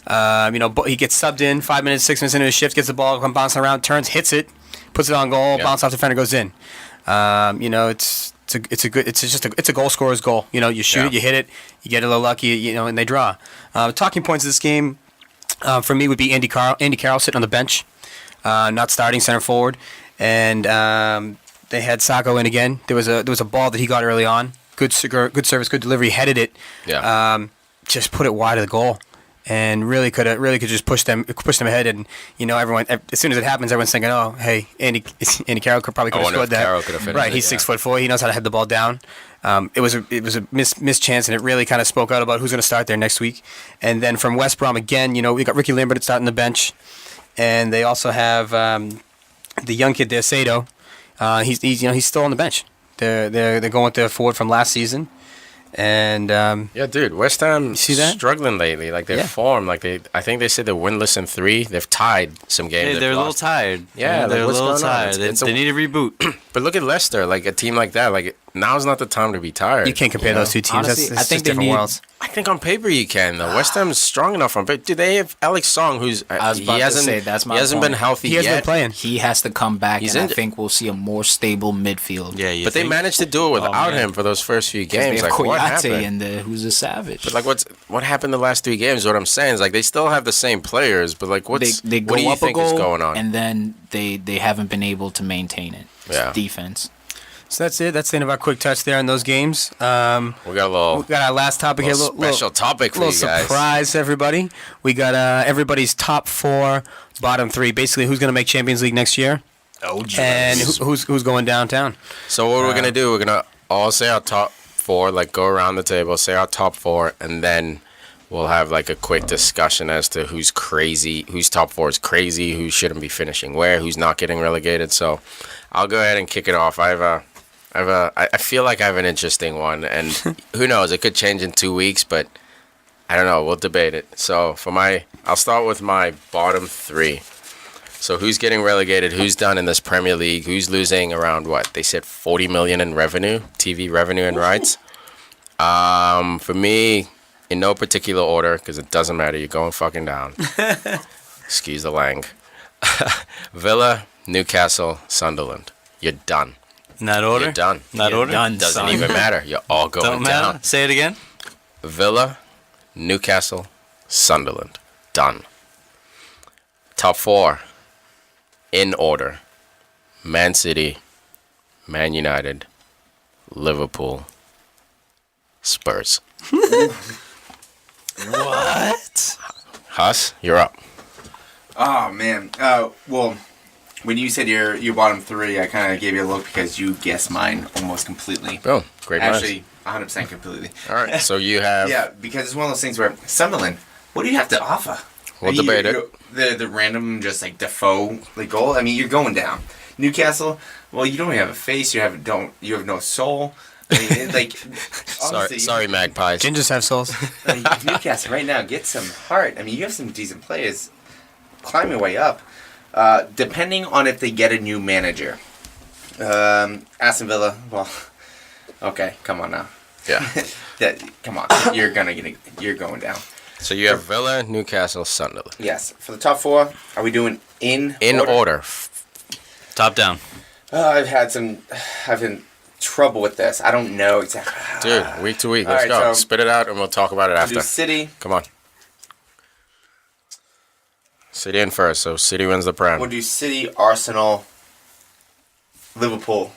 He gets subbed in 5 minutes, 6 minutes into his shift, gets the ball, comes bouncing around, turns, hits it, puts it on goal, bounce off the defender, goes in. It's a goal scorer's goal. You shoot it, you hit it, you get a little lucky, and they draw. Talking points of this game for me would be Andy Carroll sitting on the bench, not starting center forward, and they had Sacco in again. There was a ball that he got early on. Good service, good delivery, headed it. Yeah. Just put it wide of the goal, and really could just push them ahead. And everyone, as soon as it happens, everyone's thinking, "Oh, hey, Andy Carroll could have wonder scored if that." Carroll could have finished Right, it, he's yeah. 6'4". He knows how to head the ball down. It was a missed chance, and it really kind of spoke out about who's going to start there next week. And then from West Brom again, we got Ricky Lambert starting the bench, and they also have the young kid there, Sato. He's still on the bench. They're going with their forward from last season, and Yeah, dude. West Ham see that? struggling lately. Like their form. I think they said they're winless in 3. They've tied some games. Hey, they're a little tired. Yeah, they're a what's little going on? tired. It's They need a reboot. But look at Leicester, like a team like that. Like now's not the time to be tired. you can't compare those two teams. Honestly, That's I think just they different need- worlds. I think on paper you can though. West Ham's strong enough on paper. Do they have Alex Song, who's I was about to say, that's my he hasn't point. been healthy He hasn't yet. been playing. He has to come back, He's and I injured. think we'll see a more stable midfield. Yeah, you But they think? managed to do it without man. him for those first few They games. have Like what Koyate happened? in there, who's a savage. But like what happened the last 3 games? What I'm saying is like they still have the same players, but like they what go do you up think a goal, is going on? and then they haven't been able to maintain it. It's Yeah. defense. So that's it. That's the end of our quick touch there in those games. we got a little, We got our last topic here. special topic for little you guys. surprise, everybody. We got everybody's top 4, bottom 3. Basically, who's going to make Champions League next year, Oh, and who's going downtown. So what we're gonna do? We're gonna all say our top 4, like go around the table, say our top 4, and then we'll have like a quick discussion as to who's crazy, whose top 4 is crazy, who shouldn't be finishing where, who's not getting relegated. So I'll go ahead and kick it off. I feel like I have an interesting one, and who knows? It could change in 2 weeks, but I don't know. We'll debate it. So I'll start with my bottom 3. So who's getting relegated? Who's done in this Premier League? Who's losing around what? They said 40 million in revenue, TV revenue and rights. For me, in no particular order, because it doesn't matter. You're going fucking down. Excuse the lang. Villa, Newcastle, Sunderland. You're done. Not order? You're done. Not You're order? done. Doesn't Son. even matter. You're all going Don't matter. down. Say it again. Villa, Newcastle, Sunderland. Done. Top 4. In order. Man City, Man United, Liverpool, Spurs. What? Huss, you're up. Oh man. Well, when you said your bottom 3, I kind of gave you a look because you guessed mine almost completely. Oh, great minds. Actually, 100% completely. All right, so you have... Yeah, because it's one of those things where Sunderland, what do you have to offer? We'll debate it. The random just like Defoe like goal. I mean, you're going down. Newcastle, well, you don't have a face. You have no soul. I mean, like, honestly, Sorry, Magpies. Gingers have souls. like, Newcastle right now, get some heart. I mean, you have some decent players. Climb your way up. Depending on if they get a new manager. Aston Villa, well, okay, come on now. Yeah. Come on, you're going down. So you have Villa, Newcastle, Sunderland. Yes, for the top four, are we doing in order? Top down. I've had trouble with this. I don't know exactly. Dude, week to week. All Let's right, go. so Spit it out, and we'll talk about it we'll after. do City. Come on. City in first, so City wins the Prem. We'll do City, Arsenal, Liverpool,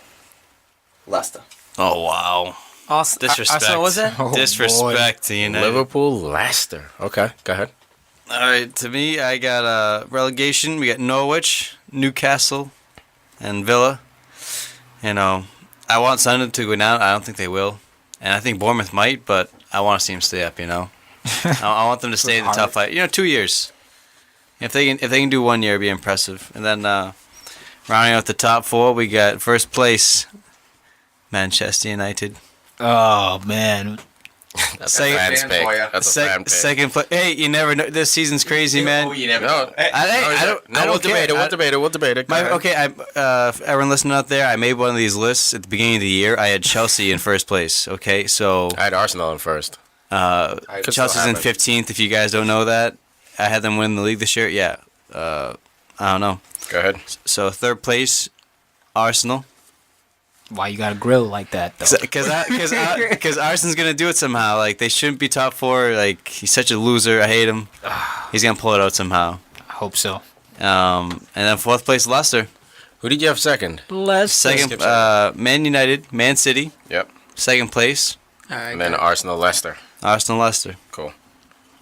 Leicester. Oh wow. Disrespect. Arsenal was it? Oh, Disrespect to United. Liverpool, Leicester. Okay, go ahead. All right, to me, I got relegation. We got Norwich, Newcastle, and Villa. You know, I want Sunderland to go down. I don't think they will, and I think Bournemouth might, but I want to see them stay up. You know, I want them to stay in the top fight. 2 years. If they can do 1 year, it'd be impressive. And then rounding out the top four, we got first place, Manchester United. Oh man. That's Second- a fan's fan pick. for ya. That's a fan pick. Second place. Hey, you never know. This season's crazy, man. Oh, you never No, know. I don't we'll debate it. care. We'll debate it. We'll debate it. Go ahead. Okay, everyone listening out there, I made one of these lists at the beginning of the year. I had Chelsea in first place. Okay, so I had Arsenal in first. Could still Chelsea's in happen. 15th. If you guys don't know that, I had them win the league this year. Yeah, I don't know. Go ahead. So third place, Arsenal. Why you gotta grill like that though? Because Arsenal's gonna do it somehow. Like they shouldn't be top four. Like he's such a loser. I hate him. He's gonna pull it out somehow. I hope so. And then fourth place, Leicester. Who did you have second? Second, skip second. Man United, Man City. Yep. Second place, And then Arsenal, Leicester. Arsenal, Leicester. Cool.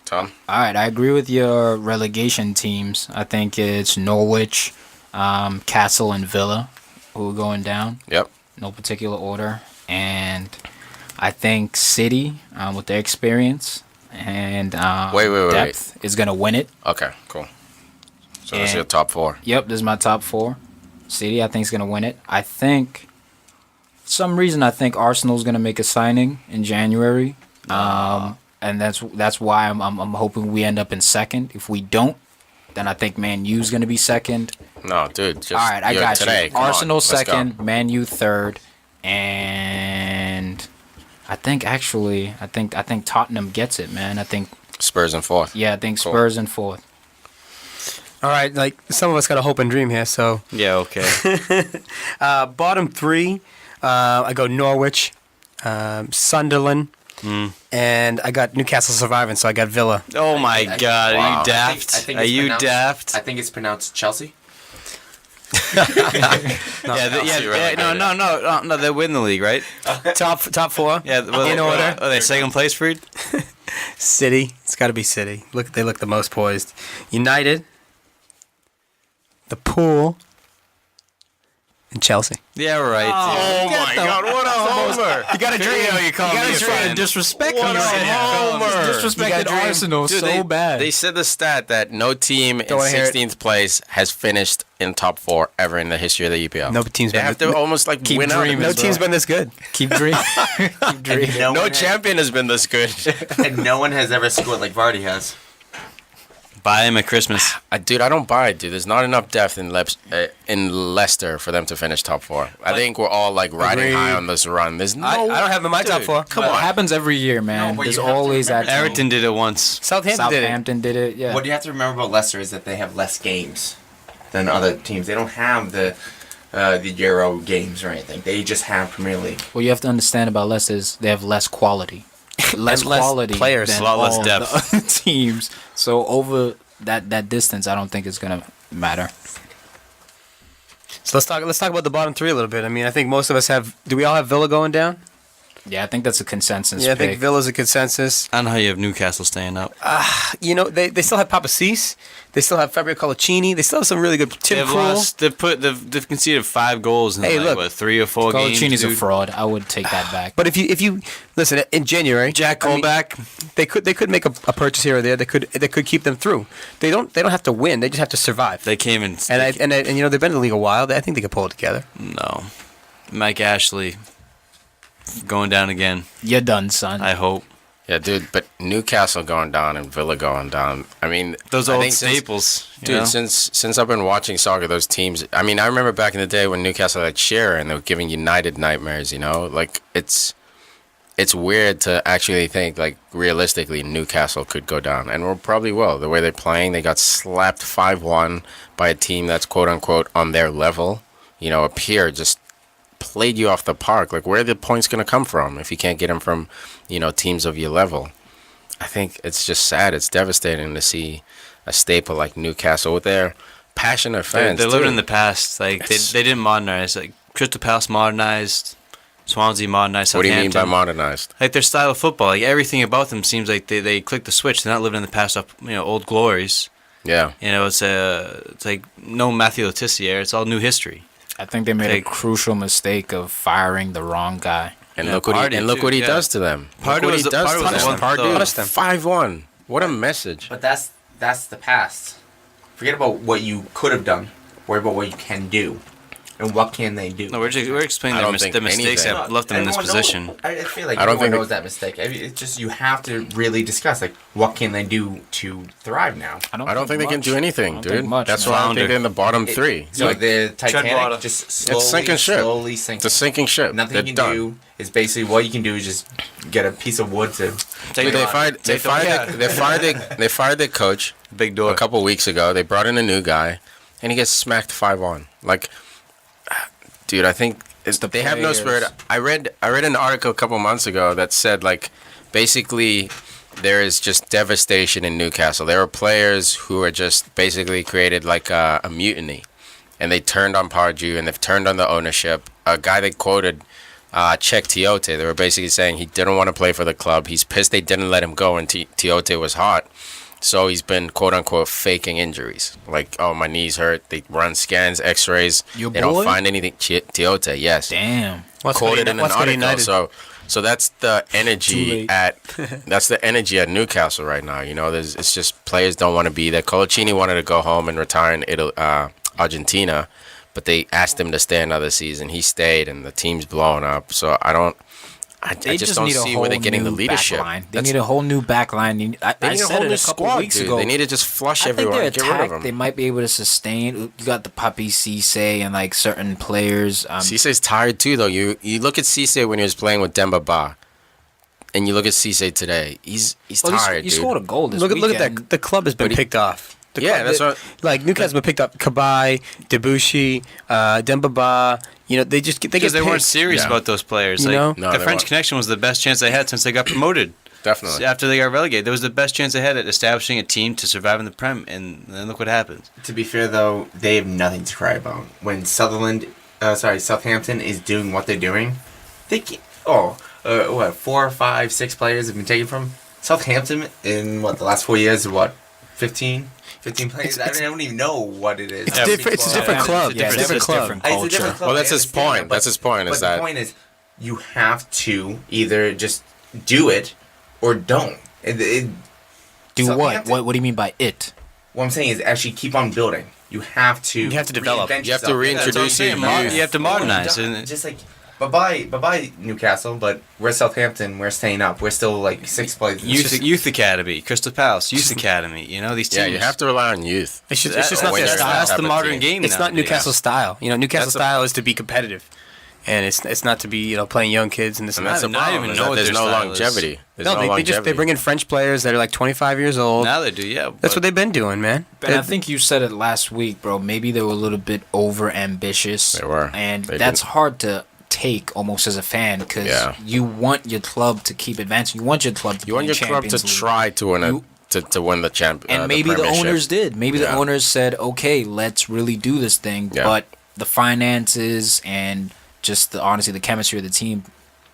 Tom? All right, I agree with your relegation teams. I think it's Norwich, Castle, and Villa who are going down. Yep. No particular order. And I think City, with their experience and Wait. depth, is going to win it. Okay, cool. So that's And- your top four. Yep, this is my top four. City, I think, is going to win it. I think, for some reason, I think Arsenal's going to make a signing in January. And that's why I'm hoping we end up in second. If we don't, then I think Man U's going to be second. No, dude. Just All right, I got today. you. Come on, Arsenal let's go. second, Man U third, and I think Tottenham gets it, man. I think Spurs in fourth. I think Cool. Spurs in fourth. All right, like some of us got a hope and dream here. So Yeah, okay. bottom three, I go Norwich, Sunderland, and I got Newcastle surviving. So I got Villa. Oh my God, Wow. are you daft? I think Are it's you pronounced- daft? I think it's pronounced Chelsea. No, they win the league, right? top four. Yeah, well, In order. Are they second place, Farid? City. It's got to be City. They look the most poised. United, the Pool, and Chelsea. Yeah, right. Oh my God! What a homer! You got to dream. You call me a fan. disrespect What a homer! disrespected Arsenal Dude, so bad. They said the stat that no team in wanna hear it. 16th place has finished in top four ever in the history of the EPL. No team's They been have to almost like keep win out. dreaming, No bro. team's been this good. Keep dreaming. Keep dreaming. No champion has been this good. And no one has ever scored like Vardy has. Buy him at Christmas. Dude, I don't buy it, dude. There's not enough depth in Leicester for them to finish top four. I think we're all like riding Agreed. high on this run. There's no. I don't have them in my top Dude, four. Come It on. happens every year, man. No, but There's you have to always that. remember- Everton did it once. Southampton did it. Yeah. What you have to remember about Leicester is that they have less games than other teams. They don't have the Euro games or anything. They just have Premier League. What you have to understand about Leicester is they have less quality. Less And less quality players. than A lot less all depth. the other teams. So over that distance, I don't think it's gonna matter. So let's talk about the bottom three a little bit. I mean, I think most of us have. Do we all have Villa going down? Yeah, I think that's a consensus. Yeah, I pick. think Villa's a consensus. I don't know how you have Newcastle staying up. You know, they still have Papacis. They still have Fabio Colaccini. They still have some really good Tim They've Krul. lost. They've conceded 5 goals in Hey, like look. what 3 or 4 games. Colaccini's a dude? fraud. I would take that back. But if you listen in January, Jack I mean, Colback. they could make a purchase here or there. They could keep them through. They don't have to win. They just have to survive. They came in. And you know they've been in the league a while. I think they could pull it together. No, Mike Ashley. going down again. You're done, son. I hope. Yeah, dude. But Newcastle going down and Villa going down. I mean, Those I old think staples. you Dude, know? since I've been watching soccer, those teams. I mean, I remember back in the day when Newcastle had Shearer and they were giving United nightmares. You know, like it's weird to actually think like realistically Newcastle could go down, and we'll probably will. The way they're playing, they got slapped 5-1 by a team that's quote unquote on their level. You know, a peer just played you off the park. Like, where are the points going to come from if you can't get them from, you know, teams of your level? I think it's just sad. It's devastating to see a staple like Newcastle with their passionate fans. They're living too. in the past. Like they didn't modernize. Like Crystal Palace modernized, Swansea modernized. What do you Southampton. mean by modernized? Like their style of football, like everything about them seems like they click the switch. They're not living in the past of old glories. Yeah. You know, it's like no Matthew Letizia. It's all new history. I think they made a Like- crucial mistake of firing the wrong guy. And Yeah, look what Party he, and look too, what he yeah. does to them. Party Look what was he the- does Party to was the them. one- Punish them. 5-1. What a message. But that's the past. Forget about what you could have done. Worry about what you can do, and what can they do. No, we're explaining I the, don't think the mistakes anything. that left them in this Everyone knows- position. I feel like I don't everyone think knows that mistake. It's just you have to really discuss like what can they do to thrive now. I don't think they can much. do I anything, don't dude. think much, That's man. why I Flounder. think they're in the bottom three. So Like, the water. Titanic just slowly, sinking ship. slowly sinking. it's a sinking ship. Nothing They're you can done. do is basically what you can do is just get a piece of wood to. Take Dude, the- they fired they fired their coach Big door. a couple weeks ago. They brought in a new guy, and he gets smacked 5-1. Like, dude, I think they have no spirit. I read an article a couple months ago that said like, basically, there is just devastation in Newcastle. There are players who are just basically created like a mutiny, and they turned on Pardew and they've turned on the ownership. A guy they quoted. Check Tiote. They were basically saying he didn't want to play for the club. He's pissed they didn't let him go, and Tiote was hot. So he's been, quote unquote, faking injuries. Like, oh, my knee's hurt. They run scans, x-rays. Your They boy? don't find anything. Tiote, yes. Damn. Quoted in an Let's go to article. United. So that's the Too energy late. that's the energy at Newcastle right now. You know, it's just players don't want to be there. Colaccini wanted to go home and retire in Argentina, but they asked him to stay another season. He stayed, and the team's blowing up. So I They just don't see where they're getting the new leadership. backline. They That's- need a whole new backline. I They need a said whole it new a couple squad, weeks dude. ago. They need to just flush I think everyone their and get rid of attack, them. they might be able to sustain. You got the Papi Cisse and like certain players. Cisse's tired too, though. You look at Cisse when he was playing with Demba Ba, and you look at Cisse today. He's well, tired, he dude. scored a goal this Look at weekend. that. The club has been But he- picked off. The Yeah, club, that's what- Like Newcastle been picked up. Kabai, Debussy, Dembaba. You know, they get Because they weren't picked. serious Yeah. about those players. You Like, know? No, the they French weren't. connection was the best chance they had since they got promoted. Definitely. After they got relegated, that was the best chance they had at establishing a team to survive in the Prem, and then look what happened. To be fair, though, they have nothing to cry about. When Southampton is doing what they're doing, they can, what 4, 5, 6 players have been taken from Southampton in the last 4 years? What 15 players? I don't even know what it is. It's different. It's a different club. Yeah, It's a it's different club. different It's a culture. different club, Well, I that's his understand point. that, but- That's his point. But Is the that point is, you have to either just do it or don't. Do what? Southampton- What do you mean by it? What I'm saying is actually keep on building. You have to. You have to develop. reinvent You have to yourself. reintroduce That's what I'm your saying, youth. you have to modernize. Done. And Just like bye Newcastle, but we're Southampton. We're staying up. We're still like 6 plays. youth academy, Crystal Palace, youth academy. You know these teams. yeah, you have to rely on youth. It's just That's not when their you're in style. that That's the type of modern team. game. It's not nowadays. Newcastle style. You know, Newcastle That's a- style is to be competitive, and it's not to be playing young kids and this And and that's that. the not problem. even is know that what there's their no style is. longevity. There's No, no they longevity. bring in French players that are like 25 years old. Now they do, yeah. That's but- what they've been doing, man. And I think you said it last week, bro. Maybe they were a little bit over ambitious. They were. and They that's didn't. hard to take almost as a fan because Yeah. you want your club to keep advancing. You want your club to You want be your in club to Champions League. try to win You- to win the champ. And maybe the Premiership. owners did. Maybe the Yeah. owners said, "Okay, let's really do this thing." Yeah. But the finances and just honestly the chemistry of the team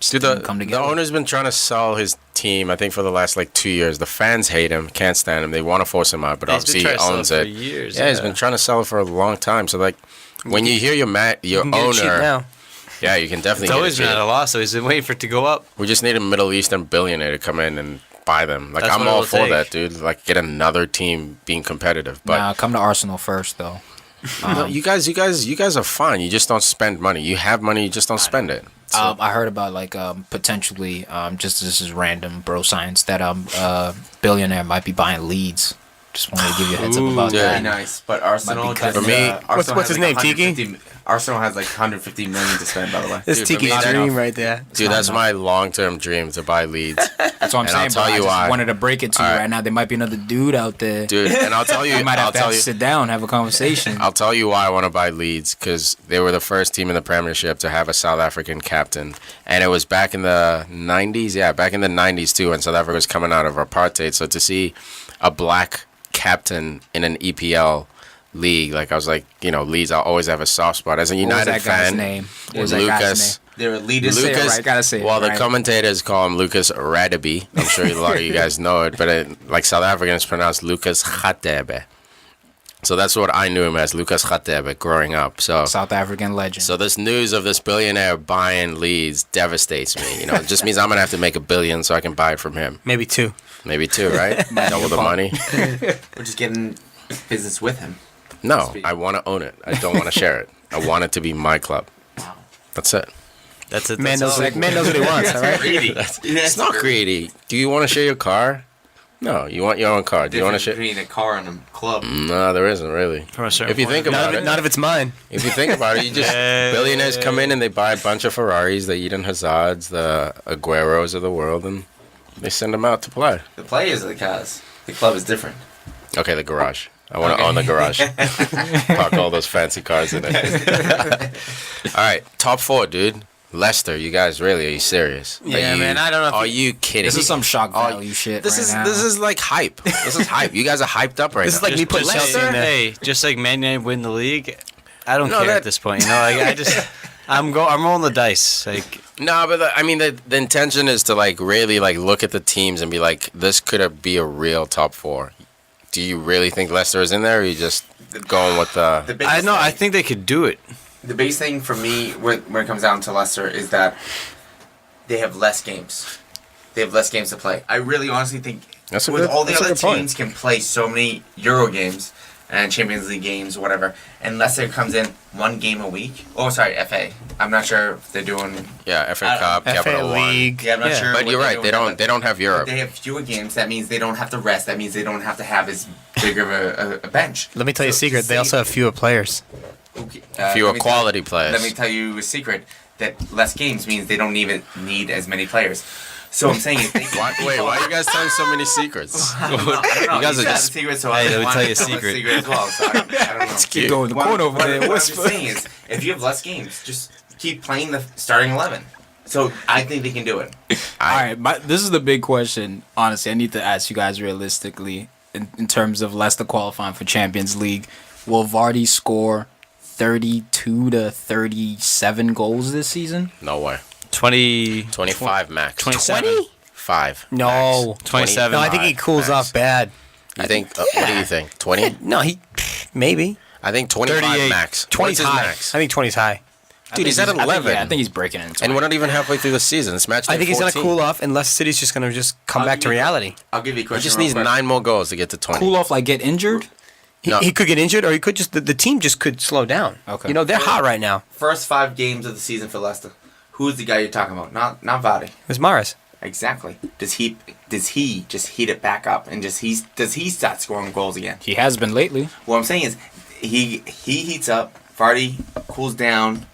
Dude, didn't the, come the together. owner's been trying to sell his team, I think, for the last 2 years. The fans hate him, can't stand him. They want to force him out, but He's obviously been he trying to owns sell it. it for years, Yeah, he's yeah. been trying to sell it for a long time. So when you hear your You can get it cheap owner, now. yeah, you can definitely. It's always get it been at cheap. a loss, so he's been waiting for it to go up. We just need a Middle Eastern billionaire to come in and buy them. That's I'm what all it'll for take. that, dude. Get another team being competitive. But Nah, come to Arsenal first though. no, you guys are fine. You just don't spend money. You have money, you just don't spend it. I heard about like potentially just this is random bro science that billionaire might be buying Leeds. Just wanted to give you a heads up about yeah. Very that. nice, but Arsenal Might be just, cutting For me- Arsenal what's has his name, Tiki? 150 Arsenal has like 150 million to spend. By the way, This Dude, for Tiki's me, dream right there. Dude, that's my long-term dream to buy Leeds. That's what I'm And saying. I'll tell bro. you I just why. wanted to break it to you Alright. right now. There might be another dude out there. Dude, and I'll tell you, You might I'll have to tell you, sit down, have a conversation. I'll tell you why I want to buy Leeds, because they were the first team in the Premiership to have a South African captain, and it was back in the 90s. Yeah, back in the 90s too, when South Africa was coming out of apartheid. So to see a black captain in an EPL league, like I was like, Leeds, I'll always have a soft spot as a What was United that guy's fan. name? What was Lucas. that guy's name? they're elitist. Say it Lucas, right, gotta say it well, the right. commentators call him Lucas Radebe. I'm sure a lot of you guys know it, but like South African, it's pronounced Lucas Khatebe. So that's what I knew him as, Lucas Khatebe, growing up. So South African legend. So this news of this billionaire buying Leeds devastates me. It just means I'm gonna have to make $1 billion so I can buy it from him. Maybe 2. Maybe 2, right? Double the money. We're just getting business with him. No, I want to own it. I don't want to share it. I want it to be my club. That's it. That's it. Man That's knows, all. man knows what he wants, all right? Greedy. It's not greedy. Do you want to share your car? No, you want your own car. Do you want to share? between a car and a club. No, there isn't really. From a certain If you point think of view. about it, None of it's mine. if you think about it, you just billionaires come in and they buy a bunch of Ferraris, the Eden Hazards, the Agueros of the world, and they send them out to play. The players are the cars. The club is different. Okay, the garage. I want to own the garage. Park all those fancy cars in it. All right, top 4, dude. Leicester, you guys really? Are you serious? Yeah, man, I don't know if Are you kidding? This is some shock Oh, value shit. This right is now. this is like hype. This is hype. You guys are hyped up right This now. is like me putting Chelsea in there. Hey, just like Man United win the league, I don't No, care that- at this point. I'm rolling the dice. Like, No, but the intention is to like really like look at the teams and be like, this could be a real top 4. Do you really think Leicester is in there, or are you just going with the? I think they could do it. The biggest thing for me when it comes down to Leicester is that they have less games. They have less games to play. I really honestly think That's a with good- all the that's a other good point. teams can play so many Euro games and Champions League games, whatever, and Leicester comes in 1 game a week. Oh, sorry, FA. I'm not sure if they're doing. Yeah, FA Cup, FA Capital One. League. Yeah, I'm not sure. But what you're they're right. doing, but They don't have Europe. They have fewer games. That means they don't have to rest. That means they don't have to have as big of a bench. Let me tell you a So secret. to They say- also have fewer players. Okay, Fewer let me tell- quality players. Let me tell you a secret that less games means they don't even need as many players. So I'm saying, if they, Why are you guys telling so many secrets? I don't know. You guys You are said just- a secret, so Hey, I let me wanted tell you a to tell secret. as well. So I don't know. Keep going the corner over there. What I'm Whisper. just saying is, if you have less games, just keep playing the starting 11. So I think they can do it. All right, this is the big question. Honestly, I need to ask you guys realistically in terms of Leicester qualifying for Champions League. Will Vardy score 32 to 37 goals this season? No way. 25 max. 27. 5. No. max. 27. No, I think he cools max. off bad. You think? What do you think? 20? No, maybe. I think 25 38. max. 20's What's his high. max? I think 20's high. Dude, he's at 11. I think he's breaking into And 20. we're not even halfway through the season. It's match day I think he's going to 14. cool off, and Leicester City's just going to come I'll back to give you- reality. I'll give you a He question. just real needs quick. 9 more goals to get to 20. Cool off, like get injured? No. He could get injured, or he could just the team just could slow down. Okay. They're hot right now. First 5 games of the season for Leicester. Who's the guy you're talking about? Not Vardy. There's Maris. Exactly. Does he just heat it back up and does he start scoring goals again? He has been lately. What I'm saying is he heats up, Vardy cools down.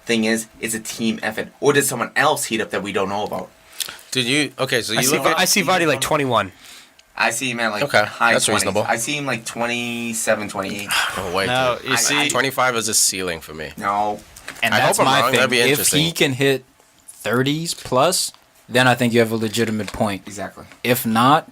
Thing is, it's a team effort. Or did someone else heat up that we don't know about? Did you? Okay, so I you see, look at. I see Vardy like 21. I see him at like Okay, high that's 20s. reasonable. I see him like 27, 28. Oh, wait. No, dude. you see, 25 is a ceiling for me. No. And I that's hope I'm my wrong. thing. That'd be If interesting. he can hit 30s plus, then I think you have a legitimate point. Exactly. If not,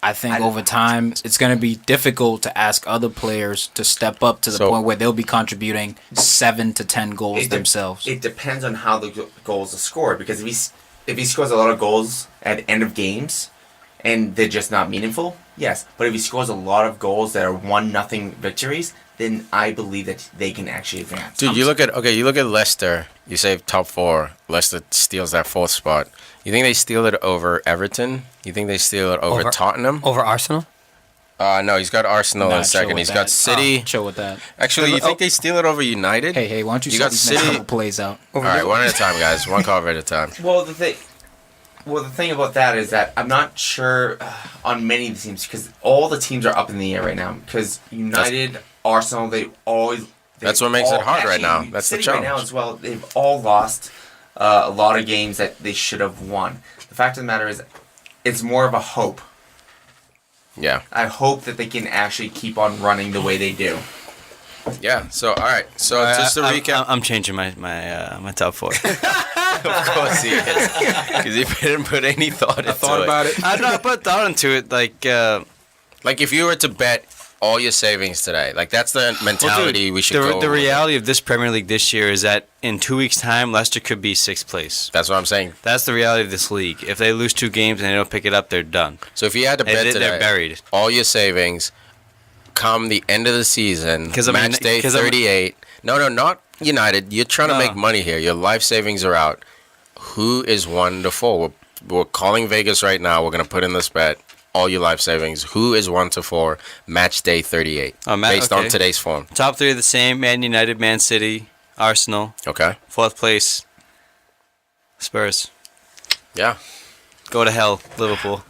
I think I- over time it's going to be difficult to ask other players to step up to the So- point where they'll be contributing 7 to 10 goals It de- themselves. It depends on how the goals are scored because if he scores a lot of goals at end of games and they're just not meaningful, yes. But if he scores a lot of goals that are 1-0 victories, then I believe that they can actually advance. Dude, you look at Leicester. You say top 4. Leicester steals that 4th spot. You think they steal it over Everton? You think they steal it over Tottenham? Over Arsenal? No, he's got Arsenal Nah, in chill second. with He's got that. City. Chill with that. Actually, you think they steal it over United? Hey, why don't you You sort got these next City- couple plays out? All right, one at a time, guys. One cover at a time. Well, the thing about that is that I'm not sure on many of the teams because all the teams are up in the air right now. Because United, Arsenal, That's what makes it hard right now. actually, That's the City right now challenge. as well. They've all lost a lot of games that they should have won. The fact of the matter is, it's more of a hope. Yeah. I hope that they can actually keep on running the way they do. Yeah. So, all right. So, just to recap. I'm changing my top 4. Of course he is. Because he didn't put any thought into it. I don't know, I put thought into it. Like, if you were to bet all your savings today, like, that's the mentality we should go The with. reality of this Premier League this year is that in 2 weeks' time, Leicester could be 6th place. That's what I'm saying. That's the reality of this league. If they lose 2 games and they don't pick it up, they're done. So, if you had to bet today, They're buried. all your savings come the end of the season, 'Cause I mean- match day 'cause I'm- 38. No, not United. You're trying to No. make money here. Your life savings are out. Who is 1 to 4? We're calling Vegas right now. We're going to put in this bet. All your life savings. Who is 1 to 4? Match day 38. Based on today's form. Top 3 are the same: Man United, Man City, Arsenal. Okay. 4th place, Spurs. Yeah. Go to hell, Liverpool.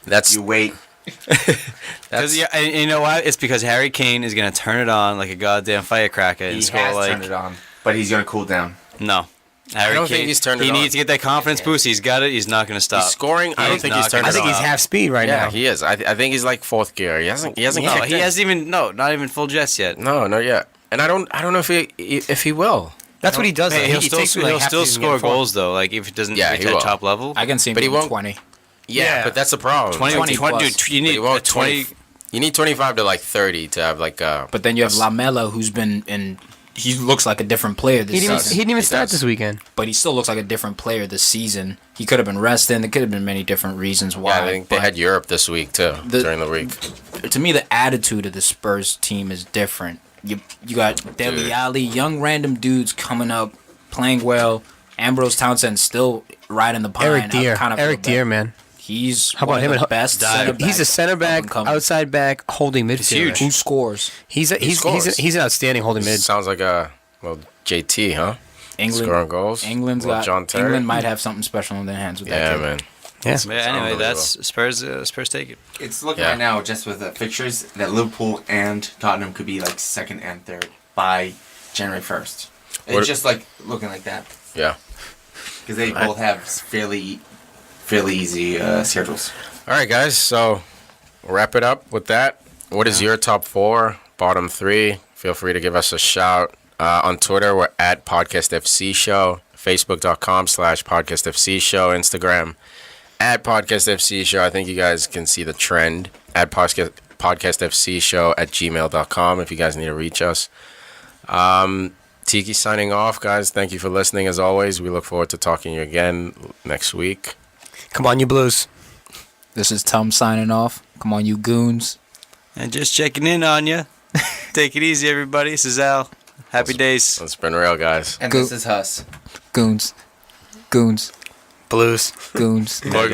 That's You wait. Because and you know what? It's because Harry Kane is gonna turn it on like a goddamn firecracker and He score has like turned it on, but he's gonna cool down. no. Harry don't Kane, think he's turned it He on. needs to get that confidence boost. He's got it. He's not gonna stop. he's scoring. I don't He's think not he's turned gonna it I think on. he's half speed right Yeah, now. he is. I think he's like 4th gear. He hasn't No, kicked he in. hasn't even. No, not even full jets yet. No, not yet. And I don't know if he will. That's what he does. Hey, though. he'll He still takes like half still season to score get forward. goals though. Like if it doesn't Yeah, reach he that will. top level. I can see him But he doing won't- 20. Yeah, but that's the problem. 20 plus. Dude, you But he need won't 20. You need 25 to like 30 to have like a. But then you have Lamela, who's been in. He looks like a different player He this didn't, season. he didn't even He start does. this weekend. But he still looks like a different player this season. He could have been resting. There could have been many different reasons why. Yeah, I think they but had Europe this week too during the week. to me, the attitude of the Spurs team is different. You got Dele Alli, young random dudes coming up, playing well. Ambrose Townsend still riding the pine. Eric Dier. Eric Dier, man. He's How about one him of the and- best center backs He's a center back, up and coming. outside back, holding midfielder. huge. Who scores? He's scores. an outstanding holding mid. Sounds like a JT, huh? England. Scoring goals. England's Well, got. John Terry. England might have something special in their hands with that. Yeah, kid. man. Yeah. But anyway, that's Spurs. Spurs take it. It's looking Yeah. right now just with the fixtures that Liverpool and Tottenham could be like 2nd and 3rd by January 1st. It's What- just like looking like that Yeah. because they both have fairly easy schedules. All right, guys. So we'll wrap it up with that. What is your top 4, bottom 3? Feel free to give us a shout. On Twitter, we're at Podcast FC Show. Facebook.com/Podcast FC Show. Instagram at Podcast FC Show. I think you guys can see the trend at Podcast FC Show at gmail.com if you guys need to reach us. Tiki signing off, guys. Thank you for listening as always. We look forward to talking to you again next week. Come on, you Blues. This is Tum signing off. Come on, you goons. And just checking in on you. Take it easy, everybody. This is Al. Happy days. It's been real, guys. And Go- this is Huss. Goons. Goons. Blues. Goons. Glug, glug.